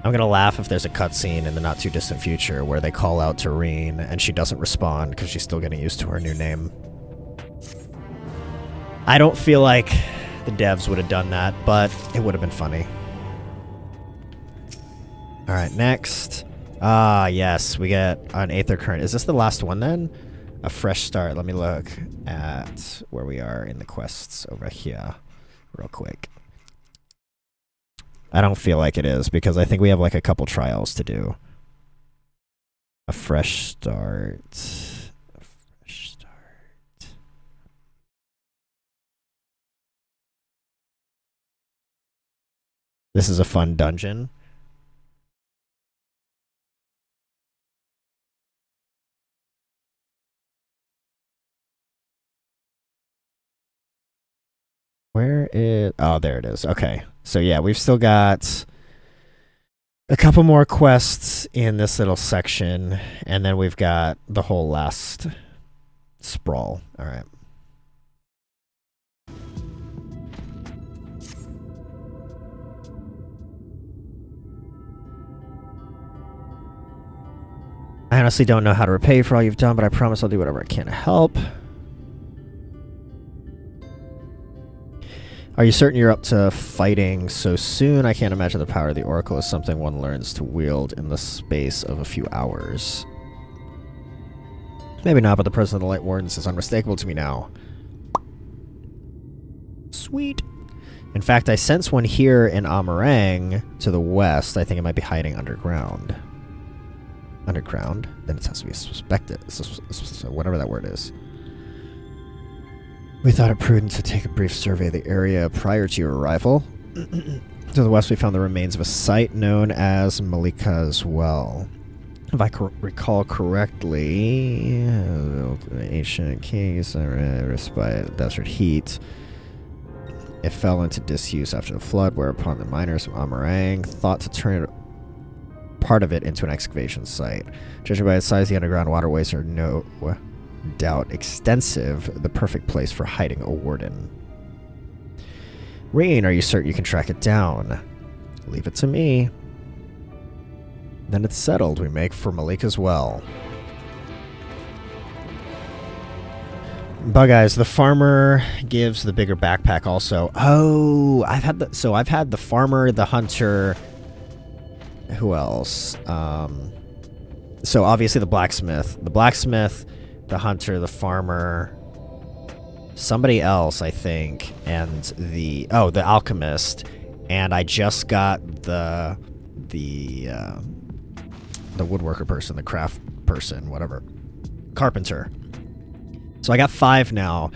I'm gonna laugh if there's a cutscene in the not too distant future where they call out to Reen and she doesn't respond because she's still getting used to her new name. I don't feel like the devs would have done that, but it would have been funny. Alright, next. Ah, yes, we get an Aethercurrent. Is this the last one then? A fresh start. Let me look at where we are in the quests over here real quick. I don't feel like it is, because I think we have like a couple trials to do. A fresh start. A fresh start. This is a fun dungeon. Where is... Oh, there it is. Okay. So yeah, we've still got a couple more quests in this little section, and then we've got the whole last sprawl. All right. I honestly don't know how to repay you for all you've done, but I promise I'll do whatever I can to help. Are you certain you're up to fighting so soon? I can't imagine the power of the Oracle is something one learns to wield in the space of a few hours. Maybe not, but the President of the Light Wardens is unmistakable to me now. Sweet. In fact, I sense one here in Amarang to the west. I think it might be hiding underground. Underground? Then it has to be suspected. So whatever that word is. We thought it prudent to take a brief survey of the area prior to your arrival. To the west, we found the remains of a site known as Malikah as well. If I recall correctly, ancient kings respite desert heat. It fell into disuse after the flood, whereupon the miners of Amarang thought to turn part of it into an excavation site. Judging by its size, the underground waterways are no doubt extensive, the perfect place for hiding a warden. Reen, are you certain you can track it down? Leave it to me. Then it's settled. We make for Malikah as well. Bug Eyes, the farmer gives the bigger backpack also. Oh, I've had the farmer, the hunter. Who else? So obviously the blacksmith, the hunter, the farmer, somebody else, I think, and the alchemist. And I just got the woodworker person, the craft person, whatever, carpenter. So I got 5 now,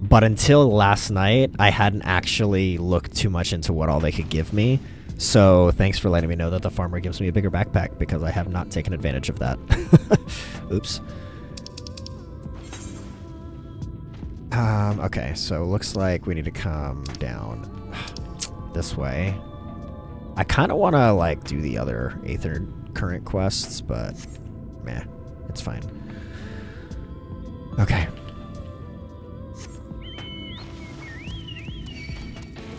but until last night, I hadn't actually looked too much into what all they could give me. So thanks for letting me know that the farmer gives me a bigger backpack, because I have not taken advantage of that. Oops. Okay, so looks like we need to come down this way. I kind of want to, like, do the other Aethercurrent quests, but meh, it's fine. Okay.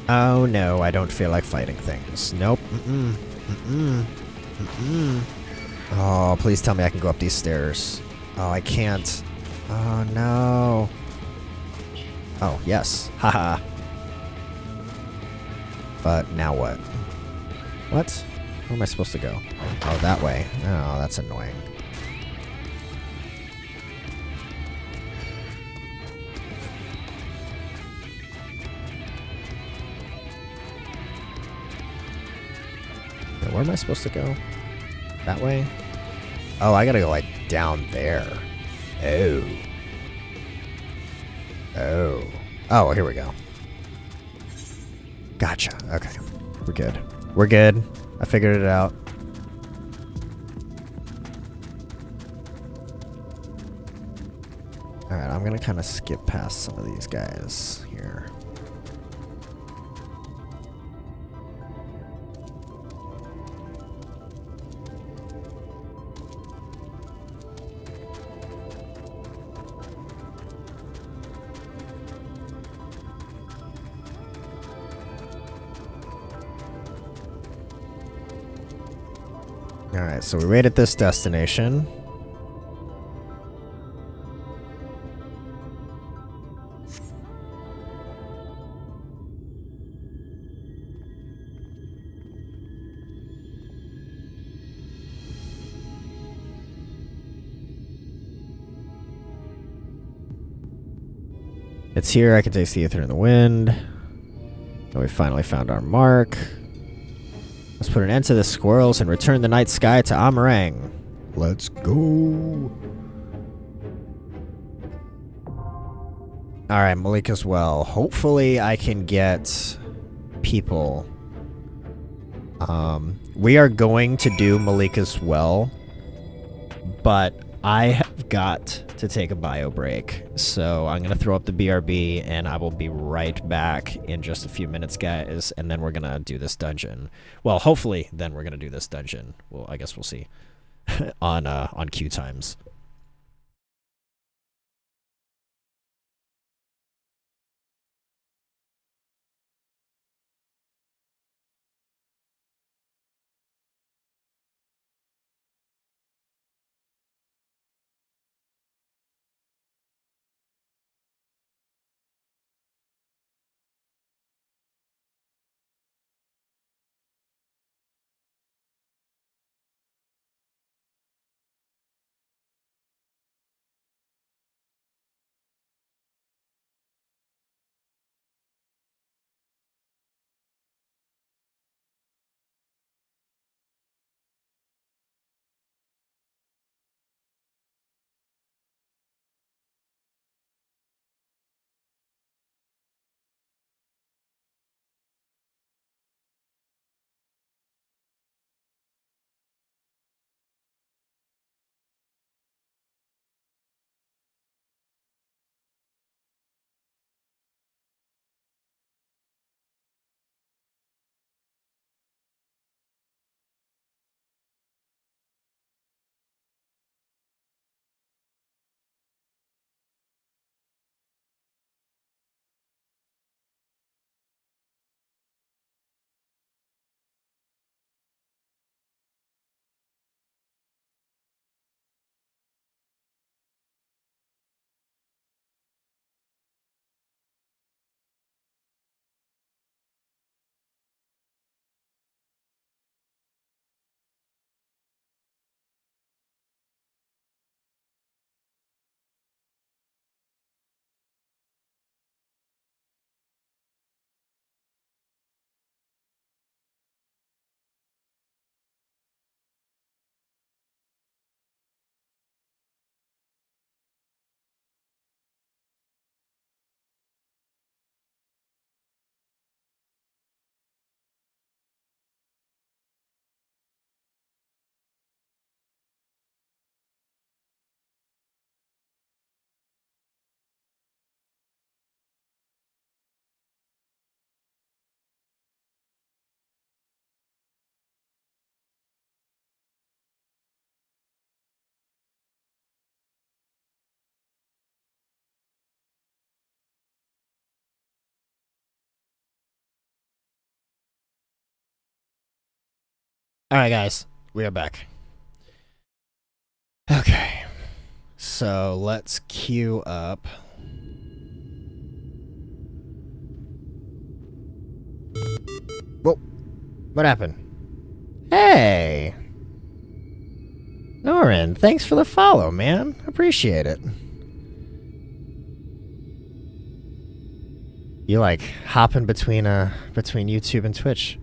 Oh no, I don't feel like fighting things. Nope. Oh, please tell me I can go up these stairs. Oh, I can't. Oh, no. Oh, yes. Haha. But now what? What? Where am I supposed to go? Oh, that way. Oh, that's annoying. Where am I supposed to go? That way? Oh, I gotta go, like, down there. Oh. Oh. Oh, here we go. Gotcha. Okay. We're good. We're good. I figured it out. Alright, I'm gonna kind of skip past some of these guys here. Alright, so we wait at this destination. It's here, I can taste the ether in the wind. And we finally found our mark. Let's put an end to the squirrels and return the night sky to Amarang. Let's go. Alright, Malikah's well. Hopefully I can get people. We are going to do Malikah's well, but I have got to take a bio break. So I'm going to throw up the BRB and I will be right back in just a few minutes, guys. And then we're going to do this dungeon. Well, hopefully then we're going to do this dungeon. Well, I guess we'll see on queue times. Alright, guys. We are back. so let's queue up. Whoa, what happened? Hey! Norin, thanks for the follow, man. Appreciate it. You like hopping between YouTube and Twitch.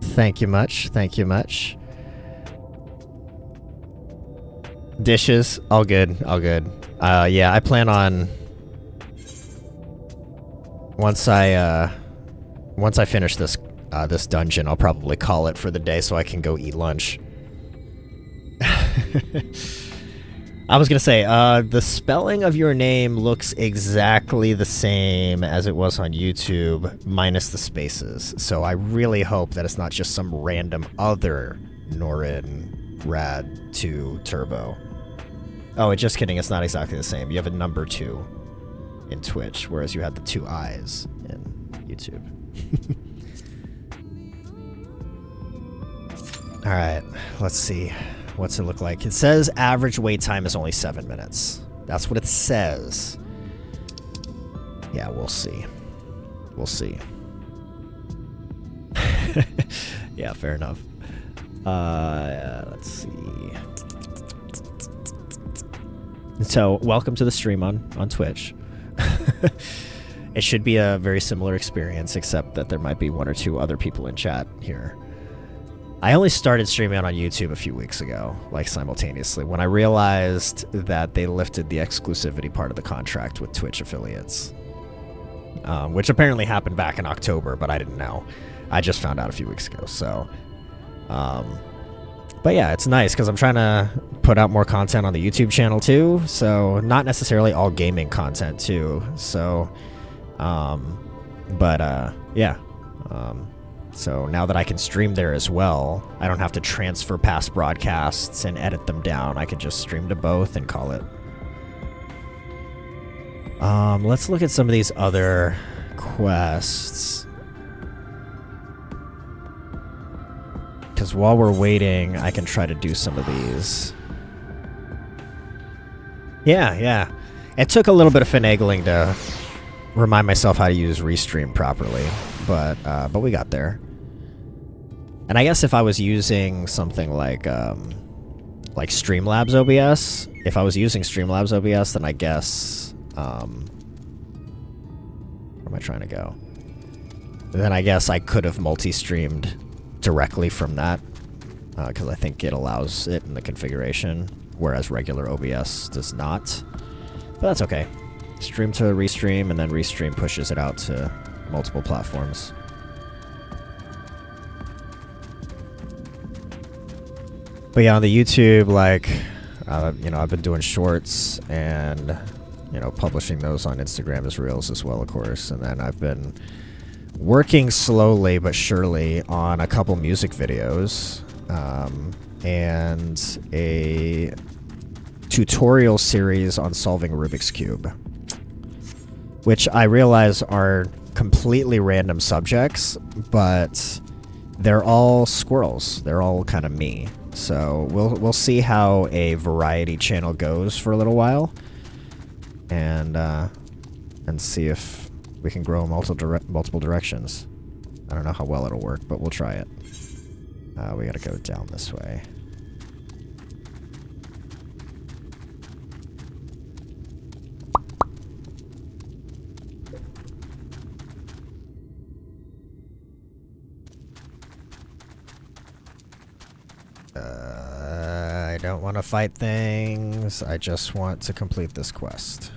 Thank you much. Thank you much. Dishes, all good, all good. Yeah, I plan on once I finish this this dungeon, I'll probably call it for the day so I can go eat lunch. I was gonna say, the spelling of your name looks exactly the same as it was on YouTube, minus the spaces. So I really hope that it's not just some random other Norin Rad 2 Turbo. Oh, just kidding, it's not exactly the same. You have a number 2 in Twitch, whereas you had the 2 eyes in YouTube. Alright, let's see. What's it look like? It says average wait time is only 7 minutes. That's what it says. Yeah, we'll see. We'll see. Yeah, fair enough. Let's see. So, welcome to the stream on Twitch. It should be a very similar experience, except that there might be 1 or 2 other people in chat here. I only started streaming on YouTube a few weeks ago, like simultaneously, when I realized that they lifted the exclusivity part of the contract with Twitch affiliates. Which apparently happened back in October, but I didn't know. I just found out a few weeks ago, so... but yeah, it's nice, because I'm trying to put out more content on the YouTube channel, too, so not necessarily all gaming content, too, so... yeah. So now that I can stream there as well, I don't have to transfer past broadcasts and edit them down. I can just stream to both and call it. Let's look at some of these other quests. Because while we're waiting, I can try to do some of these. Yeah. It took a little bit of finagling to remind myself how to use Restream properly, but we got there. And I guess if I was using something like Streamlabs OBS, if I was using Streamlabs OBS, then I guess where am I trying to go? Then I guess I could have multi-streamed directly from that, because I think it allows it in the configuration, whereas regular OBS does not. But that's okay. Stream to Restream, and then Restream pushes it out to multiple platforms. But yeah, on the YouTube, like, you know, I've been doing shorts and, you know, publishing those on Instagram as Reels as well, of course. And then I've been working slowly but surely on a couple music videos and a tutorial series on solving Rubik's Cube, which I realize are completely random subjects, but they're all squirrels. They're all kind of me. So we'll see how a variety channel goes for a little while, and see if we can grow multiple directions. I don't know how well it'll work, but we'll try it. We gotta go down this way. I don't want to fight things. I just want to complete this quest.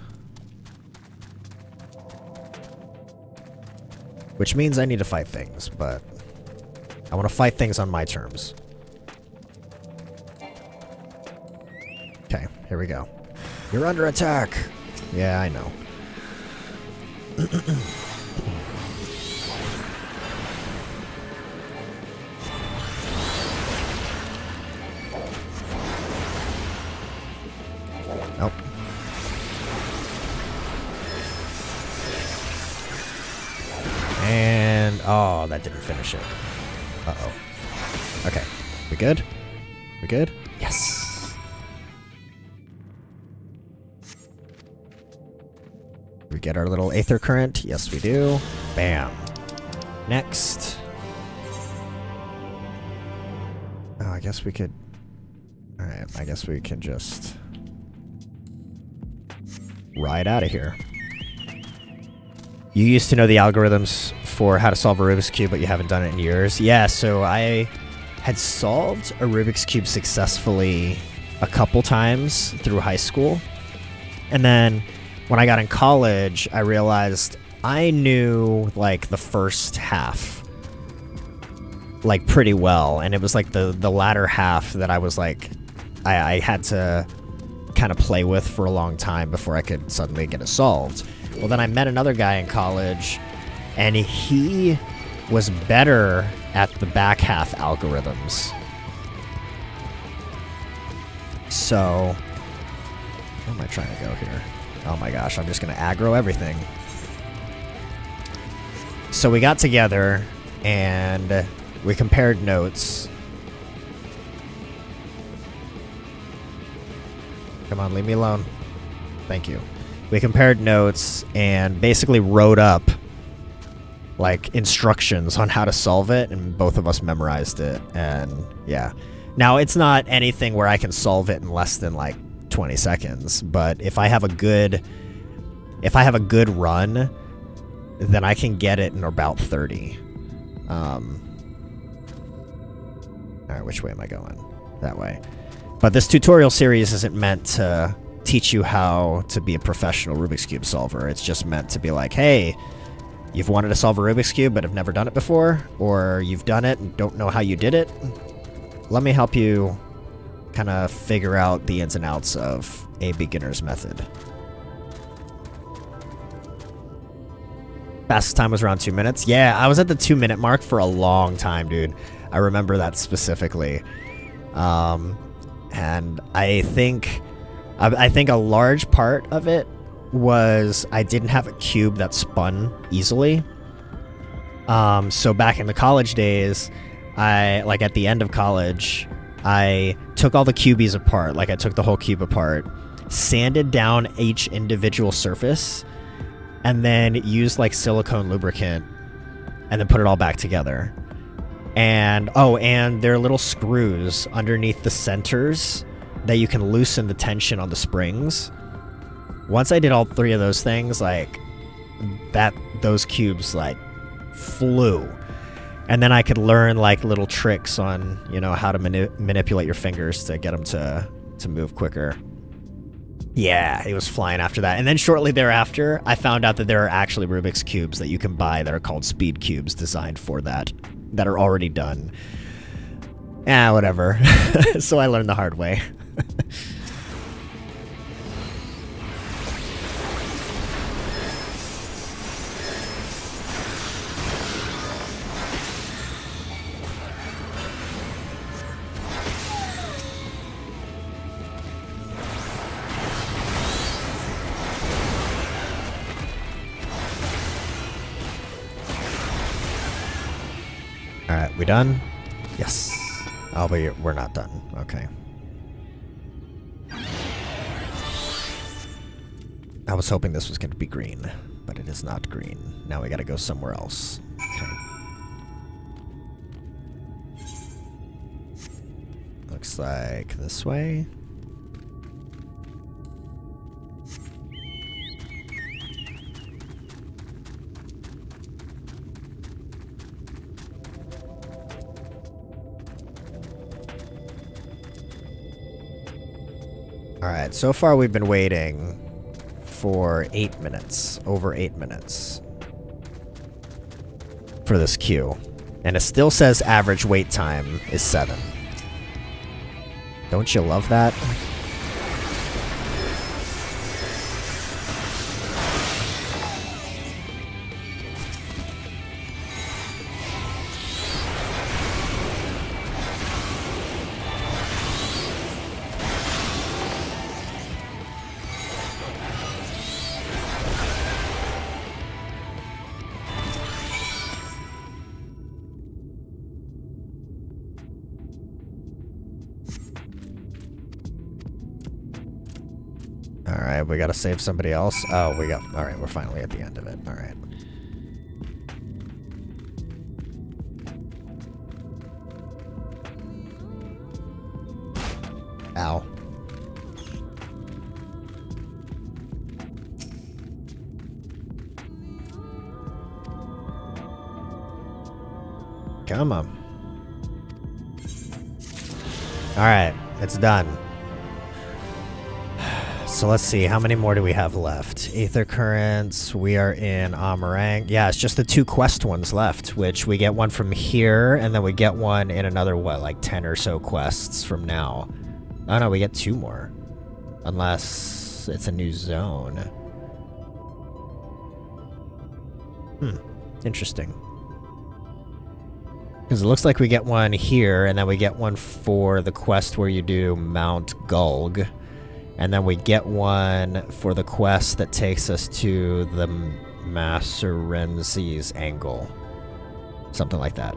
Which means I need to fight things, but I want to fight things on my terms. Okay, here we go. You're under attack! Yeah, I know. Nope. And... oh, that didn't finish it. Uh-oh. Okay. We good? We good? get our little Aethercurrent. Yes, we do. Bam. Next. Oh, I guess we could... Alright, I guess we can just... ride out of here. You used to know the algorithms for how to solve a Rubik's Cube, but you haven't done it in years. Yeah, so I had solved a Rubik's Cube successfully a couple times through high school. And then when I got in college, I realized I knew like the first half like pretty well. And it was like the latter half that I was like, I had to kind of play with for a long time before I could suddenly get it solved. Well, then I met another guy in college, and he was better at the back half algorithms. So, where am I trying to go here? Oh my gosh, I'm just going to aggro everything. So we got together, and we compared notes. Come on, leave me alone. Thank you. We compared notes and basically wrote up like instructions on how to solve it, and both of us memorized it. And yeah, now it's not anything where I can solve it in less than like 20 seconds, but if I have a good run, then I can get it in about 30. All right, which way am I going? That way. But this tutorial series isn't meant to teach you how to be a professional Rubik's Cube solver. It's just meant to be like, hey, you've wanted to solve a Rubik's Cube but have never done it before, or you've done it and don't know how you did it. Let me help you kind of figure out the ins and outs of a beginner's method. Fastest time was around 2 minutes. Yeah, I was at the 2-minute mark for a long time, dude. I remember that specifically. And I think a large part of it was I didn't have a cube that spun easily. So back in the college days, like at the end of college, I took all the cubies apart. Like I took the whole cube apart, sanded down each individual surface, and then used like silicone lubricant, and then put it all back together. And and there are little screws underneath the centers that you can loosen the tension on the springs. Once I did all three of those things, like those cubes like flew. And then I could learn like little tricks on, you know, how to manipulate your fingers to get them to move quicker. Yeah, it was flying after that. And then shortly thereafter, I found out that there are actually Rubik's Cubes that you can buy that are called speed cubes designed for that are already done. Whatever. So I learned the hard way. Alright, we done? Yes. Oh, but we're not done. Okay. I was hoping this was going to be green, but it is not green. Now we gotta go somewhere else. Okay. Looks like this way. Alright, so far we've been waiting for 8 minutes. Over 8 minutes. For this queue. And it still says average wait time is 7. Don't you love that? Alright, we gotta save somebody else. Oh, we got... Alright, we're finally at the end of it. Alright. Ow. Come on. Alright, it's done. So let's see, how many more do we have left? Aethercurrents, we are in Amarang. Yeah, it's just the 2 quest ones left, which we get one from here, and then we get one in another, what, like 10 or so quests from now. Oh no, we get 2 more. Unless it's a new zone. Interesting. Because it looks like we get one here, and then we get one for the quest where you do Mount Gulg. And then we get one for the quest that takes us to the Masserenzi's angle. Something like that.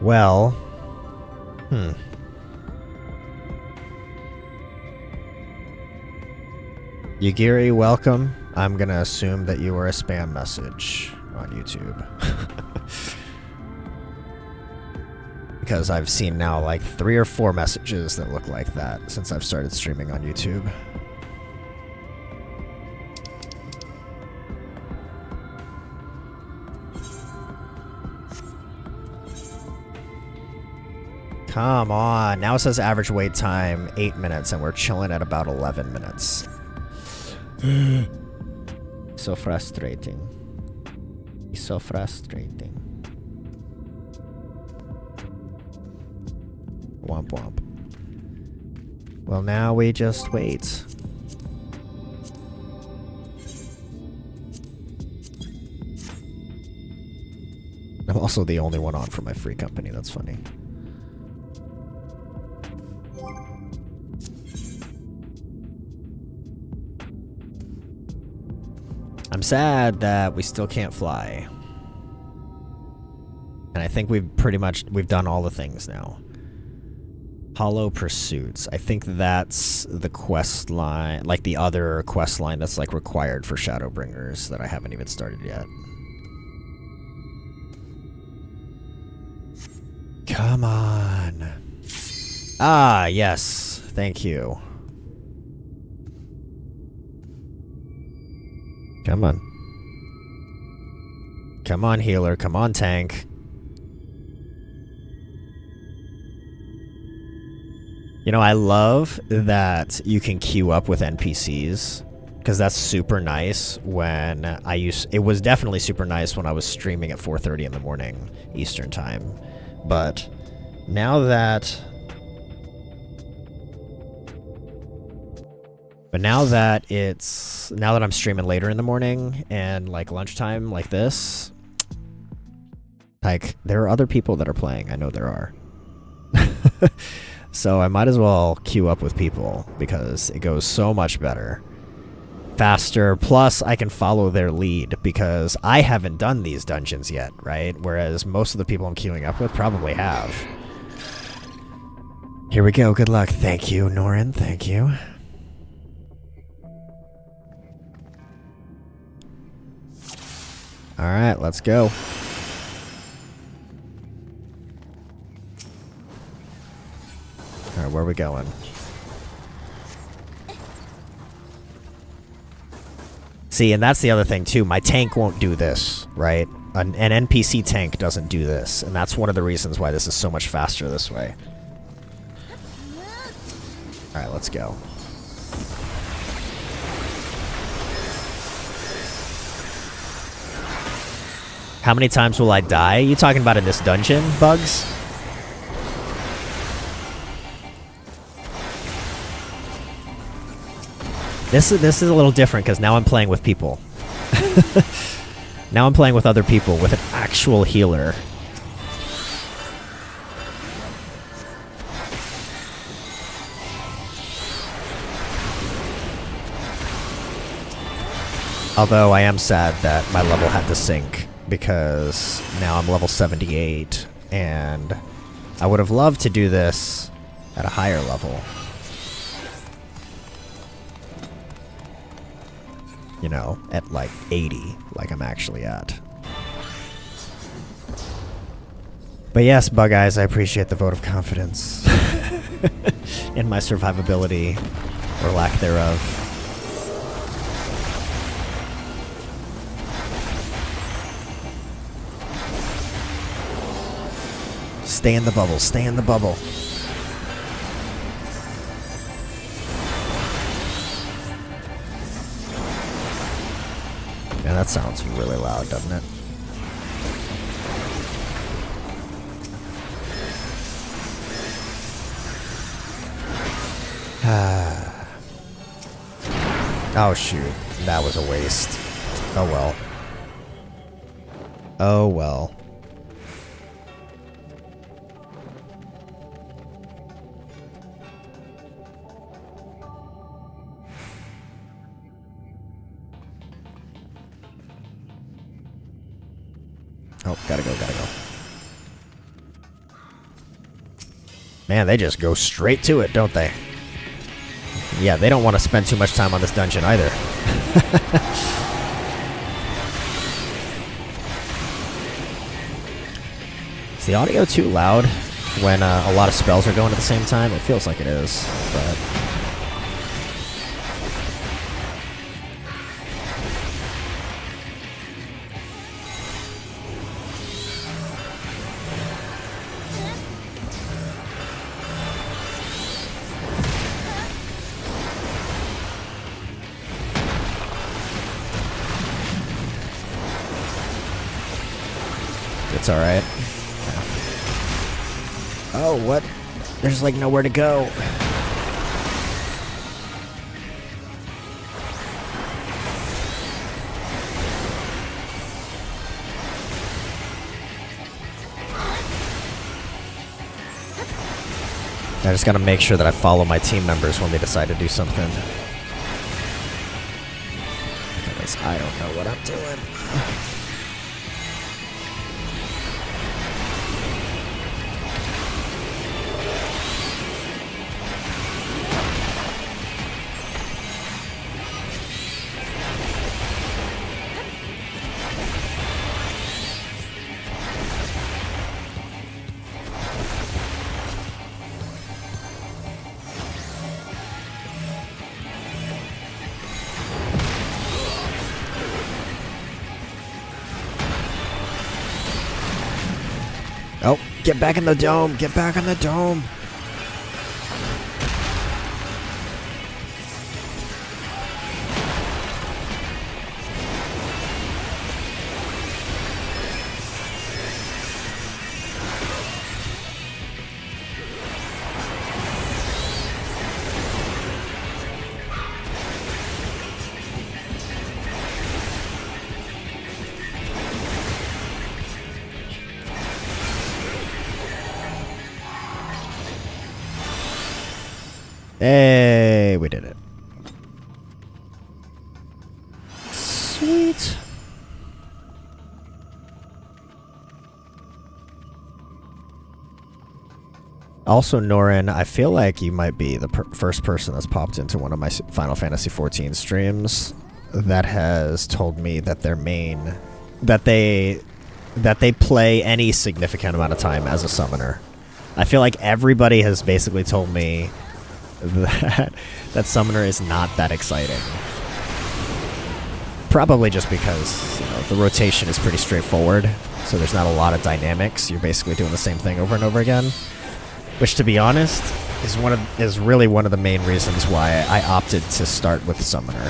Well, Yagiri, welcome. I'm gonna assume that you were a spam message on YouTube. Because I've seen now like 3 or 4 messages that look like that since I've started streaming on YouTube. Come on. Now it says average wait time 8 minutes, and we're chilling at about 11 minutes. So frustrating. So frustrating. Womp womp. Well, now we just wait. I'm also the only one on for my free company. That's funny. I'm sad that we still can't fly. And I think we've done all the things now. Hollow Pursuits. I think that's the quest line, like the other quest line that's like required for Shadowbringers that I haven't even started yet. Come on. Ah, yes. Thank you. Come on. Come on, healer. Come on, tank. You know, I love that you can queue up with NPCs, because that's super nice when it was definitely super nice when I was streaming at 4:30 in the morning Eastern time. But now that I'm streaming later in the morning and like lunchtime like this, like there are other people that are playing. I know there are. So I might as well queue up with people because it goes so much better. Faster, plus I can follow their lead because I haven't done these dungeons yet, right? Whereas most of the people I'm queuing up with probably have. Here we go, good luck. Thank you, Norin, thank you. Alright, let's go. Alright, where are we going? See, and that's the other thing too. My tank won't do this, right? An NPC tank doesn't do this, and that's one of the reasons why this is so much faster this way. Alright, let's go. How many times will I die? You talking about in this dungeon, Bugs? This is a little different because now I'm playing with people. Now I'm playing with other people with an actual healer. Although I am sad that my level had to sink because now I'm level 78 and I would have loved to do this at a higher level. You know, at like 80, like I'm actually at. But yes, Bug Eyes, I appreciate the vote of confidence in my survivability, or lack thereof. Stay in the bubble, stay in the bubble. Yeah, that sounds really loud, doesn't it? Oh shoot, that was a waste. Oh well. Oh well. Oh, gotta go, gotta go. Man, they just go straight to it, don't they? Yeah, they don't want to spend too much time on this dungeon either. Is the audio too loud when a lot of spells are going at the same time? It feels like it is, but... It's alright. Oh, what? There's like nowhere to go. I just gotta make sure that I follow my team members when they decide to do something. Because I don't know what I'm doing. Oh, get back in the dome! Get back in the dome! Hey, we did it. Sweet. Also, Norin, I feel like you might be the first person that's popped into one of my Final Fantasy XIV streams that has told me that their main... that they play any significant amount of time as a summoner. I feel like everybody has basically told me that Summoner is not that exciting. Probably just because, you know, the rotation is pretty straightforward, so there's not a lot of dynamics. You're basically doing the same thing over and over again, which, to be honest, is really one of the main reasons why I opted to start with Summoner.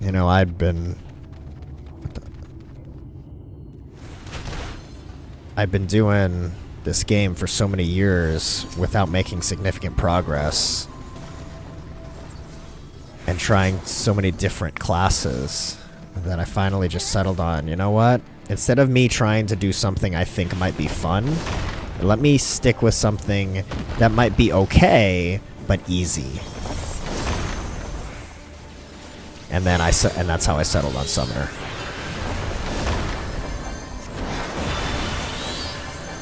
You know, I've been doing this game for so many years without making significant progress and trying so many different classes that I finally just settled on, you know what? Instead of me trying to do something I think might be fun, Let me stick with something that might be okay, but easy. And then and that's how I settled on Summoner.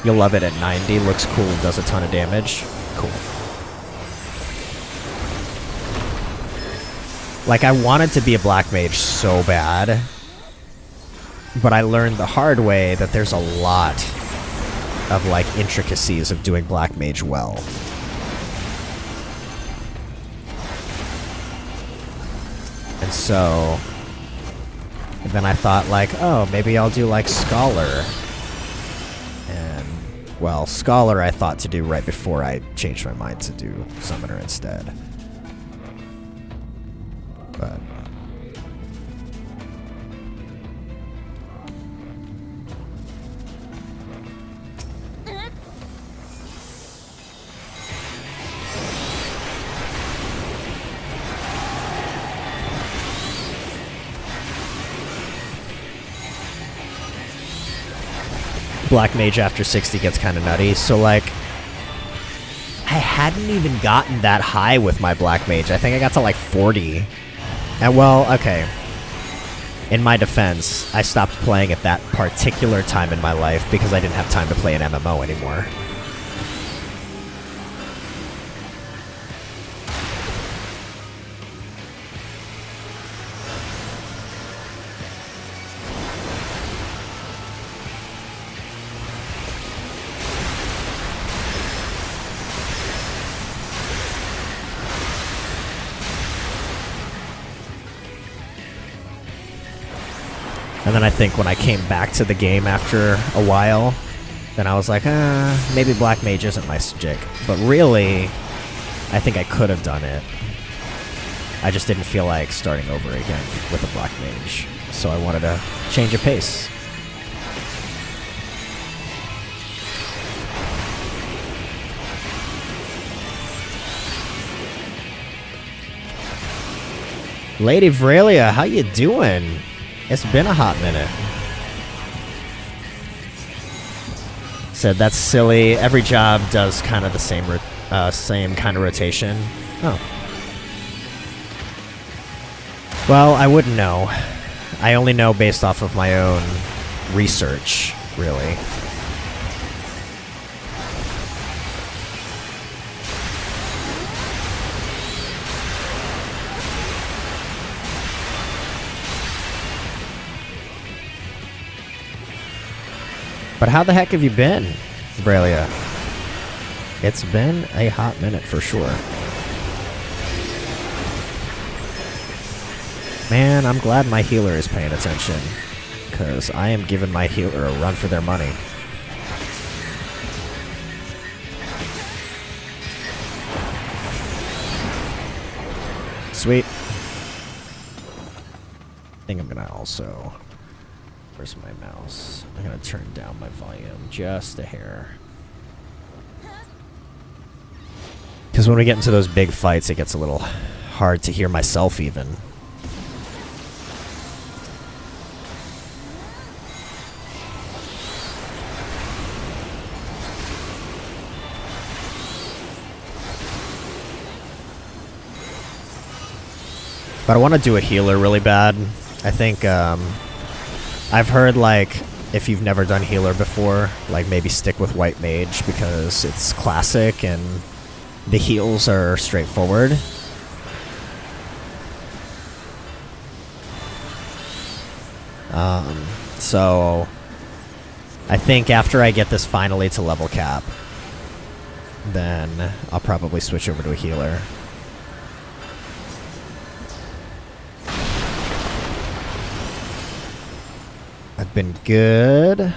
You'll love it at 90. Looks cool. Does a ton of damage. Cool. Like, I wanted to be a Black Mage so bad. But I learned the hard way that there's a lot of, like, intricacies of doing Black Mage well. And so... and then I thought, like, oh, maybe I'll do, like, Scholar. And, well, Scholar I thought to do right before I changed my mind to do Summoner instead. But... Black Mage after 60 gets kind of nutty, so like I hadn't even gotten that high with my Black Mage. I think I got to like 40. And well, okay. In my defense, I stopped playing at that particular time in my life because I didn't have time to play an MMO anymore. And then I think when I came back to the game after a while, then I was like, maybe Black Mage isn't my stick. But really, I think I could have done it. I just didn't feel like starting over again with a Black Mage. So I wanted to change of pace. Lady Regalia, how you doing? It's been a hot minute. Said that's silly. Every job does kind of the same kind of rotation. Oh. Well, I wouldn't know. I only know based off of my own research, really. But how the heck have you been, Regalia? It's been a hot minute for sure. Man, I'm glad my healer is paying attention, because I am giving my healer a run for their money. Sweet. I think I'm gonna also... where's my mouse? I'm gonna turn down my volume just a hair. Because when we get into those big fights, it gets a little hard to hear myself even. But I want to do a healer really bad. I think, I've heard, like, if you've never done healer before, like, maybe stick with White Mage because it's classic and the heals are straightforward. So I think after I get this finally to level cap, then I'll probably switch over to a healer. I've been good.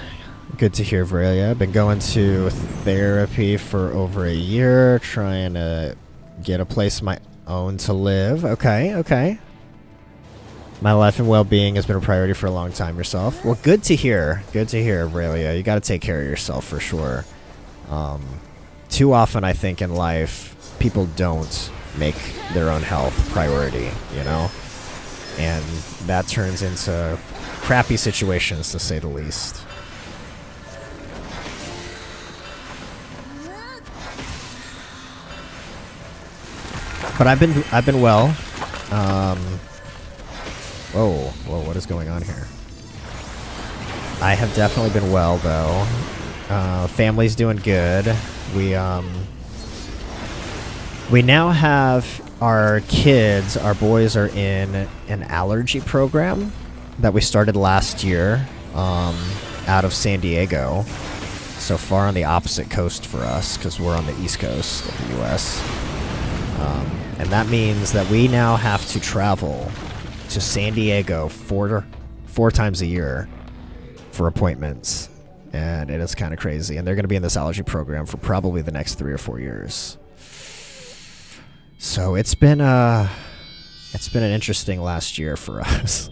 Good to hear, Regalia. I've been going to therapy for over a year, trying to get a place of my own to live. Okay, okay. My life and well-being has been a priority for a long time yourself. Well, good to hear. Good to hear, Regalia. You got to take care of yourself for sure. Too often, I think, in life, people don't make their own health priority, you know? And that turns into crappy situations, to say the least. But I've been well. Whoa, what is going on here? I have definitely been well though. Family's doing good. We now have our kids, our boys are in an allergy program that we started last year, out of San Diego. So far on the opposite coast for us, because we're on the east coast of the US. And that means that we now have to travel to San Diego four times a year for appointments. And it is kind of crazy. And they're going to be in this allergy program for probably the next 3 or 4 years. So it's been an interesting last year for us.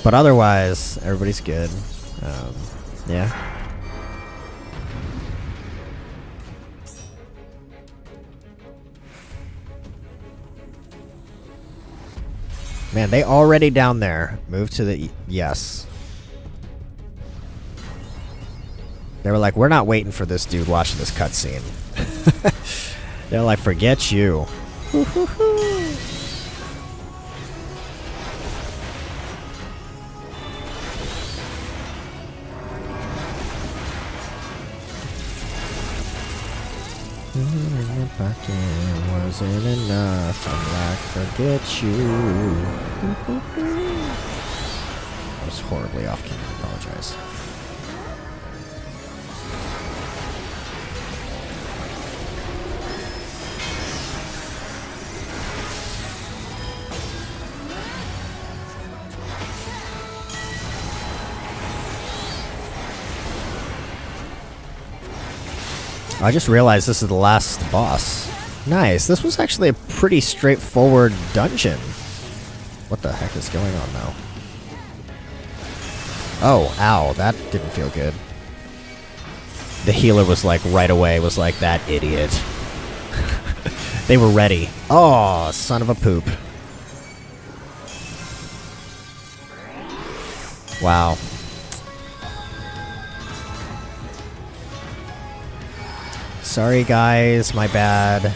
But otherwise, everybody's good. Yeah. Man, they already down there. Move to the yes. They were like, we're not waiting for this dude watching this cutscene. They're like, forget you. Wasn't enough. I'm like, forget you. I was horribly off camera. I apologize. I just realized this is the last boss. Nice. This was actually a pretty straightforward dungeon. What the heck is going on now? Oh, ow. That didn't feel good. The healer was like, right away, was like, that idiot. They were ready. Oh, son of a poop. Wow. Sorry, guys. My bad.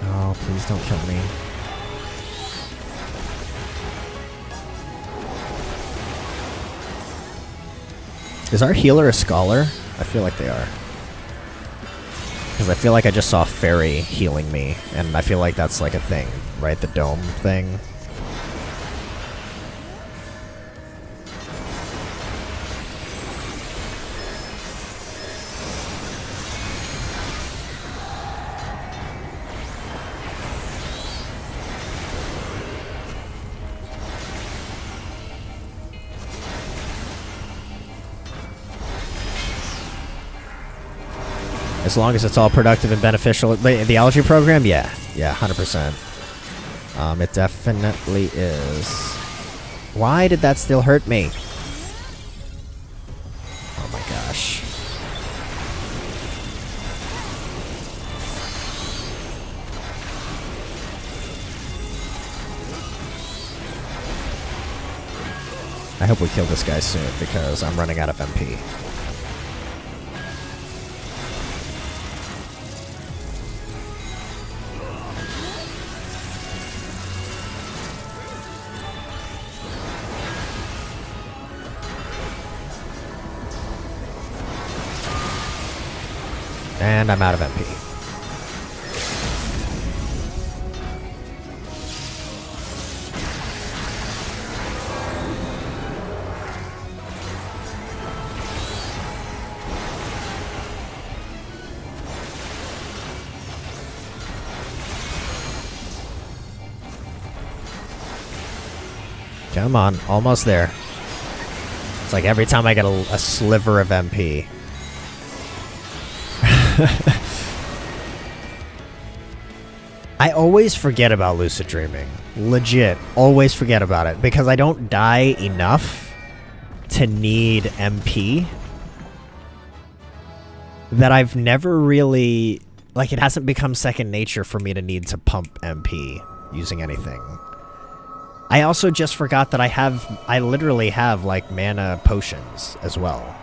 Oh, please don't kill me. Is our healer a scholar? I feel like they are. Because I feel like I just saw a fairy healing me, and I feel like that's like a thing, right? The dome thing. As long as it's all productive and beneficial. The allergy program? Yeah. Yeah, 100%. It definitely is. Why did that still hurt me? Oh my gosh. I hope we kill this guy soon, because I'm running out of MP. And I'm out of MP. Come on, almost there. It's like every time I get a sliver of MP. I always forget about lucid dreaming. Legit, always forget about it, because I don't die enough to need MP. That I've never really... Like, it hasn't become second nature for me to need to pump MP using anything. I also just forgot that I literally have, like, mana potions as well.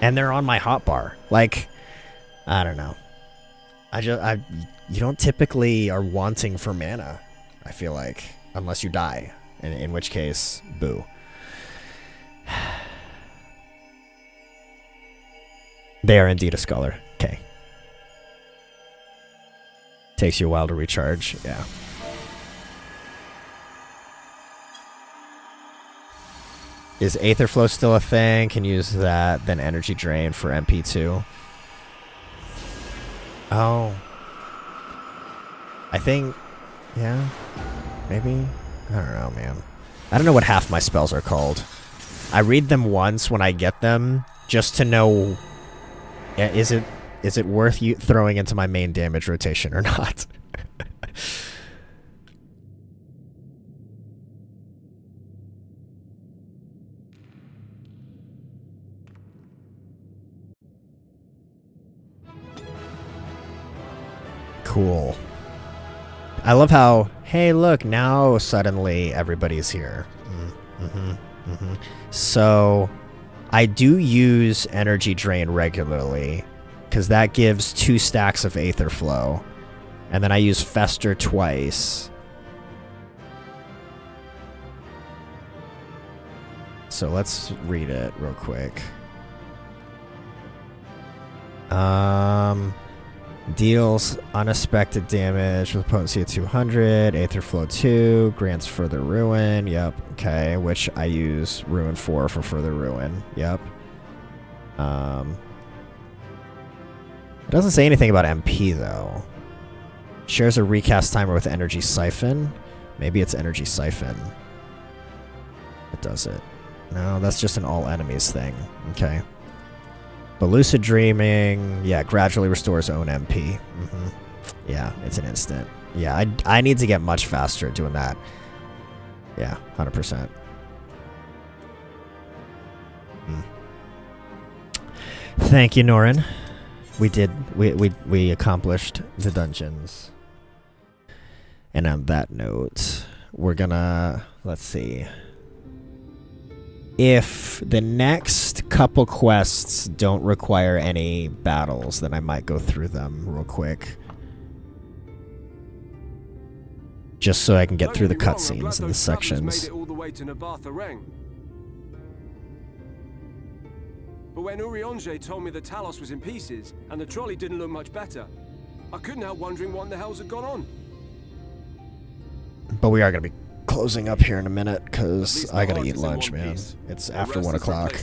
And they're on my hotbar. Like, I don't know. You don't typically are wanting for mana, I feel like, unless you die, in which case, boo. They are indeed a scholar. Okay. Takes you a while to recharge. Yeah. Is Aetherflow still a thing? Can use that, then energy drain for MP2. Oh. I think, yeah, maybe. I don't know, man. I don't know what half my spells are called. I read them once when I get them, just to know, is it worth you throwing into my main damage rotation or not? Cool. I love how, hey, look, now suddenly everybody's here. So, I do use energy drain regularly, because that gives 2 stacks of Aetherflow. And then I use Fester twice. So let's read it real quick. Deals unexpected damage with a potency of 200. Aetherflow 2. Grants further ruin. Yep. Okay. Which I use ruin 4 for further ruin. Yep. It doesn't say anything about MP though. Shares a recast timer with energy siphon. Maybe it's energy siphon. It does it. No, that's just an all enemies thing. Okay. But lucid dreaming, yeah, gradually restores own MP. Yeah, it's an instant. Yeah, I need to get much faster at doing that. Yeah, 100%. Thank you, Norin. We accomplished the dungeons. And on that note, we're gonna, let's see. If the next couple quests don't require any battles, then I might go through them real quick. Just so I can get through the cutscenes and the sections. But when Eorzea told me the Talos was in pieces, and the trolley didn't look much better, I couldn't help wondering what in the hell's had gone on. But we are going to be closing up here in a minute, because I gotta eat lunch, man. It's after 1 o'clock.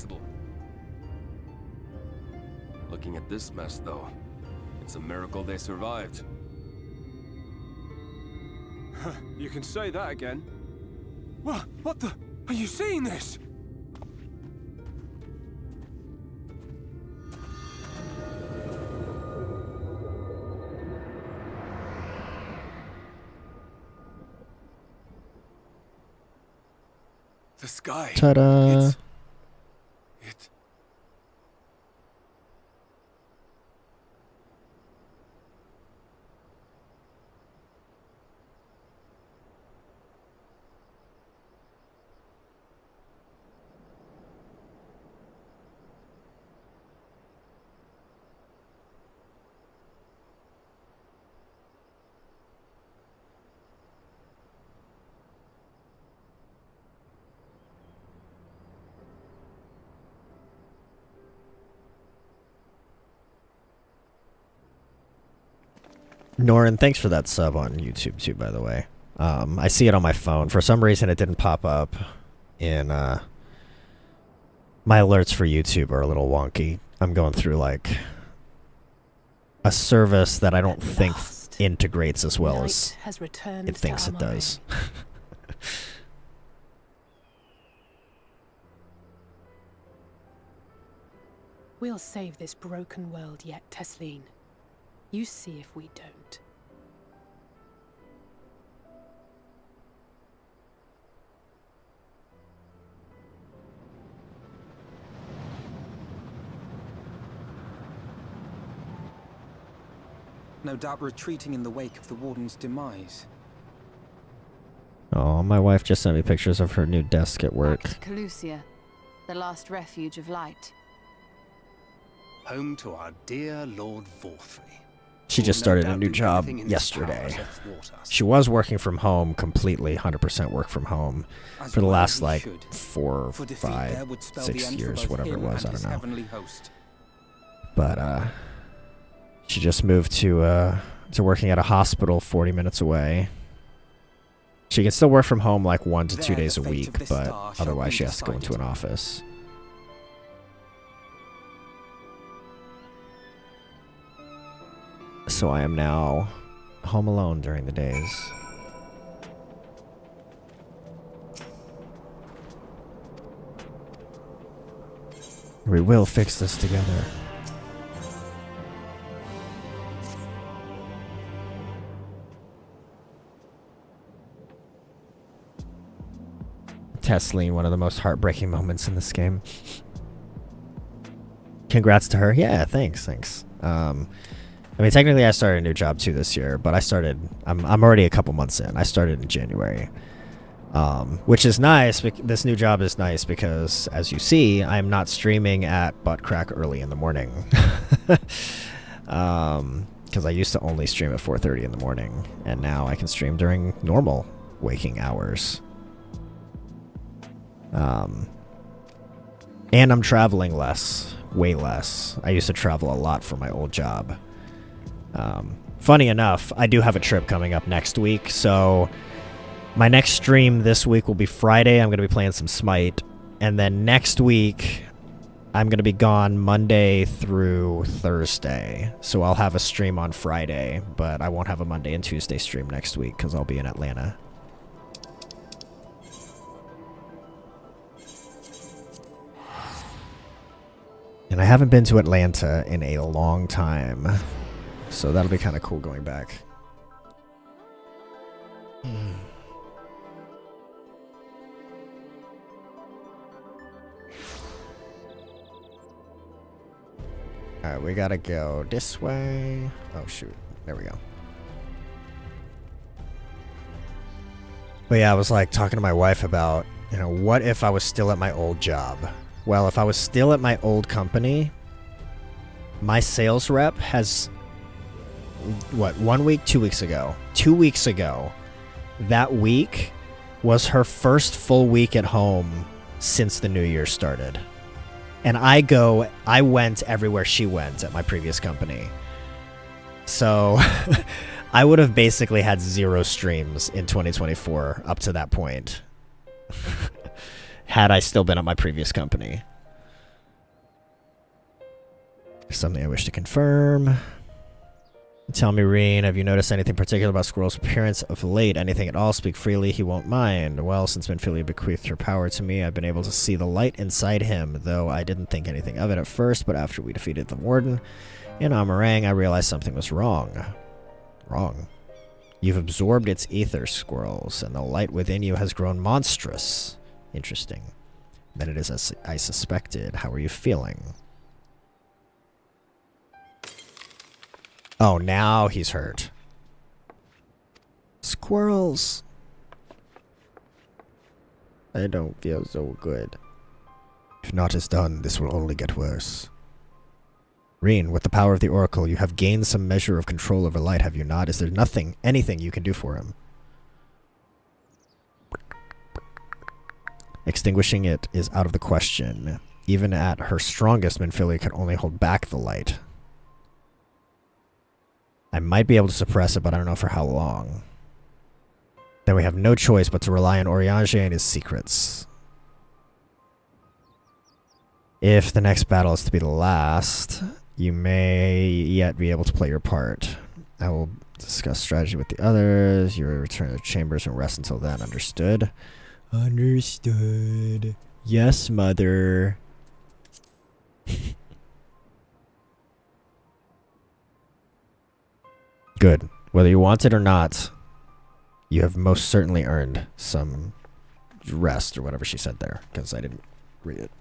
Looking at this mess, though, it's a miracle they survived. You can say that again. What the? Are you seeing this? The sky. Ta-da! Norin, thanks for that sub on YouTube too, by the way. I see it on my phone. For some reason, it didn't pop up in my alerts for YouTube are a little wonky. I'm going through like a service that I don't think integrates as well as it thinks it does. We'll save this broken world yet, Tesleen. You see if we don't. No doubt retreating in the wake of the Warden's demise. Oh, my wife just sent me pictures of her new desk at work. Calusia, the last refuge of light. home to our dear Lord Vorthry. She just started a new job yesterday. She was working from home completely, 100% work from home, for the last, like, 4, 5, 6 years, whatever it was, I don't know. But, she just moved to working at a hospital 40 minutes away. She can still work from home, like, 1 to 2 days a week, but otherwise she has to go into an office. So I am now home alone during the days. We will fix this together. Tesleen, one of the most heartbreaking moments in this game. Congrats to her. Yeah, thanks. I mean, technically I started a new job too this year, but I'm already a couple months in. I started in January. Which is nice. This new job is nice because, as you see, I'm not streaming at butt crack early in the morning. Because I used to only stream at 4:30 in the morning, and now I can stream during normal waking hours. And I'm traveling less, way less. I used to travel a lot for my old job. Funny enough, I do have a trip coming up next week, so my next stream this week will be Friday. I'm going to be playing some Smite, and then next week I'm going to be gone Monday through Thursday, so I'll have a stream on Friday, but I won't have a Monday and Tuesday stream next week because I'll be in Atlanta. And I haven't been to Atlanta in a long time, so that'll be kind of cool going back. Alright, we gotta go this way. Oh shoot, there we go. But yeah, I was like talking to my wife about, you know, what if I was still at my old job? Well, if I was still at my old company, my sales rep has, what, 1 week, 2 weeks ago? 2 weeks ago, that week was her first full week at home since the new year started. And I went everywhere she went at my previous company. So I would have basically had 0 streams in 2024 up to that point. Had I still been at my previous company. Something I wish to confirm. Tell me, Reen, have you noticed anything particular about Squirrel's appearance of late? Anything at all? Speak freely, he won't mind. Well, since Minfilia bequeathed her power to me, I've been able to see the light inside him, though I didn't think anything of it at first, but after we defeated the Warden in Amarang, I realized something was wrong. Wrong. You've absorbed its ether, Squirrels, and the light within you has grown monstrous. Interesting. Then it is as I suspected. How are you feeling? Oh, now he's hurt. Squirrels. I don't feel so good. If naught is done, this will only get worse. Reen, with the power of the Oracle, you have gained some measure of control over light, have you not? Is there anything you can do for him? Extinguishing it is out of the question. Even at her strongest, Minfilia can only hold back the light. I might be able to suppress it, but I don't know for how long. Then we have no choice but to rely on Eorzea and his secrets. If the next battle is to be the last, you may yet be able to play your part. I will discuss strategy with the others. You will return to the chambers and rest until then. Understood? Understood. Yes, mother. Good. Whether you want it or not, you have most certainly earned some rest or whatever she said there, because I didn't read it.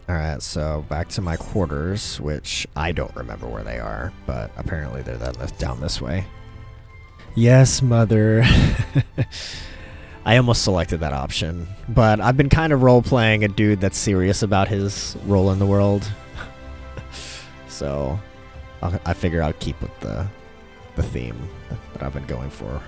Alright, so back to my quarters, which I don't remember where they are, but apparently they're down this way. Yes, mother. I almost selected that option, but I've been kind of role-playing a dude that's serious about his role in the world. So I figure I'll keep with the theme that I've been going for.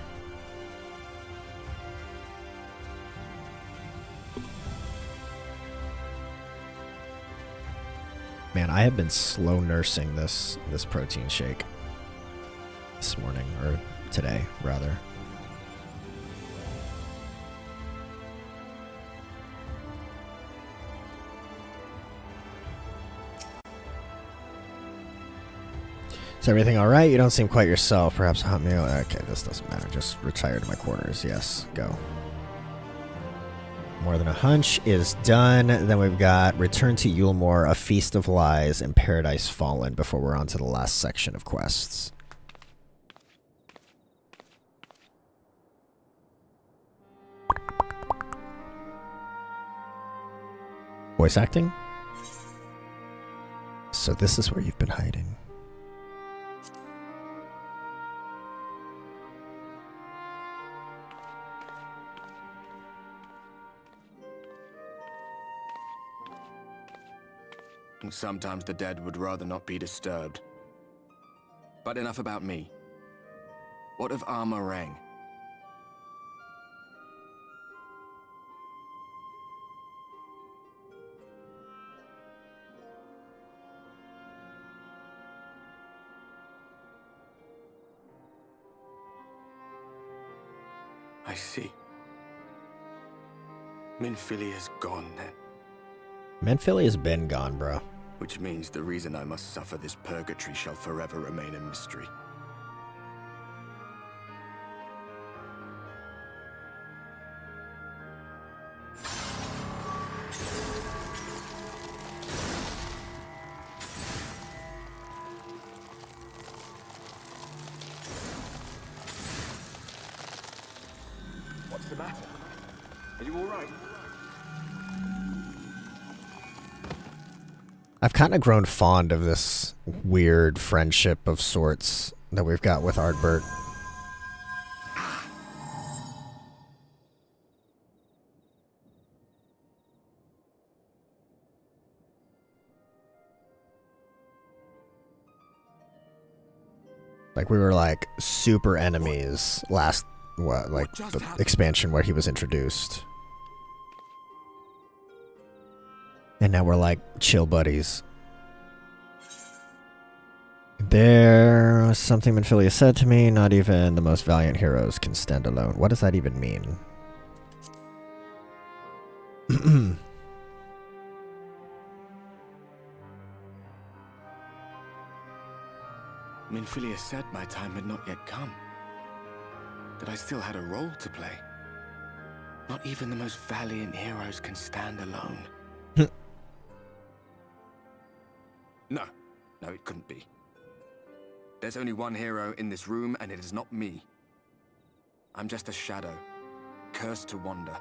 Man, I have been slow nursing this protein shake this morning, or today, rather. Is everything all right? You don't seem quite yourself. Perhaps a hot meal? Okay, this doesn't matter. Just retire to my quarters. Yes, go. More Than a Hunch is done. Then we've got Return to Yulmore, A Feast of Lies, and Paradise Fallen before we're on to the last section of quests. Voice acting? So this is where you've been hiding. Sometimes the dead would rather not be disturbed. But enough about me. What of Armorang? I see. Minfilia's gone then. Minfilia's been gone, bro. Which means the reason I must suffer this purgatory shall forever remain a mystery. What's the matter? Are you all right? I've kind of grown fond of this weird friendship of sorts that we've got with Ardbert. Like, we were like super enemies last, like the expansion where he was introduced. And now we're like chill buddies. There was something Minfilia said to me, not even the most valiant heroes can stand alone. What does that even mean? Minfilia said my time had not yet come. That I still had a role to play. Not even the most valiant heroes can stand alone. No, it couldn't be. There's only one hero in this room, and it is not me. I'm just a shadow, cursed to wander.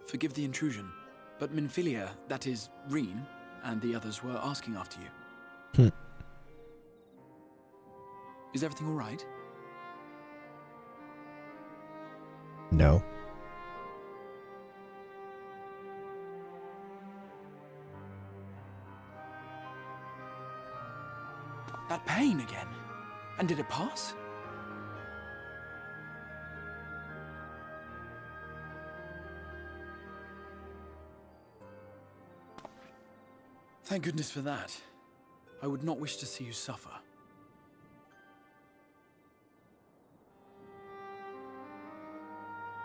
Forgive the intrusion, but Minfilia, that is, Reen, and the others were asking after you. Is everything all right? No. That pain again? And did it pass? Thank goodness for that. I would not wish to see you suffer.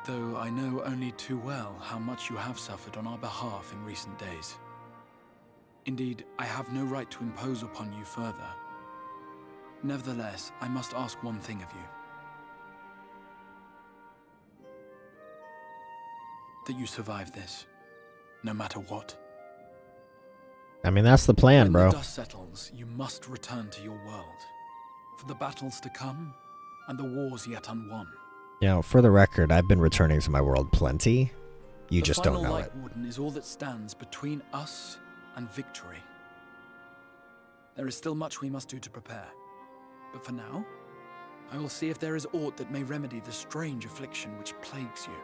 Though I know only too well how much you have suffered on our behalf in recent days. Indeed, I have no right to impose upon you further. Nevertheless, I must ask one thing of you. that you survive this, no matter what. I mean, that's the plan, bro. When the dust settles, you must return to your world, for the battles to come and the wars yet unwon. You know, for the record, I've been returning to my world plenty. You just don't know it. The final Light Warden is all that stands between us and victory. There is still much we must do to prepare. But for now, I will see if there is aught that may remedy the strange affliction which plagues you.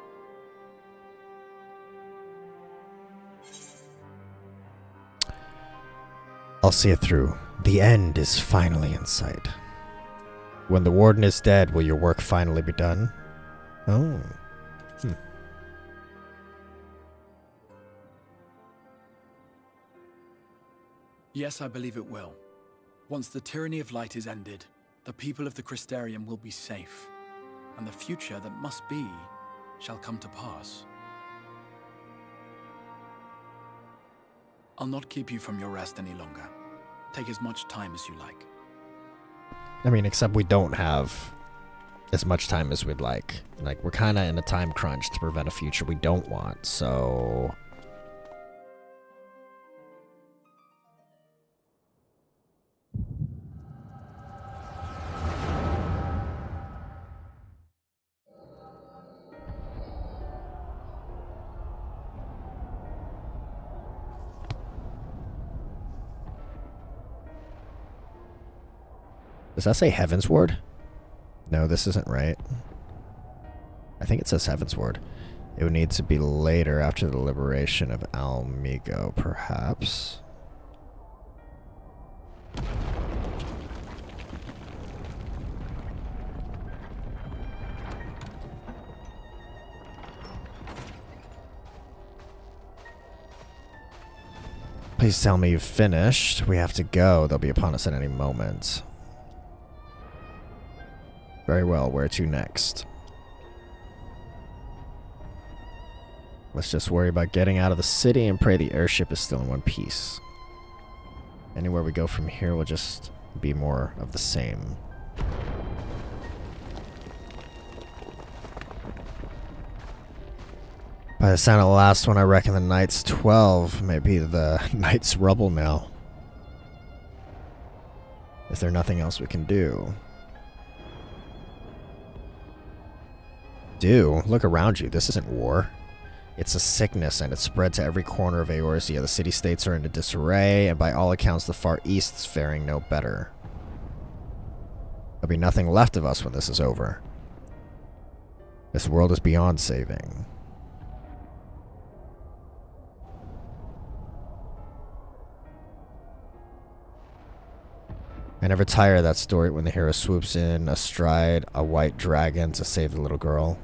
I'll see it through. The end is finally in sight. When the Warden is dead, will your work finally be done? Oh. Yes, I believe it will. Once the tyranny of light is ended, the people of the Crystarium will be safe, and the future that must be shall come to pass. I'll not keep you from your rest any longer. Take as much time as you like. I mean, except we don't have as much time as we'd like. Like, we're kind of in a time crunch to prevent a future we don't want, so... Does that say Heaven's Ward? No, this isn't right. I think it says Heaven's Ward. It would need to be later after the liberation of Almigo, perhaps. Please tell me you've finished. We have to go. They'll be upon us at any moment. Very well, where to next? Let's just worry about getting out of the city and pray the airship is still in one piece. Anywhere we go from here will just be more of the same. By the sound of the last one, I reckon the Knight's 12 may be the Knight's rubble now. Is there nothing else we can do? Look around you. This isn't war. It's a sickness, and it's spread to every corner of Eorzea. The city-states are in a disarray, and by all accounts, the Far East's faring no better. There'll be nothing left of us when this is over. This world is beyond saving. I never tire of that story when the hero swoops in astride a white dragon to save the little girl.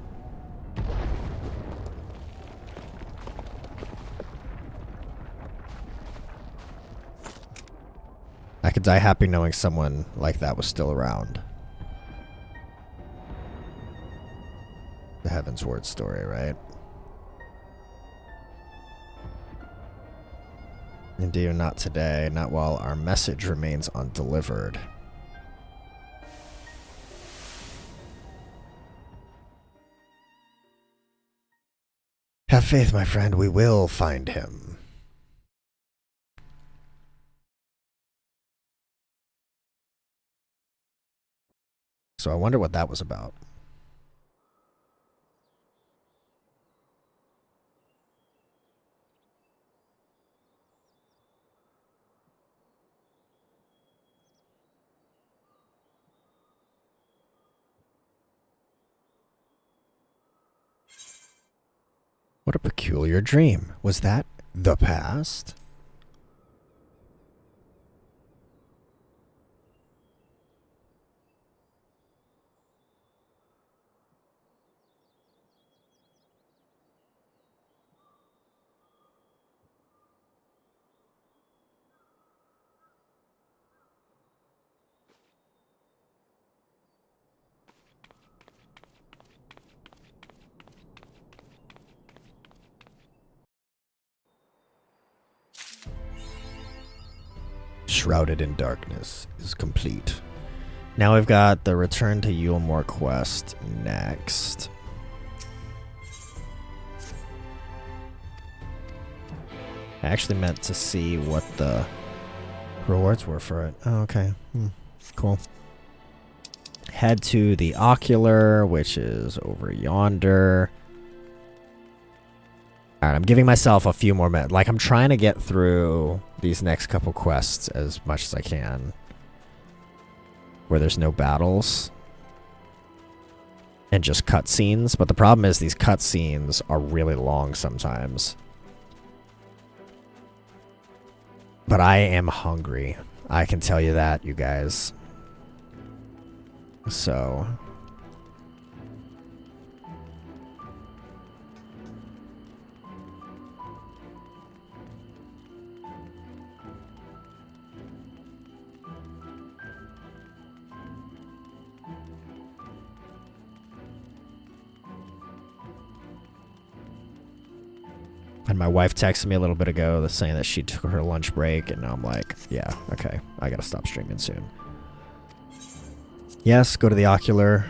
I could die happy knowing someone like that was still around. The Heaven's Word story, right? Indeed, not today, not while our message remains undelivered. Have faith, my friend, we will find him. So I wonder what that was about. What a peculiar dream. Was that the past? Shrouded in Darkness is complete. Now we've got the Return to Yulmore quest next. I actually meant to see what the rewards were for it. Oh, okay. Cool. Head to the ocular, which is over yonder. Alright, I'm giving myself a few more minutes. Like, I'm trying to get through these next couple quests as much as I can. Where there's no battles. And just cutscenes. But the problem is these cutscenes are really long sometimes. But I am hungry. I can tell you that, you guys. So... And my wife texted me a little bit ago saying that she took her lunch break, and I'm like, yeah, okay, I gotta stop streaming soon. Yes, go to the ocular.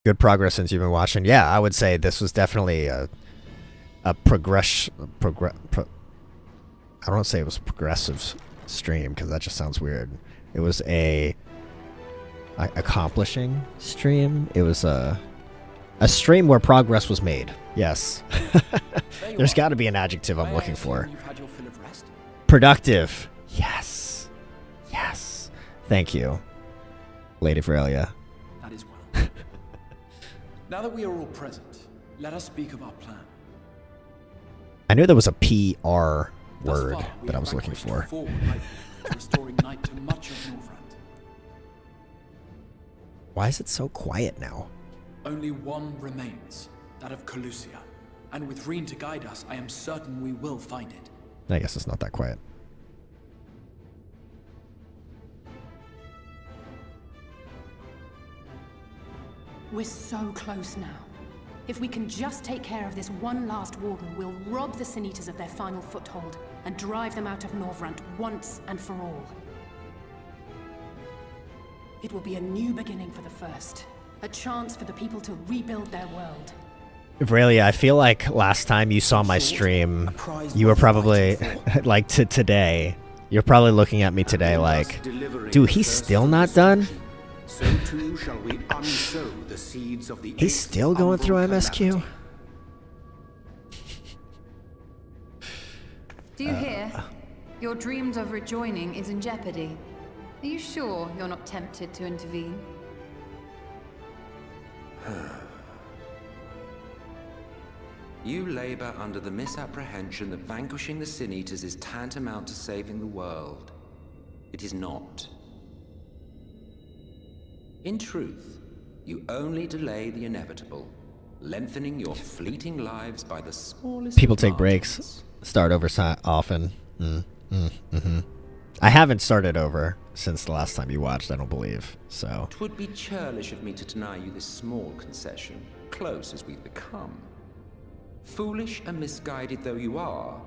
Good progress since you've been watching. Yeah, I would say this was definitely a progress. I don't want to say it was a progressive stream because that just sounds weird. It was a accomplishing stream. It was a stream where progress was made. Yes. There's got to be an adjective I'm looking for. Productive. Yes. Yes. Thank you, Lady Regalia. That is well. Now that we are all present, let us speak of our plan. I knew there was a PR word that I was looking for. Restoring night to much of Northrend. Why is it so quiet now? Only one remains, that of Calusia. And with Reen to guide us, I am certain we will find it. I guess it's not that quiet. We're so close now. If we can just take care of this one last warden, we'll rob the Sin Eaters of their final foothold and drive them out of Northrend once and for all. It will be a new beginning for the First. A chance for the people to rebuild their world. Regalia, I feel like last time you saw my stream, you were probably, like today, you're probably looking at me today like, dude, he's still not done? So too shall we unsow the seeds of the He's still going through MSQ? Do you hear? Your dreams of rejoining is in jeopardy. Are you sure you're not tempted to intervene? You labor under the misapprehension that vanquishing the Sin Eaters is tantamount to saving the world. It is not. In truth, you only delay the inevitable, lengthening your fleeting lives by the smallest People take margins. breaks, start over often. I haven't started over since the last time you watched, I don't believe, so. It would be churlish of me to deny you this small concession, close as we've become. Foolish and misguided though you are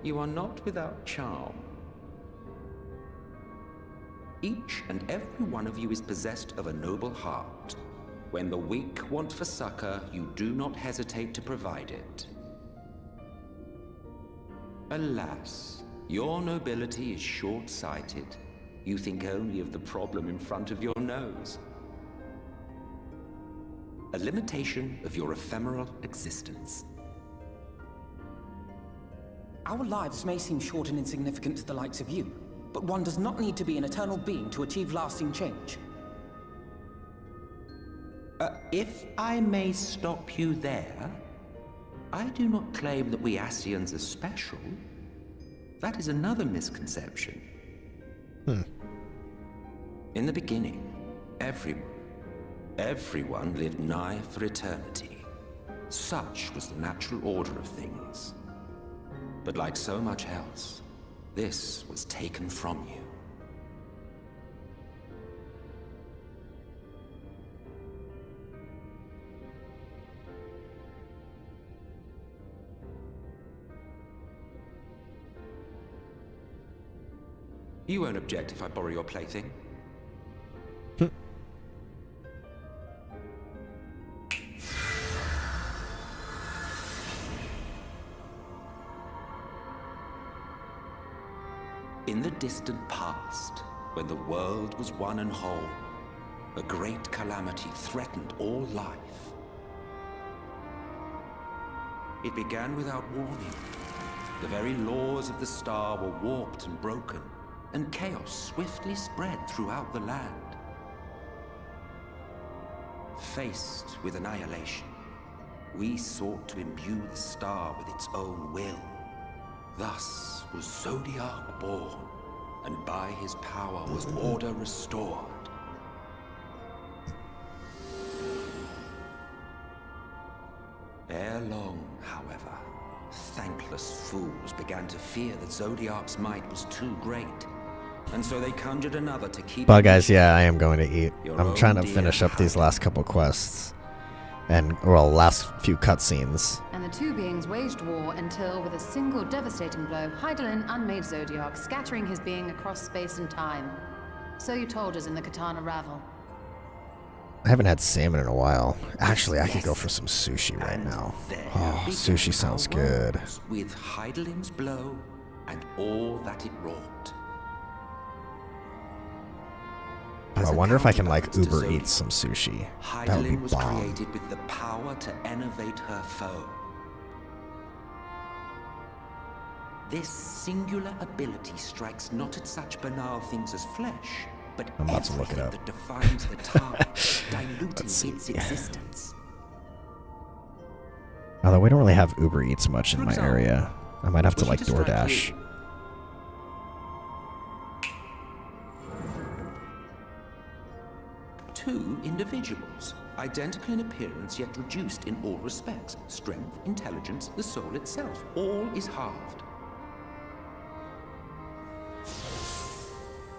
not without charm. Each and every one of you is possessed of a noble heart. When the weak want for succor, you do not hesitate to provide it. Alas, your nobility is short-sighted. You think only of the problem in front of your nose. A limitation of your ephemeral existence. Our lives may seem short and insignificant to the likes of you, but one does not need to be an eternal being to achieve lasting change. If I may stop you there, I do not claim that we Ascians are special. That is another misconception. In the beginning, everyone lived nigh for eternity. Such was the natural order of things. But like so much else, this was taken from you. You won't object if I borrow your plaything? In the distant past, when the world was one and whole, a great calamity threatened all life. It began without warning. The very laws of the star were warped and broken, and chaos swiftly spread throughout the land. Faced with annihilation, we sought to imbue the star with its own will. Thus was Zodiac born, and by his power was order restored. Ere long, however, thankless fools began to fear that Zodiac's might was too great, and so they conjured another to keep... But guys, yeah, I am going to eat. I'm trying to finish up these last couple quests. Well, last few cutscenes. And the two beings waged war until, with a single devastating blow, Hydaelyn unmade Zodiac, scattering his being across space and time. So you told us in the Katana Ravel. I haven't had salmon in a while. Actually, I could go for some sushi right now. Oh, sushi sounds good. With Hydaelyn's blow and all that it wrought. I wonder if I can like Uber Eats some sushi. That would be Hydaelyn was bomb. created with the power to enervate her foe. This singular ability strikes not at such banal things as flesh, but I'm about to look it up. that defines the target, diluting its existence. Although we don't really have Uber Eats much in my area. I might have to like DoorDash. Two individuals, identical in appearance yet reduced in all respects. Strength, intelligence, the soul itself, all is halved.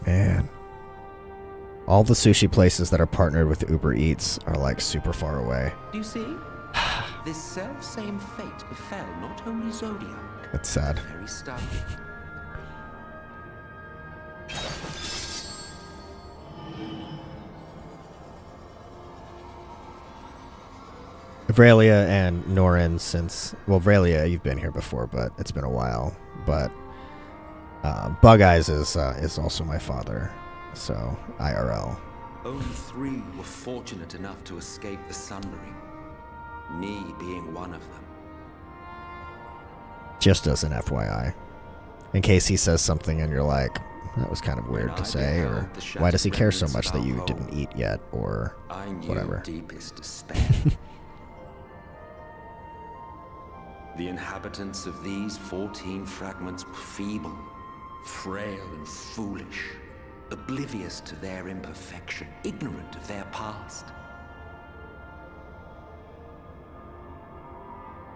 Man. All the sushi places that are partnered with Uber Eats are like super far away. Do you see? This self-same fate befell not only Zodiac, That's sad. but very star. Regalia and Norin, since, well, Regalia, you've been here before, but it's been a while. But Bug Eyes is also my father, so IRL. Only 3 were fortunate enough to escape the Sundering, me being one of them. Just as an FYI, in case he says something and you're like, that was kind of weird to say, or why does he care so much that you didn't eat yet, or whatever. Deepest despair. The inhabitants of these 14 fragments were feeble, frail and foolish, oblivious to their imperfection, ignorant of their past.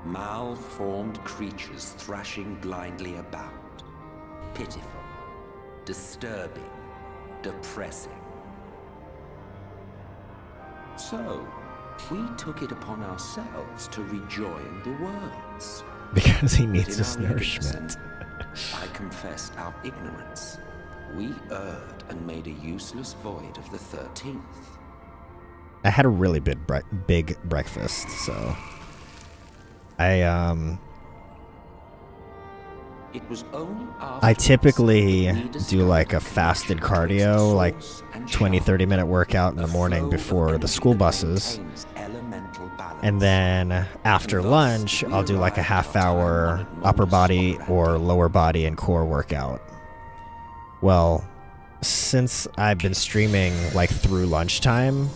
Malformed creatures thrashing blindly about. Pitiful, disturbing, depressing. So, we took it upon ourselves to rejoin the worlds. Because he needs his nourishment. I confessed our ignorance. We erred and made a useless void of the 13th. I had a really big breakfast, so It was only I typically do like a fasted cardio, like 20-30 minute workout in the morning before the school buses. And then after lunch, I'll do like a half-hour upper body or lower body and core workout. Well, since I've been streaming like through lunchtime,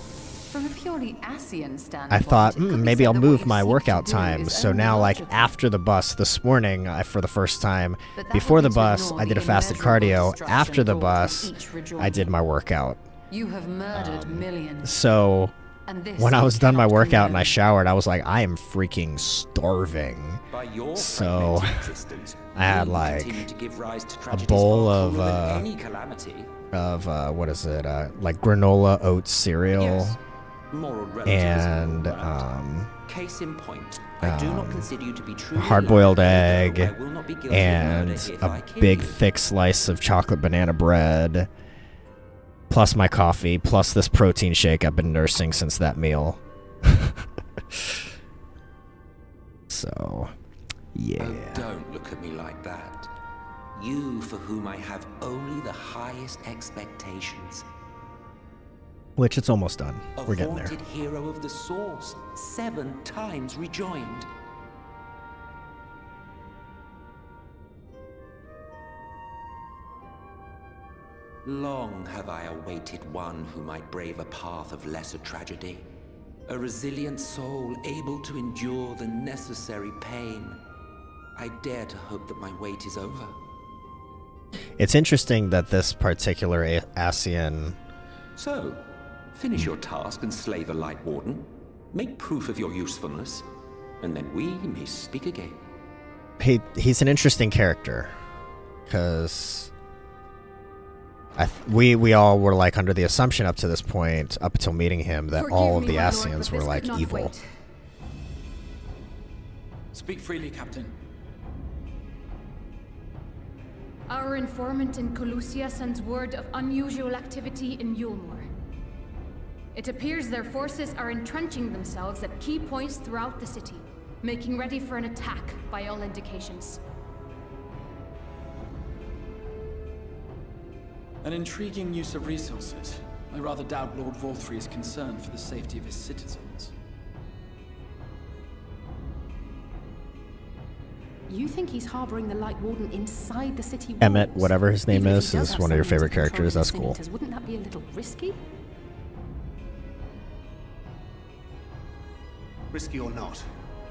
From a purely Asian standpoint, I thought, it could be maybe said I'll that what move you my seek to workout do time. is So only now, like logical. after the bus this morning, for the first time, But that before would the be to bus, ignore I did the a fasted immeasurable cardio. destruction After the wrought bus, in each I rejoinder. did my workout. You have murdered millions. So And this when I you was done my cannot workout and I condone. showered, I was like, I am freaking starving. By your So fragmented existence, I had we like continue to give rise to a tragedies bowl far of crueler than any calamity. what is it? Like granola oat cereal. Yes. Moral relativism And all right. Case in point, I do not consider you to be truly hard-boiled alive, egg, although I will not be guilty of murder and if a I kill big you. thick slice of chocolate banana bread, plus my coffee, plus this protein shake I've been nursing since that meal. So, yeah. Oh, don't look at me like that. You for whom I have only the highest expectations. Which it's almost done. We're getting there. A vaunted hero of the Source, 7 times rejoined. Long have I awaited one who might brave a path of lesser tragedy. A resilient soul able to endure the necessary pain. I dare to hope that my wait is over. It's interesting that this particular Ascian... So, finish your task and slay the Light Warden. Make proof of your usefulness, and then we may speak again. He's an interesting character, because we all were like under the assumption up to this point, up until meeting him, that all of the Ascians were like evil. Speak freely, Captain. Our informant in Colusia sends word of unusual activity in Yulmore. It appears their forces are entrenching themselves at key points throughout the city, making ready for an attack by all indications. An intriguing use of resources. I rather doubt Lord Vorthry is concerned for the safety of his citizens. You think he's harboring the Light Warden inside the city walls? Emmett, whatever his name Even if is he does have one of your some favorite means of characters. That's controlling cool. the Senators, wouldn't that be a little risky? Risky or not,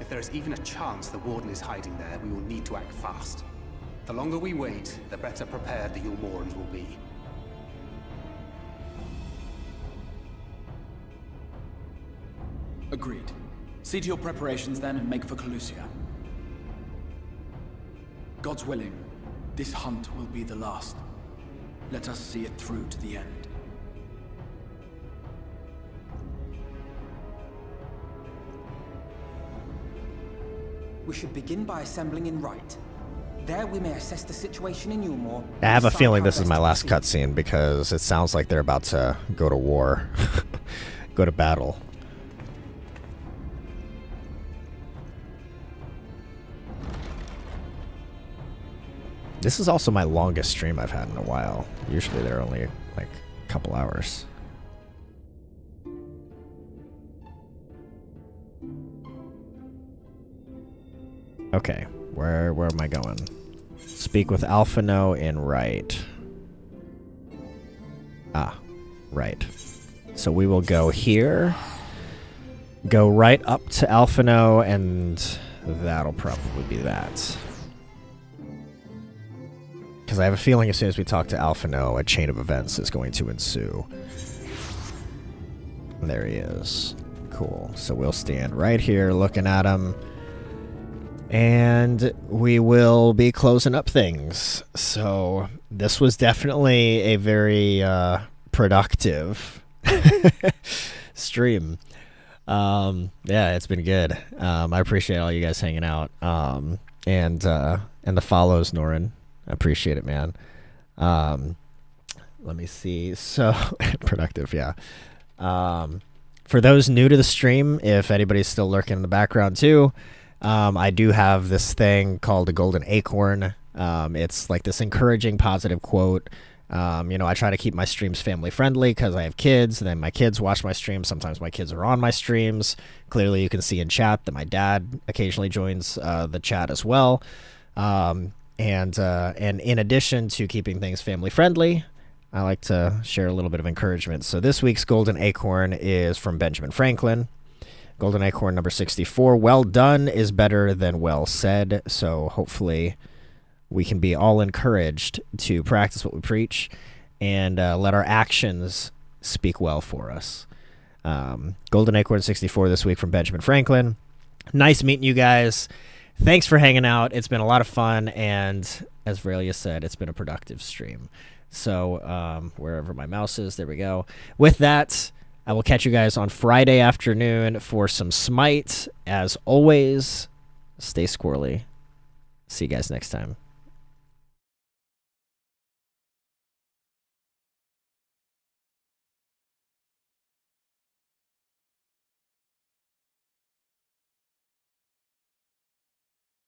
if there is even a chance the Warden is hiding there, we will need to act fast. The longer we wait, the better prepared the Yulmorans will be. Agreed. See to your preparations then and make for Colusia. God's willing, this hunt will be the last. Let us see it through to the end. We should begin by assembling in Right. There we may assess the situation in Yulmore. I have a feeling this is my last cutscene because it sounds like they're about to go to war. Go to battle. This is also my longest stream I've had in a while. Usually they're only like a couple hours. Okay, where am I going? Speak with Alphino in Right. Ah, right. So we will go here, go right up to Alphino, and that'll probably be that. Because I have a feeling as soon as we talk to Alphino, a chain of events is going to ensue. There he is. Cool. So we'll stand right here looking at him. And we will be closing up things. So this was definitely a very productive stream. Yeah, it's been good. I appreciate all you guys hanging out. And the follows, Norin. I appreciate it, man. Let me see. So productive, yeah. For those new to the stream, if anybody's still lurking in the background too, I do have this thing called a golden acorn. It's like this encouraging, positive quote. You know, I try to keep my streams family friendly because I have kids. And then my kids watch my streams. Sometimes my kids are on my streams. Clearly, you can see in chat that my dad occasionally joins the chat as well. And in addition to keeping things family friendly, I like to share a little bit of encouragement. So this week's golden acorn is from Benjamin Franklin. Golden acorn number 64. Well done is better than well said. So hopefully we can be all encouraged to practice what we preach and let our actions speak well for us. Golden acorn 64 this week from Benjamin Franklin. Nice meeting you guys. Thanks for hanging out. It's been a lot of fun, and as Regalia said, it's been a productive stream. So wherever my mouse is, there we go. With that, I will catch you guys on Friday afternoon for some Smite. As always, stay squirrely. See you guys next time.